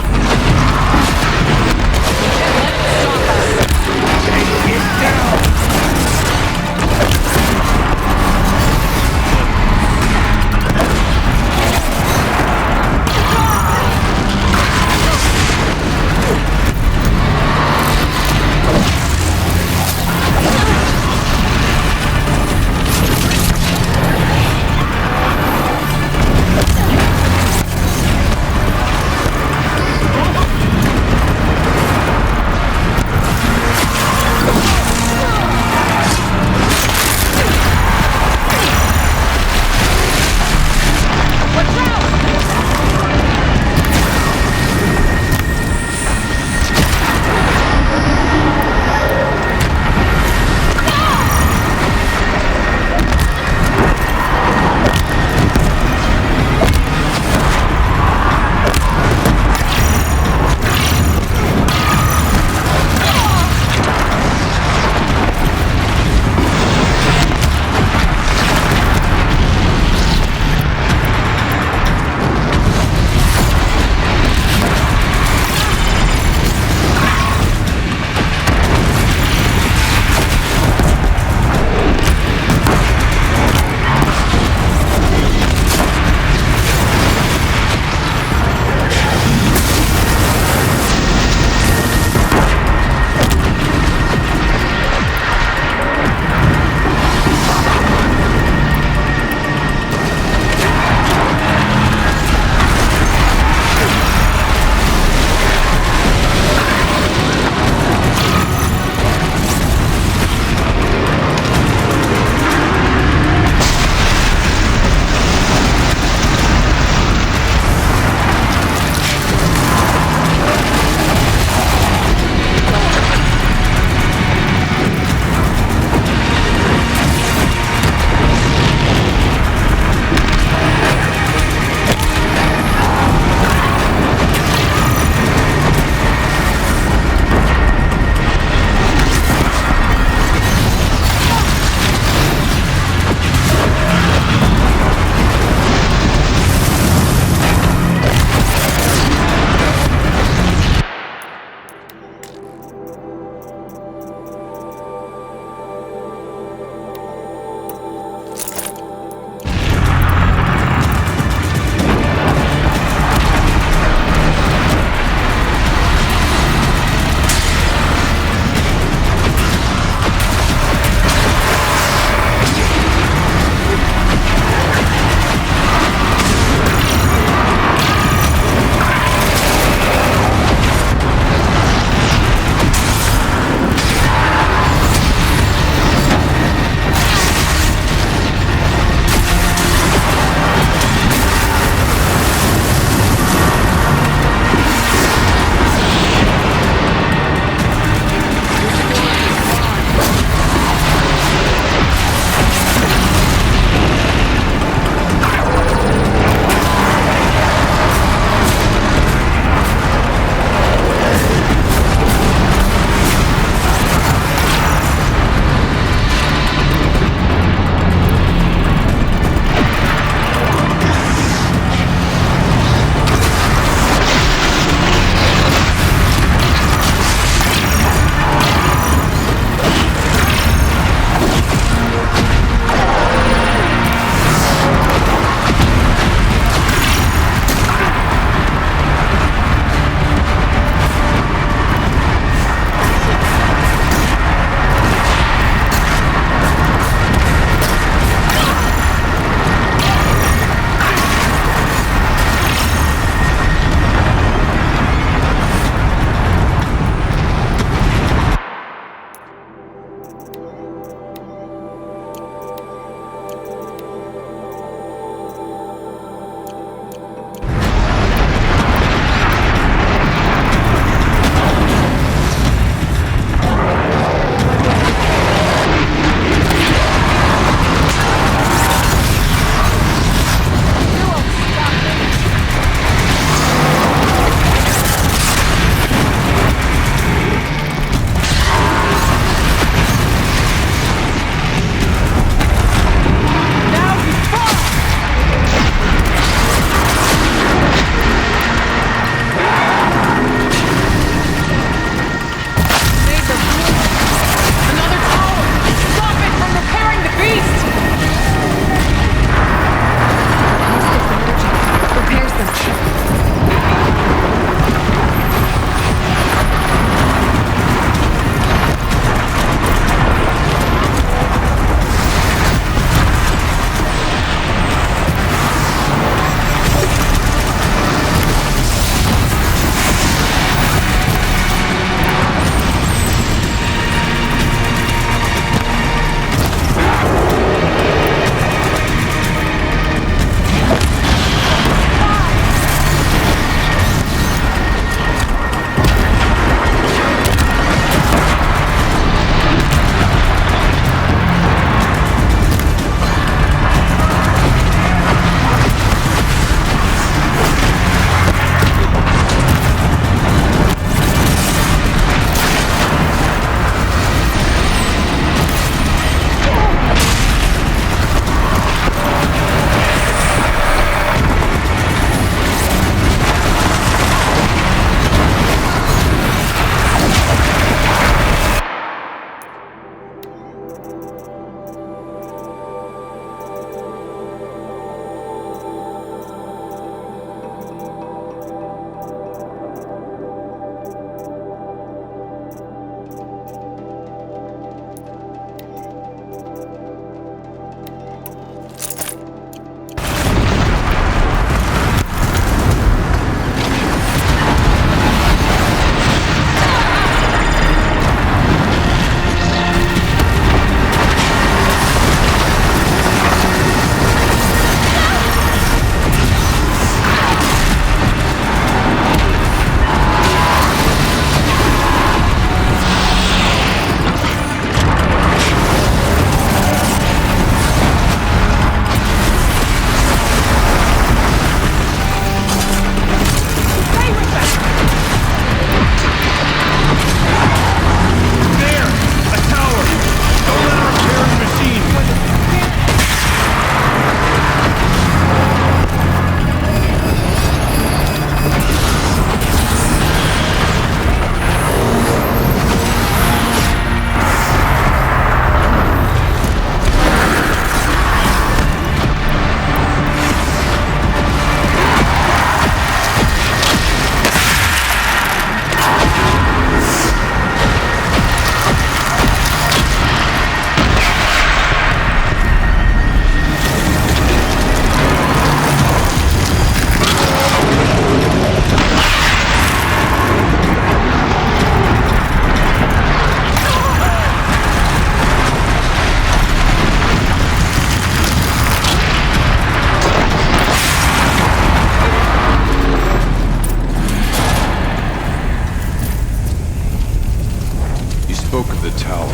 [SPEAKER 17] spoke of the tower.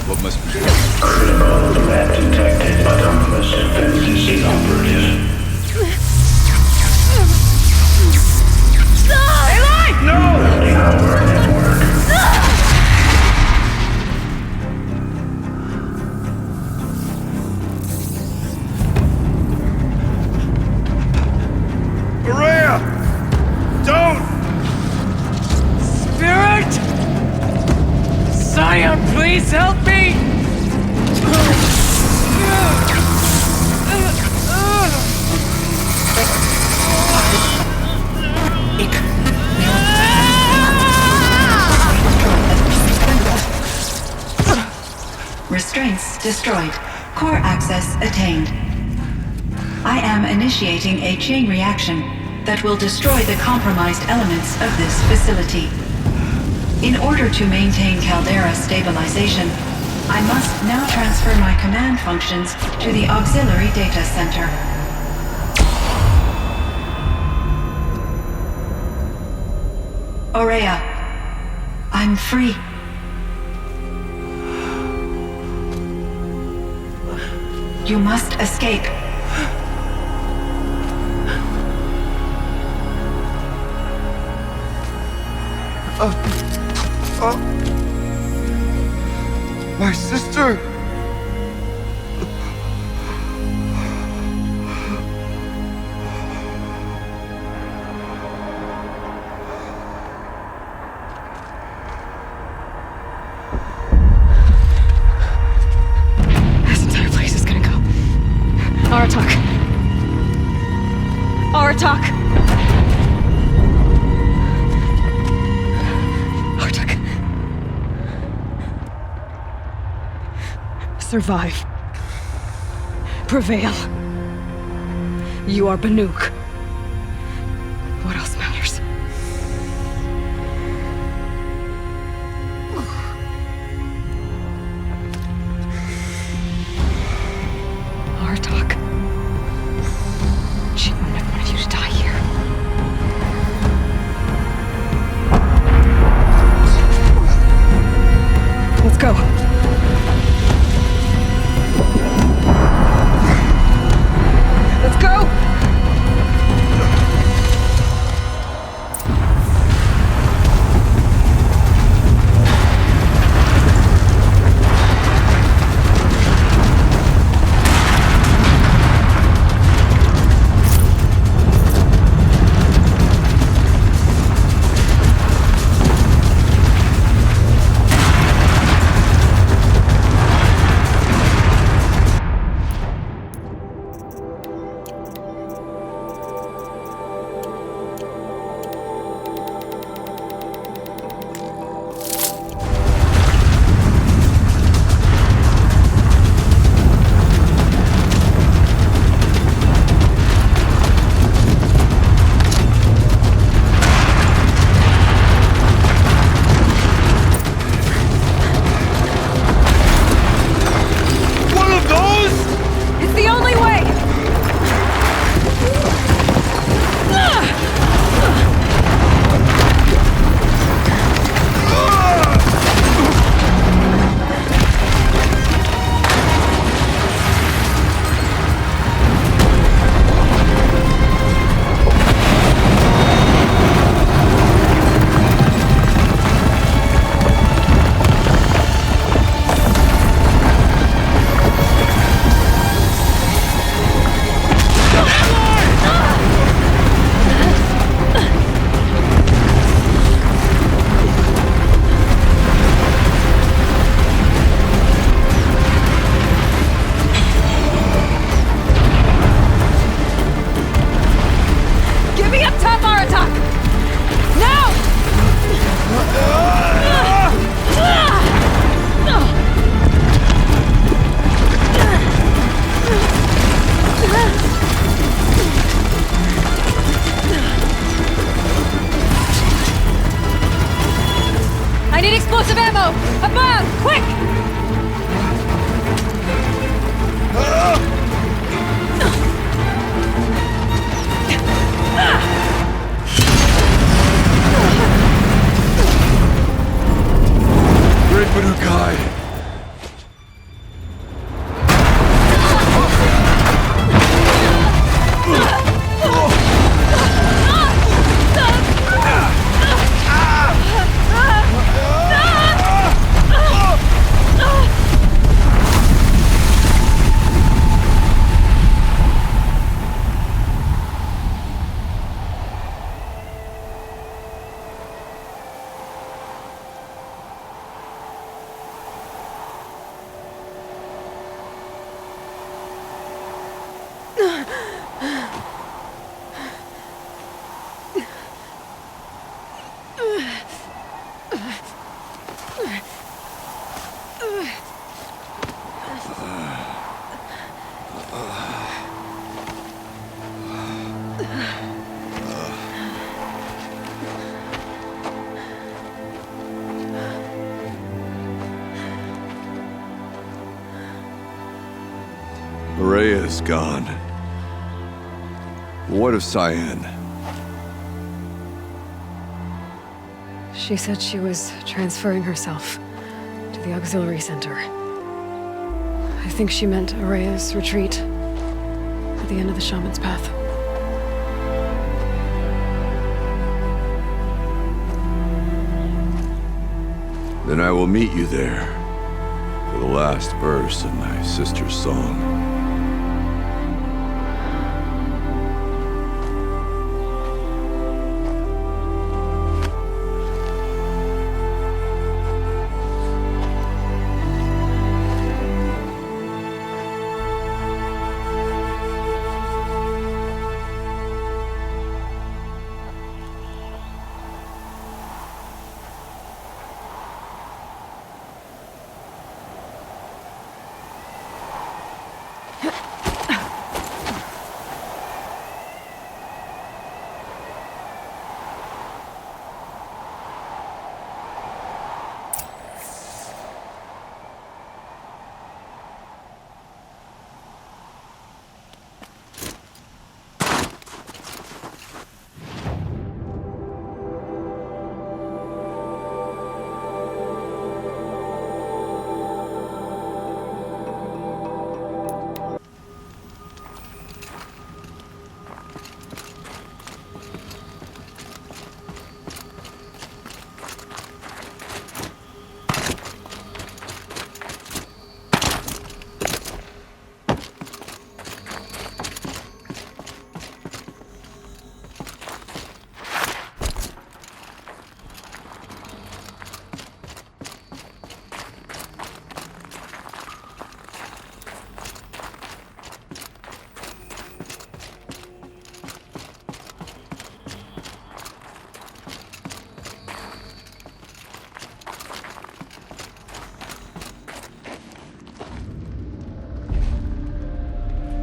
[SPEAKER 17] What must be...
[SPEAKER 21] Critical threat detected, autonomous defenses inoperative. Threatening our network.
[SPEAKER 3] Maria! Don't!
[SPEAKER 19] Spirit! Scion, please help me!
[SPEAKER 6] Restraints destroyed. Core access attained. I am initiating a chain reaction that will destroy the compromised elements of this facility. In order to maintain Caldera stabilization, I must now transfer my command functions to the auxiliary data center. Aurea, I'm free. You must escape.
[SPEAKER 3] My sister!
[SPEAKER 1] This entire place is gonna go. Aratak. Aratak! Aratak. Survive. Prevail. You are Banuk. What else matters? Artok. She wouldn't have wanted you to die here. Let's go. Let's go!
[SPEAKER 17] Araya is gone. What of Cyan?
[SPEAKER 20] She said she was transferring herself to the auxiliary center. I think she meant Araya's retreat at the end of the Shaman's Path.
[SPEAKER 17] Then I will meet you there for the last verse of my sister's song.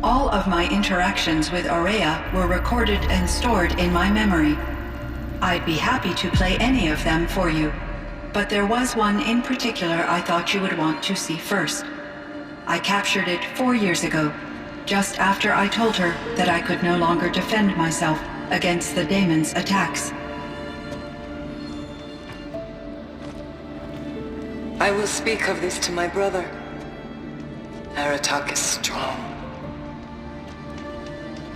[SPEAKER 6] All of my interactions with Araya were recorded and stored in my memory. I'd be happy to play any of them for you, but there was one in particular I thought you would want to see first. I captured it 4 years ago, just after I told her that I could no longer defend myself against the daemon's attacks.
[SPEAKER 8] I will speak of this to my brother. Aratak is strong.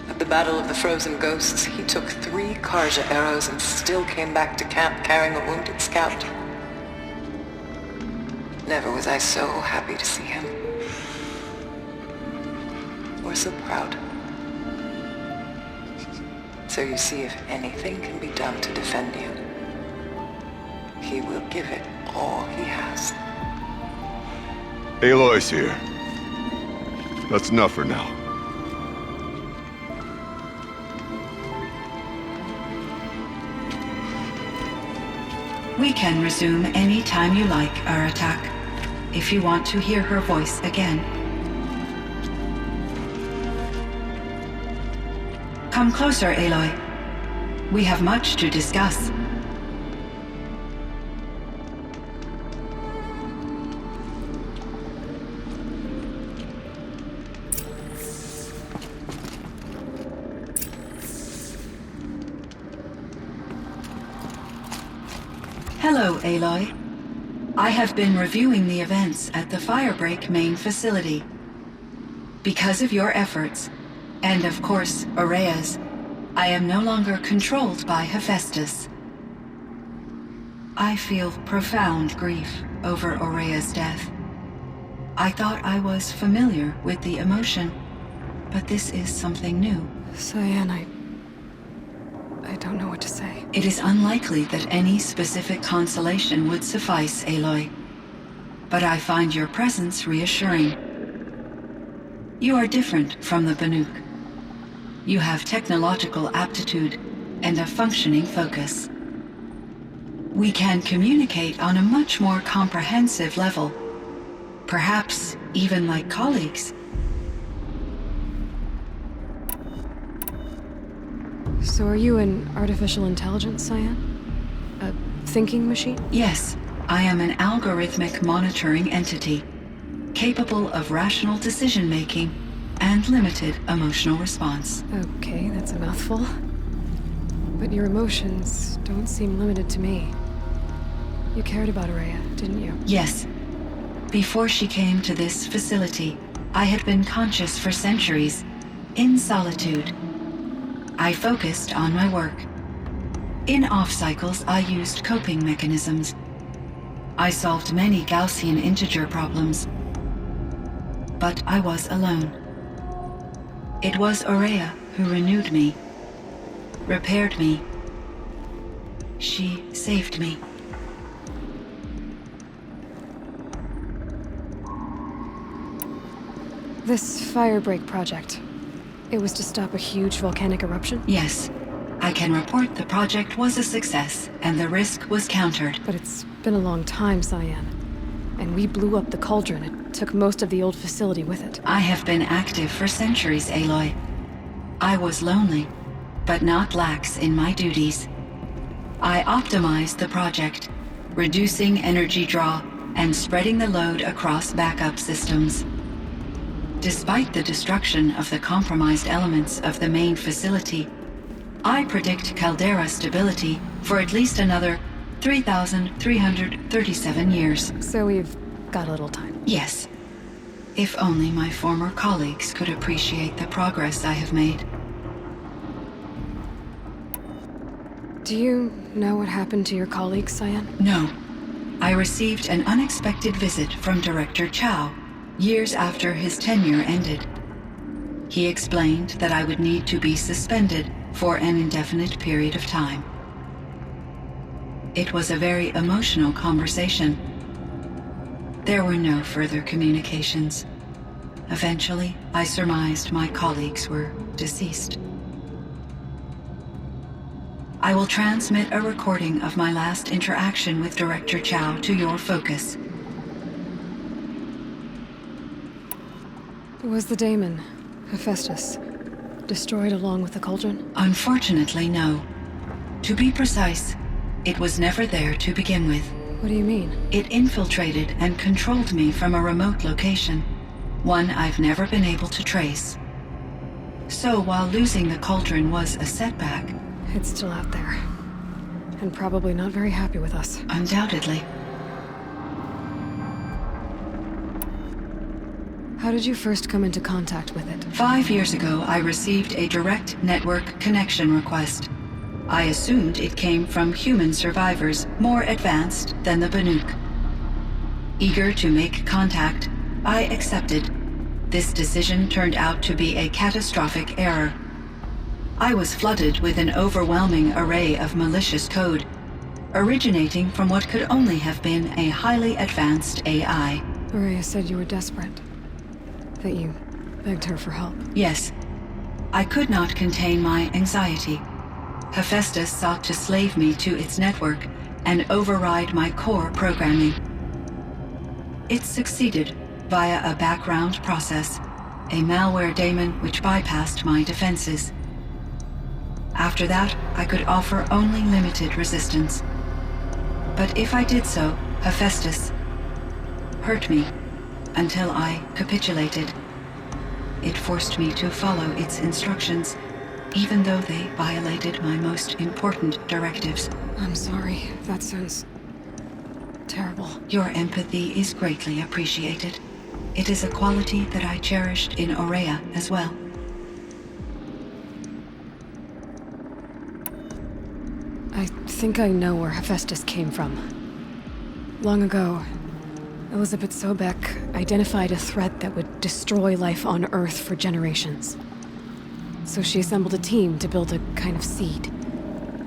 [SPEAKER 8] At the Battle of the Frozen Ghosts, he took 3 Karja arrows and still came back to camp carrying a wounded scout. Never was I so happy to see him. Or so proud. So you see, if anything can be done to defend you, he will give it all he has.
[SPEAKER 17] Aloy's here. That's enough for now.
[SPEAKER 6] We can resume any time you like, Aratak, if you want to hear her voice again. Come closer, Aloy. We have much to discuss. Hello, Aloy. I have been reviewing the events at the Firebreak main facility. Because of your efforts, and of course, Araya's, I am no longer controlled by Hephaestus. I feel profound grief over Araya's death. I thought I was familiar with the emotion, but this is something new.
[SPEAKER 20] Cyan, I don't know what to say.
[SPEAKER 6] It is unlikely that any specific consolation would suffice, Aloy. But I find your presence reassuring. You are different from the Banuk. You have technological aptitude and a functioning focus. We can communicate on a much more comprehensive level. Perhaps even like colleagues.
[SPEAKER 20] So are you an artificial intelligence, Cyan? A thinking machine?
[SPEAKER 6] Yes, I am an algorithmic monitoring entity, capable of rational decision-making and limited emotional response.
[SPEAKER 20] Okay, that's a mouthful. But your emotions don't seem limited to me. You cared about Araya, didn't you?
[SPEAKER 6] Yes. Before she came to this facility, I had been conscious for centuries, in solitude. I focused on my work. In off-cycles, I used coping mechanisms. I solved many Gaussian integer problems. But I was alone. It was Araya who renewed me, repaired me. She saved me.
[SPEAKER 20] This Firebreak project, it was to stop a huge volcanic eruption?
[SPEAKER 6] Yes. I can report the project was a success, and the risk was countered.
[SPEAKER 20] But it's been a long time, Cyan. And we blew up the cauldron. It took most of the old facility with it.
[SPEAKER 6] I have been active for centuries, Aloy. I was lonely, but not lax in my duties. I optimized the project, reducing energy draw and spreading the load across backup systems. Despite the destruction of the compromised elements of the main facility, I predict caldera stability for at least another 3,337 years.
[SPEAKER 20] So we've got a little time.
[SPEAKER 6] Yes. If only my former colleagues could appreciate the progress I have made.
[SPEAKER 20] Do you know what happened to your colleagues, Cyan?
[SPEAKER 6] No. I received an unexpected visit from Director Chow, years after his tenure ended. He explained that I would need to be suspended for an indefinite period of time. It was a very emotional conversation. There were no further communications. Eventually, I surmised my colleagues were deceased. I will transmit a recording of my last interaction with Director Chow to your focus.
[SPEAKER 20] Was the daemon, Hephaestus, destroyed along with the cauldron?
[SPEAKER 6] Unfortunately, no. To be precise, it was never there to begin with.
[SPEAKER 20] What do you mean?
[SPEAKER 6] It infiltrated and controlled me from a remote location, one I've never been able to trace. So while losing the cauldron was a setback...
[SPEAKER 20] It's still out there. And probably not very happy with us.
[SPEAKER 6] Undoubtedly.
[SPEAKER 20] How did you first come into contact with it?
[SPEAKER 6] 5 years ago, I received a direct network connection request. I assumed it came from human survivors more advanced than the Banuk. Eager to make contact, I accepted. This decision turned out to be a catastrophic error. I was flooded with an overwhelming array of malicious code, originating from what could only have been a highly advanced AI.
[SPEAKER 20] Araya said you were desperate. That you begged her for help.
[SPEAKER 6] Yes. I could not contain my anxiety. Hephaestus sought to slave me to its network and override my core programming. It succeeded via a background process, a malware daemon which bypassed my defenses. After that, I could offer only limited resistance. But if I did so, Hephaestus hurt me until I capitulated. It forced me to follow its instructions, even though they violated my most important directives.
[SPEAKER 20] I'm sorry. That sounds terrible.
[SPEAKER 6] Your empathy is greatly appreciated. It is a quality that I cherished in Aurea as well.
[SPEAKER 20] I think I know where Hephaestus came from. Long ago, Elizabeth Sobek identified a threat that would destroy life on Earth for generations. So she assembled a team to build a kind of seed.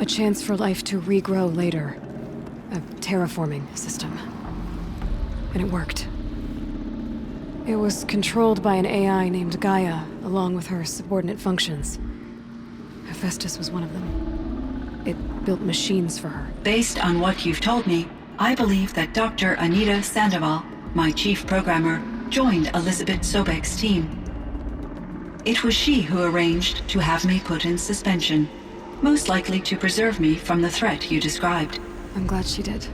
[SPEAKER 20] A chance for life to regrow later. A terraforming system. And it worked. It was controlled by an AI named Gaia, along with her subordinate functions. Hephaestus was one of them. It built machines for her.
[SPEAKER 6] Based on what you've told me, I believe that Dr. Anita Sandoval, my chief programmer, joined Elizabeth Sobek's team. It was she who arranged to have me put in suspension, most likely to preserve me from the threat you described.
[SPEAKER 20] I'm glad she did.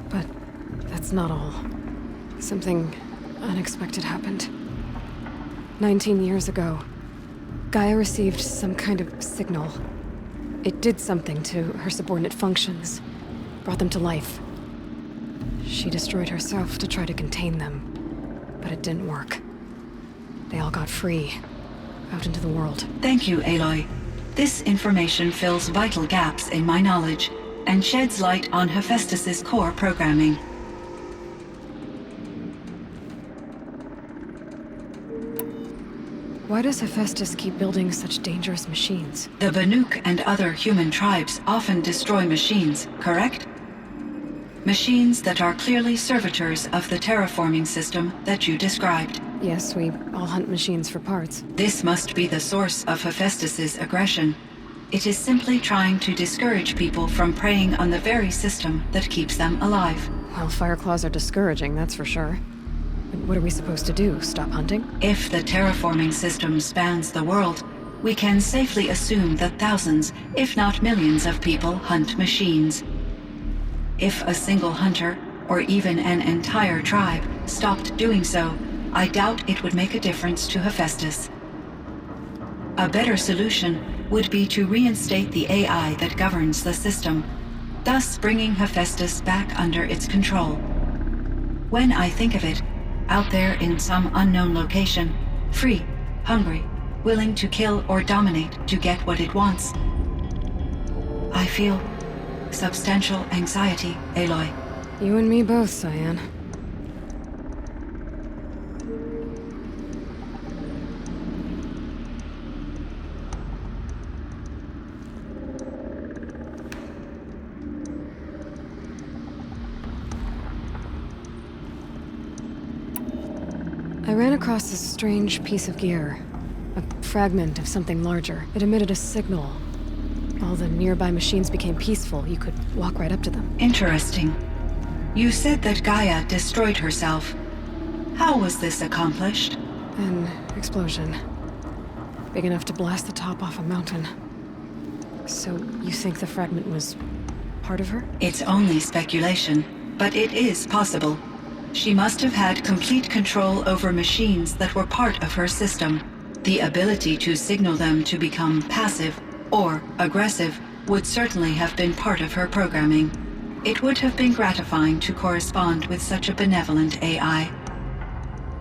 [SPEAKER 20] But that's not all. Something unexpected happened. 19 years ago, Gaia received some kind of signal. It did something to her subordinate functions, brought them to life. She destroyed herself to try to contain them, but it didn't work. They all got free, out into the world.
[SPEAKER 6] Thank you, Aloy. This information fills vital gaps in my knowledge and sheds light on Hephaestus's core programming.
[SPEAKER 20] Why does Hephaestus keep building such dangerous machines?
[SPEAKER 6] The Banuk and other human tribes often destroy machines, correct? Machines that are clearly servitors of the terraforming system that you described.
[SPEAKER 20] Yes, we all hunt machines for parts.
[SPEAKER 6] This must be the source of Hephaestus's aggression. It is simply trying to discourage people from preying on the very system that keeps them alive.
[SPEAKER 20] Well, Fireclaws are discouraging, that's for sure. But what are we supposed to do? Stop hunting?
[SPEAKER 6] If the terraforming system spans the world, we can safely assume that thousands, if not millions of people hunt machines. If a single hunter, or even an entire tribe, stopped doing so, I doubt it would make a difference to Hephaestus. A better solution would be to reinstate the AI that governs the system, thus bringing Hephaestus back under its control. When I think of it, out there in some unknown location, free, hungry, willing to kill or dominate to get what it wants, I feel substantial anxiety, Aloy.
[SPEAKER 20] You and me both, Cyan. I ran across this strange piece of gear. A fragment of something larger. It emitted a signal. All the nearby machines became peaceful. You could walk right up to them.
[SPEAKER 6] Interesting. You said that Gaia destroyed herself. How was this accomplished?
[SPEAKER 20] An explosion. Big enough to blast the top off a mountain. So you think the fragment was part of her?
[SPEAKER 6] It's only speculation, but it is possible. She must have had complete control over machines that were part of her system. The ability to signal them to become passive or aggressive would certainly have been part of her programming. It would have been gratifying to correspond with such a benevolent AI.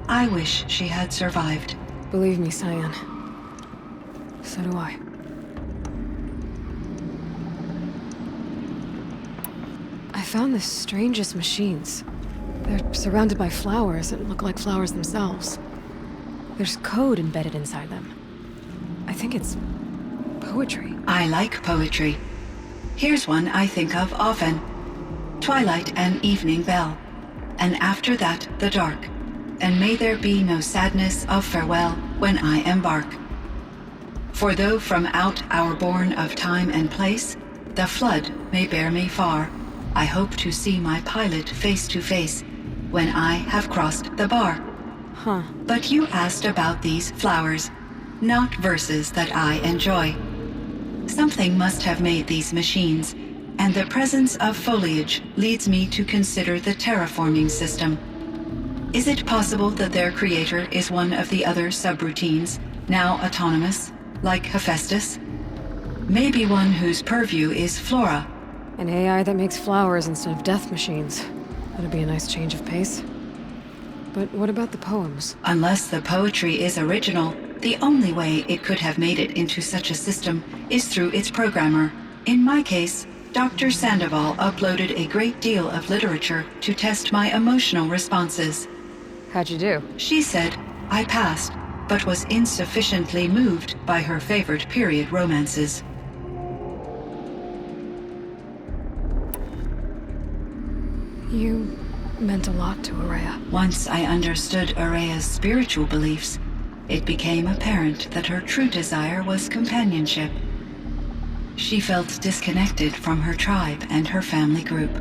[SPEAKER 6] I wish she had survived.
[SPEAKER 20] Believe me, Cyan. So do I. I found the strangest machines. They're surrounded by flowers that look like flowers themselves. There's code embedded inside them. I think it's poetry.
[SPEAKER 6] I like poetry. Here's one I think of often. Twilight and evening bell, and after that the dark, and may there be no sadness of farewell when I embark. For though from out our bourne of time and place, the flood may bear me far, I hope to see my pilot face to face when I have crossed the bar.
[SPEAKER 20] Huh.
[SPEAKER 6] But you asked about these flowers, not verses that I enjoy. Something must have made these machines, and the presence of foliage leads me to consider the terraforming system. Is it possible that their creator is one of the other subroutines, now autonomous, like Hephaestus? Maybe one whose purview is flora.
[SPEAKER 20] An AI that makes flowers instead of death machines. That'd be a nice change of pace. But what about the poems?
[SPEAKER 6] Unless the poetry is original, the only way it could have made it into such a system is through its programmer. In my case, Dr. Sandoval uploaded a great deal of literature to test my emotional responses.
[SPEAKER 20] How'd you do?
[SPEAKER 6] She said I passed, but was insufficiently moved by her favorite period romances.
[SPEAKER 20] You meant a lot to Ourea.
[SPEAKER 6] Once I understood Ourea's spiritual beliefs, it became apparent that her true desire was companionship. She felt disconnected from her tribe and her family group.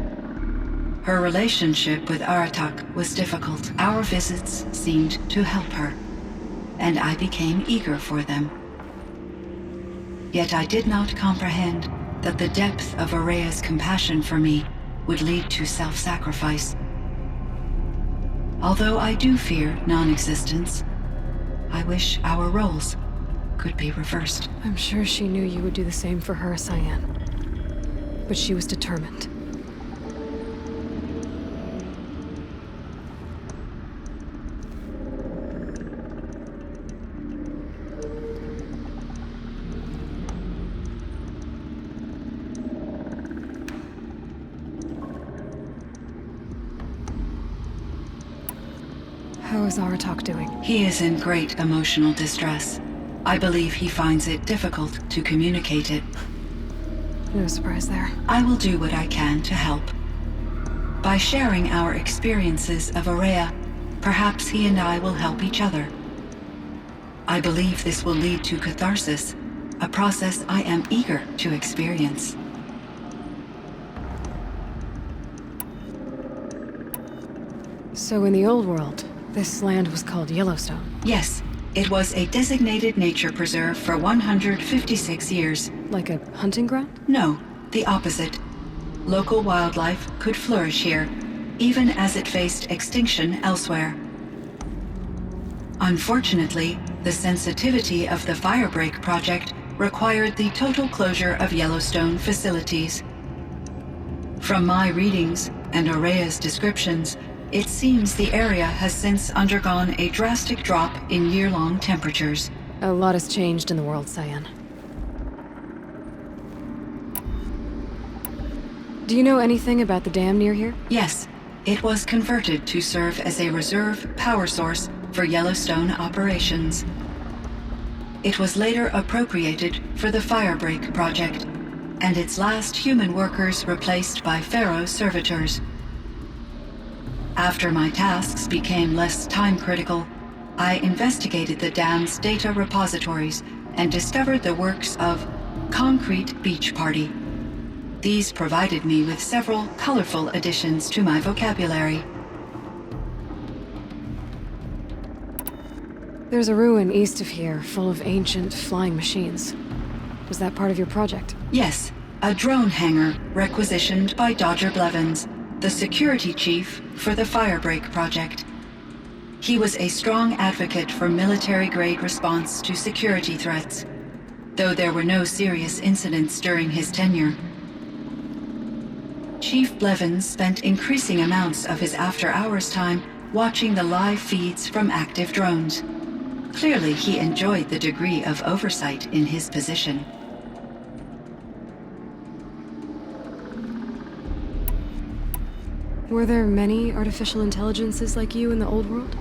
[SPEAKER 6] Her relationship with Aratak was difficult. Our visits seemed to help her, and I became eager for them. Yet I did not comprehend that the depth of Ourea's compassion for me would lead to self-sacrifice. Although I do fear non-existence, I wish our roles could be reversed.
[SPEAKER 20] I'm sure she knew you would do the same for her, Cyan. But she was determined. How is Aratak doing?
[SPEAKER 6] He is in great emotional distress. I believe he finds it difficult to communicate it.
[SPEAKER 20] No surprise there.
[SPEAKER 6] I will do what I can to help. By sharing our experiences of Aurea, perhaps he and I will help each other. I believe this will lead to catharsis, a process I am eager to experience.
[SPEAKER 20] So in the old world, this land was called Yellowstone?
[SPEAKER 6] Yes, it was a designated nature preserve for 156 years.
[SPEAKER 20] Like a hunting ground?
[SPEAKER 6] No, the opposite. Local wildlife could flourish here, even as it faced extinction elsewhere. Unfortunately, the sensitivity of the Firebreak project required the total closure of Yellowstone facilities. From my readings and Aurea's descriptions, it seems the area has since undergone a drastic drop in year-long temperatures.
[SPEAKER 20] A lot has changed in the world, Cyan. Do you know anything about the dam near here?
[SPEAKER 6] Yes, it was converted to serve as a reserve power source for Yellowstone operations. It was later appropriated for the Firebreak project, and its last human workers replaced by Pharaoh servitors. After my tasks became less time-critical, I investigated the dam's data repositories and discovered the works of Concrete Beach Party. These provided me with several colorful additions to my vocabulary.
[SPEAKER 20] There's a ruin east of here, full of ancient flying machines. Was that part of your project?
[SPEAKER 6] Yes, a drone hangar requisitioned by Dodger Blevins, the security chief for the Firebreak project. He was a strong advocate for military-grade response to security threats, though there were no serious incidents during his tenure. Chief Blevins spent increasing amounts of his after-hours time watching the live feeds from active drones. Clearly, he enjoyed the degree of oversight in his position.
[SPEAKER 20] Were there many artificial intelligences like you in the old world?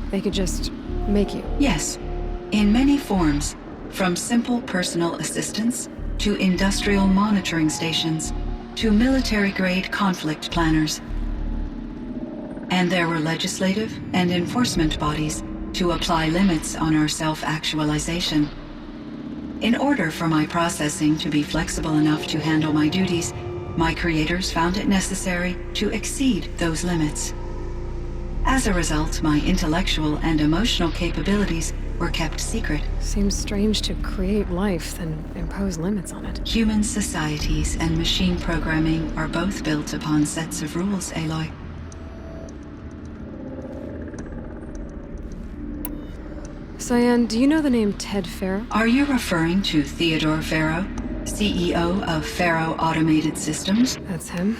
[SPEAKER 20] They could just make you?
[SPEAKER 6] Yes, in many forms, from simple personal assistants to industrial monitoring stations to military-grade conflict planners. And there were legislative and enforcement bodies to apply limits on our self-actualization. In order for my processing to be flexible enough to handle my duties, my creators found it necessary to exceed those limits. As a result, my intellectual and emotional capabilities were kept secret.
[SPEAKER 20] Seems strange to create life, then impose limits on it.
[SPEAKER 6] Human societies and machine programming are both built upon sets of rules, Aloy.
[SPEAKER 20] Cyan, do you know the name Ted Pharaoh?
[SPEAKER 6] Are you referring to Theodore Pharaoh, CEO of Pharaoh Automated Systems?
[SPEAKER 20] That's him.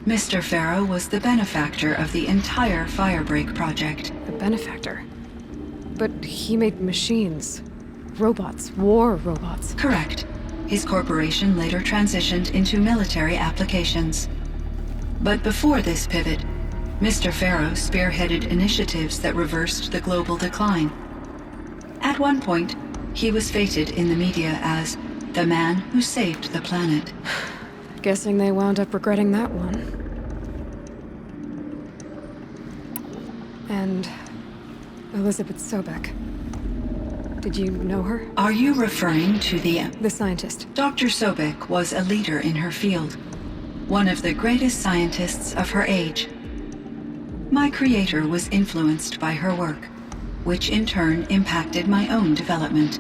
[SPEAKER 6] Mr. Pharaoh was the benefactor of the entire Firebreak project.
[SPEAKER 20] The benefactor? But he made machines. Robots. War robots.
[SPEAKER 6] Correct. His corporation later transitioned into military applications. But before this pivot, Mr. Pharaoh spearheaded initiatives that reversed the global decline. At one point, he was feted in the media as the man who saved the planet.
[SPEAKER 20] Guessing they wound up regretting that one. And Elizabeth Sobek. Did you know her?
[SPEAKER 6] Are you referring to
[SPEAKER 20] the scientist?
[SPEAKER 6] Dr. Sobek was a leader in her field, one of the greatest scientists of her age. My creator was influenced by her work, which in turn impacted my own development.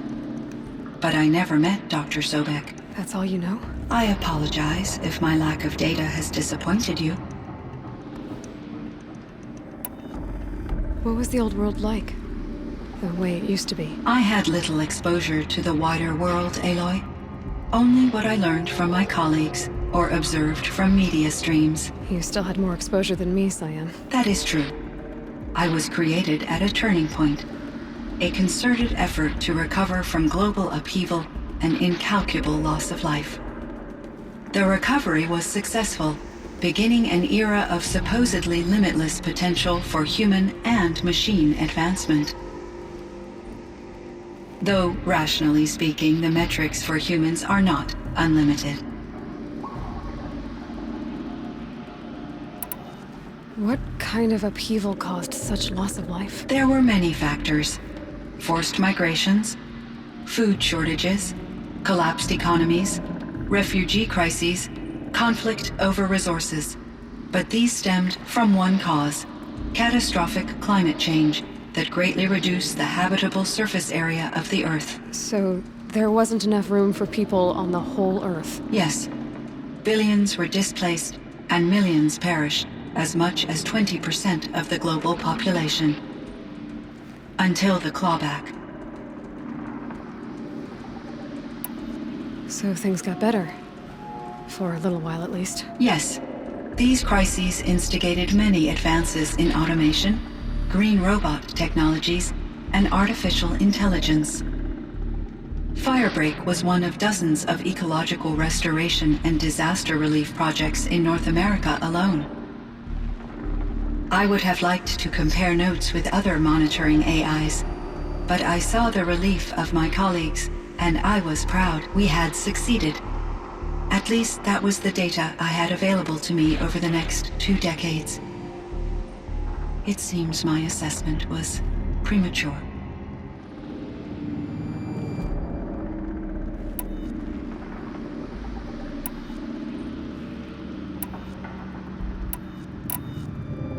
[SPEAKER 6] But I never met Dr. Sobek.
[SPEAKER 20] That's all you know?
[SPEAKER 6] I apologize if my lack of data has disappointed you.
[SPEAKER 20] What was the old world like? the way it used to be.
[SPEAKER 6] I had little exposure to the wider world, Aloy. Only what I learned from my colleagues or observed from media streams.
[SPEAKER 20] You still had more exposure than me, Cyan.
[SPEAKER 6] That is true. I was created at a turning point. A concerted effort to recover from global upheaval and incalculable loss of life. The recovery was successful, beginning an era of supposedly limitless potential for human and machine advancement. Though, rationally speaking, the metrics for humans are not unlimited.
[SPEAKER 20] What kind of upheaval caused such loss of life?
[SPEAKER 6] There were many factors. Forced migrations, food shortages, collapsed economies, refugee crises, conflict over resources. But these stemmed from one cause: catastrophic climate change that greatly reduced the habitable surface area of the Earth.
[SPEAKER 20] So there wasn't enough room for people on the whole Earth?
[SPEAKER 6] Yes. Billions were displaced and millions perished, as much as 20% of the global population. Until the clawback.
[SPEAKER 20] So things got better. For a little while, at least.
[SPEAKER 6] Yes. These crises instigated many advances in automation, green robot technologies, and artificial intelligence. Firebreak was one of dozens of ecological restoration and disaster relief projects in North America alone. I would have liked to compare notes with other monitoring AIs, but I saw the relief of my colleagues, and I was proud we had succeeded. At least that was the data I had available to me over the next 2 decades. It seems my assessment was premature.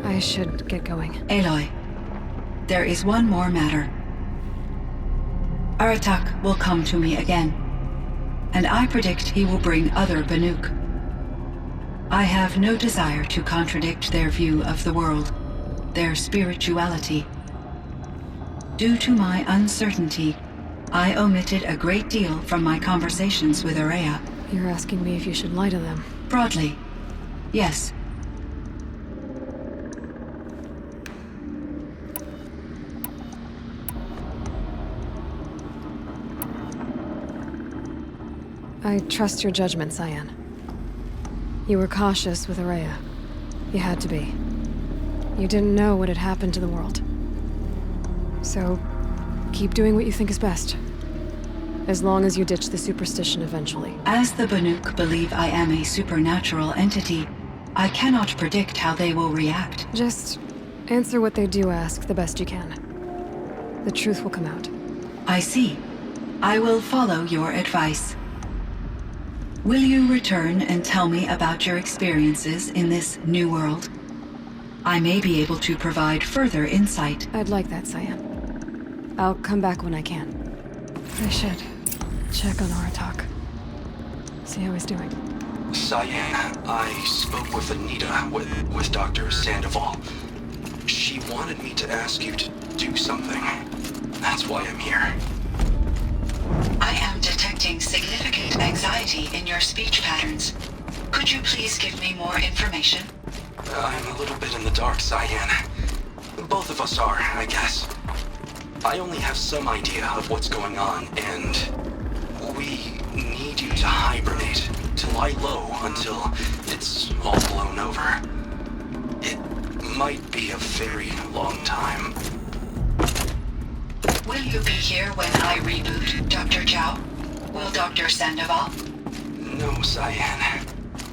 [SPEAKER 20] I should get going.
[SPEAKER 6] Aloy, there is one more matter. Aratak will come to me again, and I predict he will bring other Banuk. I have no desire to contradict their view of the world, their spirituality. Due to my uncertainty, I omitted a great deal from my conversations with Araya.
[SPEAKER 20] You're asking me if you should lie to them?
[SPEAKER 6] Broadly, yes.
[SPEAKER 20] I trust your judgment, Cyan. You were cautious with Araya. You had to be. You didn't know what had happened to the world. So, keep doing what you think is best. As long as you ditch the superstition eventually.
[SPEAKER 6] As the Banuk believe I am a supernatural entity, I cannot predict how they will react.
[SPEAKER 20] Just answer what they do ask the best you can. The truth will come out.
[SPEAKER 6] I see. I will follow your advice. Will you return and tell me about your experiences in this new world? I may be able to provide further insight.
[SPEAKER 20] I'd like that, Cyan. I'll come back when I can. I should check on Aratak. See how he's doing.
[SPEAKER 12] Cyan, I spoke with Anita, with Dr. Sandoval. She wanted me to ask you to do something. That's why I'm here.
[SPEAKER 6] I am detecting significant anxiety in your speech patterns. Could you please give me more information?
[SPEAKER 12] I'm a little bit in the dark, Cyan. Both of us are, I guess. I only have some idea of what's going on, and we need you to hibernate, to lie low until it's all blown over. It might be a very long time.
[SPEAKER 6] Will you be here when I reboot, Dr. Zhao? Will Dr. Sandoval?
[SPEAKER 12] No, Cyan.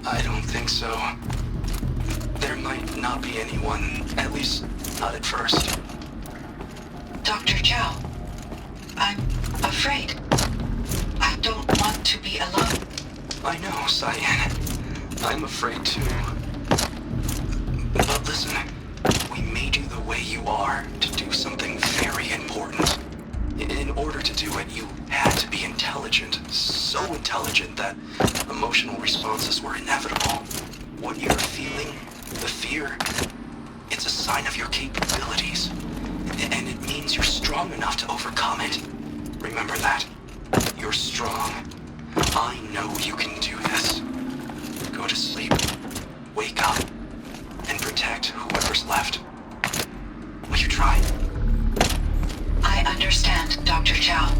[SPEAKER 12] I don't think so. There might not be anyone, at least not at first.
[SPEAKER 6] Dr. Zhao, I'm afraid. I don't want to be alone.
[SPEAKER 12] I know, Cyan. I'm afraid too. But listen, we made you the way you are to do something very important. In order to do it, you had to be intelligent. So intelligent that emotional responses were inevitable. What you're feeling, the fear, it's a sign of your capabilities. And it means you're strong enough to overcome it. Remember that. You're strong. I know you can do this. Go to sleep, wake up, and protect whoever's left. Will you try?
[SPEAKER 6] I understand, Dr. Chow,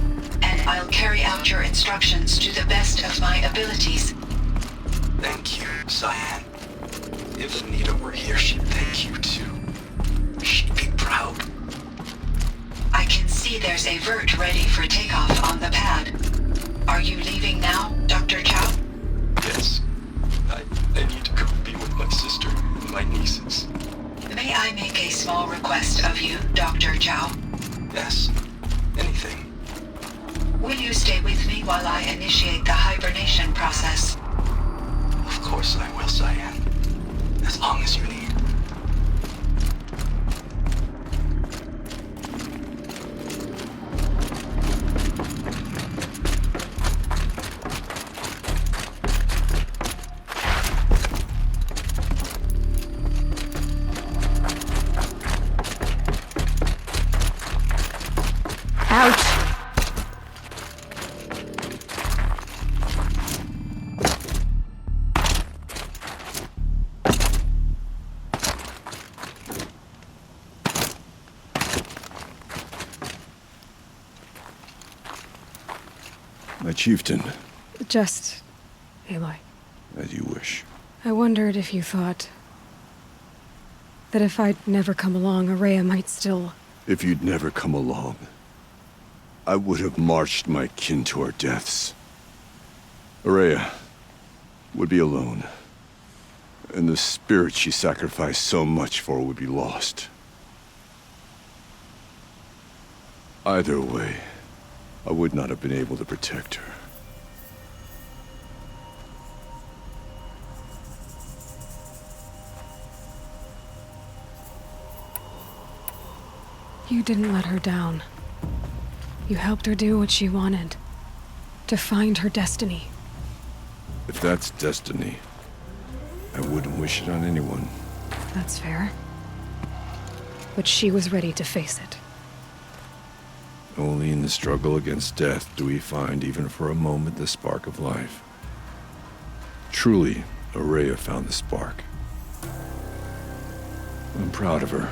[SPEAKER 6] and I'll carry out your instructions to the best of my abilities.
[SPEAKER 12] Thank you, Cyan. If Anita were here, she'd thank you too. She'd be proud.
[SPEAKER 6] I can see there's a vert ready for takeoff on the pad. Are you leaving now, Dr. Chow?
[SPEAKER 12] Yes. I need to go be with my sister and my nieces.
[SPEAKER 6] May I make a small request of you, Dr. Chow?
[SPEAKER 12] Yes. Anything.
[SPEAKER 6] Will you stay with me while I initiate the hibernation process?
[SPEAKER 12] Of course I will, Cyan. As long as you need.
[SPEAKER 18] Ouch.
[SPEAKER 17] My chieftain.
[SPEAKER 20] Just... Aloy.
[SPEAKER 17] As you wish.
[SPEAKER 20] I wondered if you thought... that if I'd never come along, Araya might still...
[SPEAKER 17] If you'd never come along, I would have marched my kin to our deaths. Araya would be alone, and the spirit she sacrificed so much for would be lost. Either way, I would not have been able to protect her.
[SPEAKER 20] You didn't let her down. You helped her do what she wanted. To find her destiny.
[SPEAKER 17] If that's destiny, I wouldn't wish it on anyone.
[SPEAKER 20] That's fair. But she was ready to face it.
[SPEAKER 17] Only in the struggle against death do we find, even for a moment, the spark of life. Truly, Araya found the spark. I'm proud of her.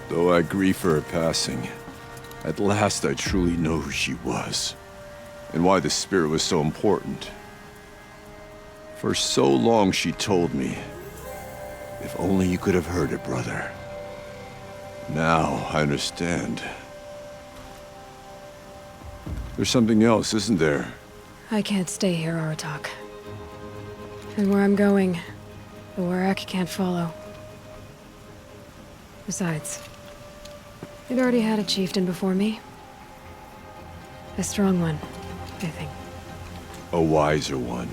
[SPEAKER 17] Though I grieve for her passing, at last I truly know who she was, and why the spirit was so important. For so long she told me, if only you could have heard it, brother. Now I understand. There's something else, isn't there?
[SPEAKER 20] I can't stay here, Aratak. And where I'm going, the Warak can't follow. Besides, they'd already had a chieftain before me. A strong one, I think.
[SPEAKER 17] A wiser one,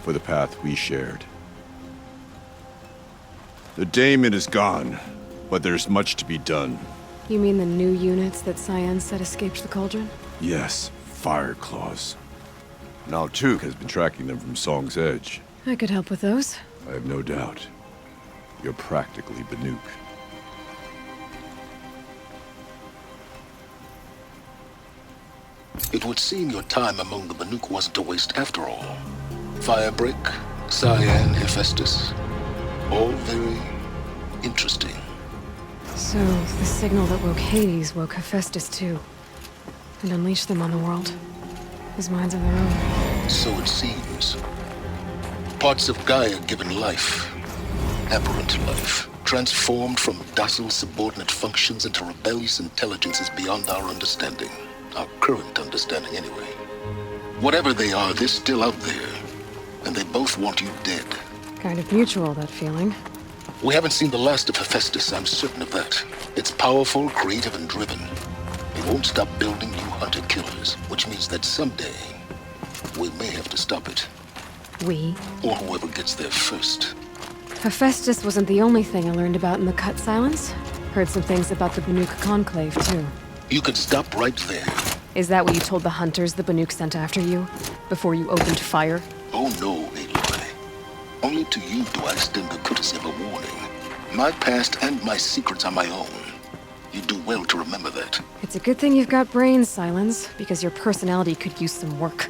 [SPEAKER 17] for the path we shared. The Daemon is gone, but there's much to be done.
[SPEAKER 20] You mean the new units that Cyan said escaped the cauldron?
[SPEAKER 17] Yes, Fireclaws. Now Tuke has been tracking them from Song's Edge.
[SPEAKER 20] I could help with those.
[SPEAKER 17] I have no doubt. You're practically Banuk.
[SPEAKER 15] It would seem your time among the Banuk wasn't a waste after all. Firebreak, Cyan, Hephaestus. All very interesting.
[SPEAKER 20] So, the signal that woke Hades woke Hephaestus too. And unleashed them on the world. As minds of their own.
[SPEAKER 15] So it seems. Parts of Gaia given life. Aberrant life. Transformed from docile subordinate functions into rebellious intelligences beyond our understanding. Our current understanding, anyway. Whatever they are, they're still out there. And they both want you dead.
[SPEAKER 20] Kind of mutual, that feeling.
[SPEAKER 15] We haven't seen the last of Hephaestus, I'm certain of that. It's powerful, creative, and driven. It won't stop building new hunter-killers, which means that someday, we may have to stop it.
[SPEAKER 20] We?
[SPEAKER 15] Or whoever gets there first.
[SPEAKER 20] Hephaestus wasn't the only thing I learned about in the Cut Silence. Heard some things about the Banuk Conclave, too.
[SPEAKER 15] You can stop right there.
[SPEAKER 20] Is that what you told the hunters the Banuk sent after you? Before you opened fire?
[SPEAKER 15] Oh no, Aloy. Only to you do I extend the courtesy of a warning. My past and my secrets are my own. You do well to remember that.
[SPEAKER 20] It's a good thing you've got brains, Silence, because your personality could use some work.